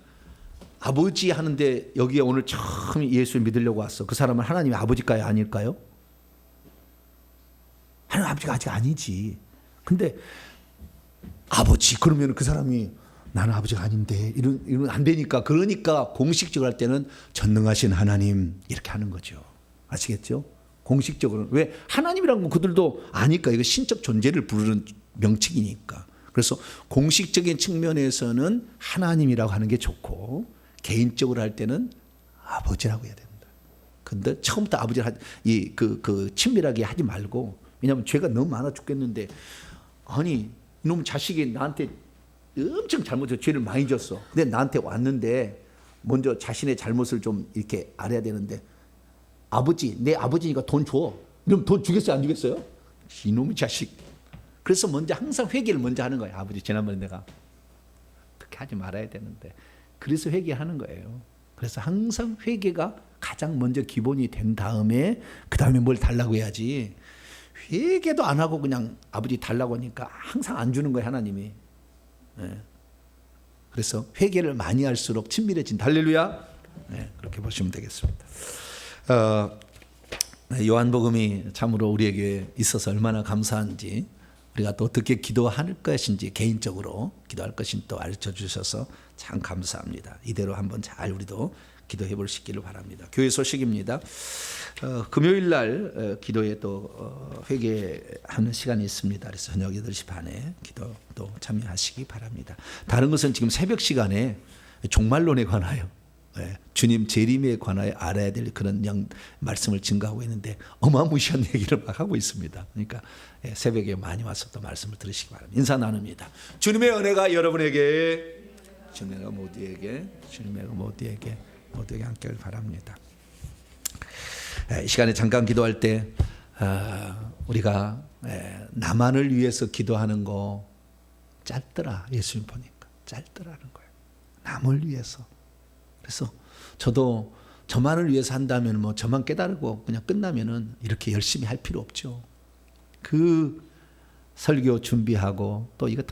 아버지 하는데, 여기에 오늘 처음 예수를 믿으려고 왔어. 그 사람은 하나님의 아버지일까요? 아닐까요? 하나님 아버지가 아직 아니지. 근데 아버지, 그러면 그 사람이 나는 아버지가 아닌데 이러면 안 되니까, 그러니까 공식적으로 할 때는 전능하신 하나님 이렇게 하는 거죠. 아시겠죠? 공식적으로는. 왜? 하나님이라는 건 그들도 아니까, 이거 신적 존재를 부르는 명칭이니까. 그래서 공식적인 측면에서는 하나님이라고 하는 게 좋고, 개인적으로 할 때는 아버지라고 해야 됩니다. 근데 처음부터 아버지를 친밀하게 하지 말고, 왜냐하면 죄가 너무 많아 죽겠는데, 아니 이놈 자식이 나한테 엄청 잘못해서 죄를 많이 졌어. 근데 나한테 왔는데 먼저 자신의 잘못을 좀 이렇게 알아야 되는데, 아버지, 내 아버지니까 돈 줘. 이러면 돈 주겠어요, 안 주겠어요? 이놈의 자식. 그래서 먼저 항상 회개를 먼저 하는 거예요. 아버지, 지난번에 내가 그렇게 하지 말아야 되는데. 그래서 회개하는 거예요. 그래서 항상 회개가 가장 먼저 기본이 된 다음에 그 다음에 뭘 달라고 해야지, 회개도 안 하고 그냥 아버지 달라고 하니까 항상 안 주는 거예요, 하나님이. 네. 그래서 회개를 많이 할수록 친밀해진다. 할렐루야. 네, 그렇게 보시면 되겠습니다. 요한복음이 참으로 우리에게 있어서 얼마나 감사한지, 우리가 또 어떻게 기도할 것인지, 개인적으로 기도할 것인지 또 알려 주셔서 참 감사합니다. 이대로 한번 잘 우리도 기도해 볼 수 있기를 바랍니다. 교회 소식입니다. 금요일 날 기도에 또 회개하는 시간이 있습니다. 그래서 저녁 8시 반에 기도 또 참여하시기 바랍니다. 다른 것은 지금 새벽 시간에 종말론에 관하여, 주님 재림에 관하여 알아야 될 그런 말씀을 증거하고 있는데 어마무시한 얘기를 막 하고 있습니다. 그러니까 새벽에 많이 와서 또 말씀을 들으시기 바랍니다. 인사 나눕니다. 주님의 은혜가 여러분에게, 주님의 모두에게 함께를 바랍니다. 이 시간에 잠깐 기도할 때 우리가 나만을 위해서 기도하는 거 짧더라. 예수님 보니까 짧더라는 거예요. 남을 위해서. 그래서 저도 저만을 위해서 한다면 뭐 저만 깨달고 그냥 끝나면은 이렇게 열심히 할 필요 없죠. 그 설교 준비하고 또 이거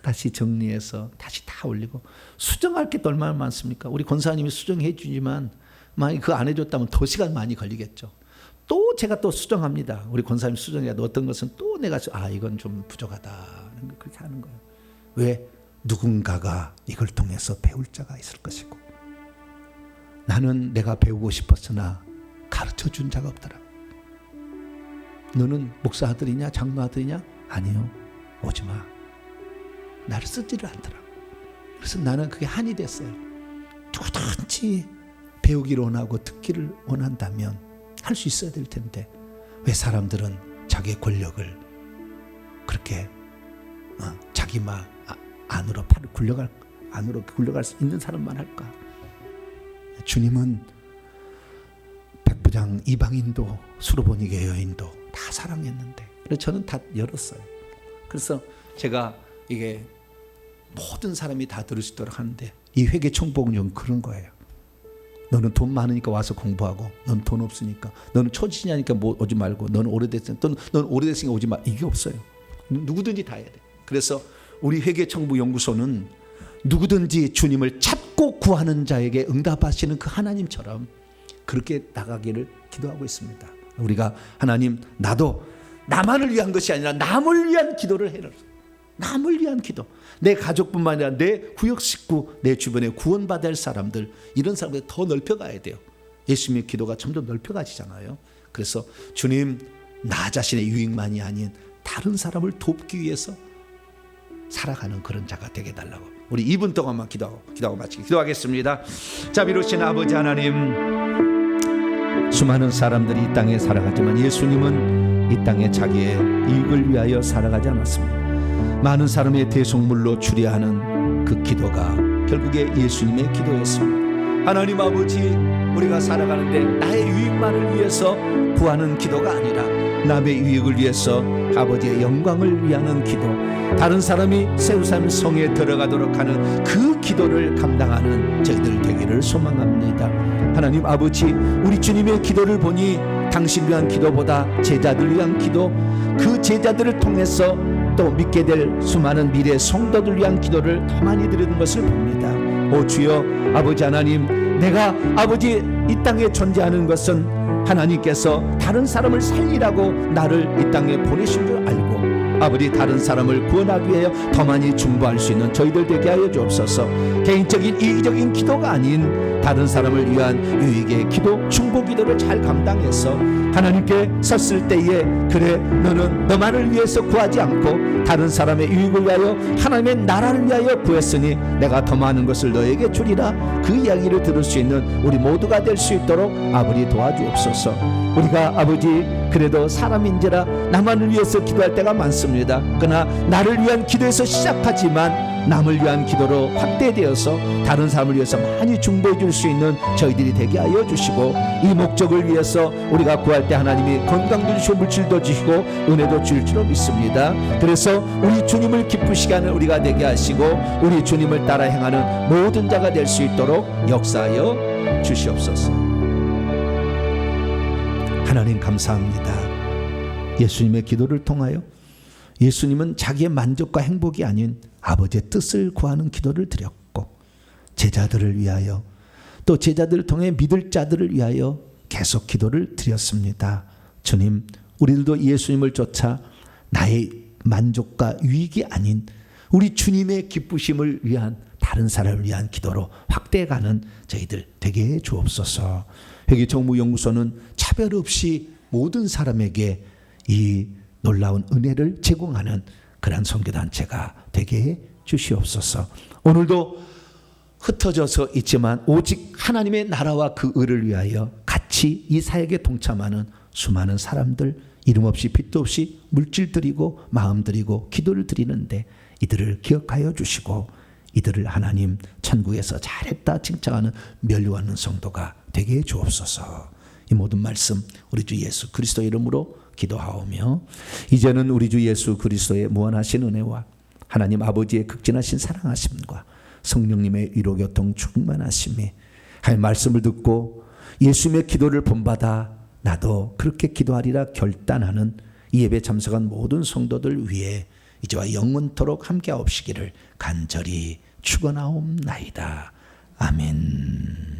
다시 정리해서 다시 다 올리고, 수정할 게 또 얼마나 많습니까? 우리 권사님이 수정해 주지만 만약 그거 안 해줬다면 더 시간 많이 걸리겠죠. 또 제가 또 수정합니다. 우리 권사님 수정해야 어떤 것은 또 내가 이건 좀 부족하다, 그렇게 하는 거예요. 왜? 누군가가 이걸 통해서 배울 자가 있을 것이고, 나는 내가 배우고 싶었으나 가르쳐 준 자가 없더라. 너는 목사 아들이냐 장로 아들이냐? 아니요, 오지 마. 나를 쓰지를 않더라. 그래서 나는 그게 한이 됐어요. 누구든지 배우기를 원하고 듣기를 원한다면 할 수 있어야 될 텐데, 왜 사람들은 자기의 권력을 그렇게 자기 안으로 굴러갈 수 있는 사람만 할까? 주님은 백부장 이방인도 수로보니게 여인도 다 사랑했는데, 그래서 저는 다 열었어요. 그래서 제가 이게 모든 사람이 다 들을 수 있도록 하는데, 이 회개 총복은 좀 그런 거예요. 너는 돈 많으니까 와서 공부하고, 너는 돈 없으니까, 너는 초지냐니까 뭐 오지 말고, 너는 오래됐으니까, 또는 너는 오래됐으니까 오지 마. 이게 없어요. 누구든지 다 해야 돼. 그래서 우리 회개청부연구소는 누구든지 주님을 찾고 구하는 자에게 응답하시는 그 하나님처럼 그렇게 나가기를 기도하고 있습니다. 우리가 하나님, 나도 나만을 위한 것이 아니라 남을 위한 기도를 해라. 남을 위한 기도. 내 가족뿐만 아니라 내 구역 식구, 내 주변에 구원받을 사람들, 이런 사람들 더 넓혀가야 돼요. 예수님의 기도가 점점 넓혀가지잖아요. 그래서 주님, 나 자신의 유익만이 아닌 다른 사람을 돕기 위해서 살아가는 그런 자가 되게 달라고, 우리 2분 동안만 기도하고 마치기 기도하겠습니다. 자비로우신 아버지 하나님, 수많은 사람들이 이 땅에 살아가지만 예수님은 이 땅에 자기의 이익을 위하여 살아가지 않았습니다. 많은 사람의 대속물로 주례하는 그 기도가 결국에 예수님의 기도였습니다. 하나님 아버지, 우리가 살아가는데 나의 유익만을 위해서 구하는 기도가 아니라 남의 유익을 위해서 아버지의 영광을 위하는 기도, 다른 사람이 세우산 성에 들어가도록 하는 그 기도를 감당하는 저희들 되기를 소망합니다. 하나님 아버지, 우리 주님의 기도를 보니 당신 위한 기도보다 제자들 위한 기도, 그 제자들을 통해서 또 믿게 될 수많은 미래 성도들 위한 기도를 더 많이 드리는 것을 봅니다. 오 주여, 아버지 하나님, 내가 아버지 이 땅에 존재하는 것은 하나님께서 다른 사람을 살리라고 나를 이 땅에 보내신 줄 알고, 아버지 다른 사람을 구원하기 위하여 더 많이 중보할 수 있는 저희들 되게 하여 주옵소서. 개인적인 이기적인 기도가 아닌 다른 사람을 위한 유익의 기도, 중보 기도를 잘 감당해서 하나님께 섰을 때에 그래 너는 너만을 위해서 구하지 않고 다른 사람의 유익을 위하여 하나님의 나라를 위하여 구했으니 내가 더 많은 것을 너에게 주리라. 그 이야기를 들을 수 있는 우리 모두가 될 수 있도록 아버지 도와주옵소서. 우리가 아버지 그래도 사람인지라 나만을 위해서 기도할 때가 많습니다. 그러나 나를 위한 기도에서 시작하지만 남을 위한 기도로 확대되어서 다른 사람을 위해서 많이 중보해 줄 수 있는 저희들이 되게 하여 주시고, 이 목적을 위해서 우리가 구할 때 하나님이 건강도 주시고 물질도 주시고 은혜도 줄 줄로 믿습니다. 그래서 우리 주님을 기쁘시게 하는 우리가 되게 하시고 우리 주님을 따라 행하는 모든 자가 될 수 있도록 역사하여 주시옵소서. 하나님 감사합니다. 예수님의 기도를 통하여 예수님은 자기의 만족과 행복이 아닌 아버지의 뜻을 구하는 기도를 드렸고, 제자들을 위하여 또 제자들을 통해 믿을 자들을 위하여 계속 기도를 드렸습니다. 주님, 우리들도 예수님을 쫓아 나의 만족과 유익이 아닌 우리 주님의 기쁘심을 위한 다른 사람을 위한 기도로 확대해가는 저희들 되게 해 주옵소서. 회계정보연구소는 차별 없이 모든 사람에게 이 놀라운 은혜를 제공하는 그러한 선교단체가 되게 해 주시옵소서. 오늘도 흩어져서 있지만 오직 하나님의 나라와 그 의를 위하여 같이 이 사역에 동참하는 수많은 사람들, 이름 없이 빛도 없이 물질 드리고 마음 드리고 기도를 드리는데 이들을 기억하여 주시고 이들을 하나님 천국에서 잘했다 칭찬하는 멸류하는 성도가 되게 해 주옵소서. 이 모든 말씀 우리 주 예수 그리스도의 이름으로 기도하오며, 이제는 우리 주 예수 그리스도의 무한하신 은혜와 하나님 아버지의 극진하신 사랑하심과 성령님의 위로교통 충만하심이 할 말씀을 듣고 예수님의 기도를 본받아 나도 그렇게 기도하리라 결단하는 이 예배 참석한 모든 성도들 위해 이제와 영원토록 함께하옵시기를 간절히 축원하옵나이다. 아멘.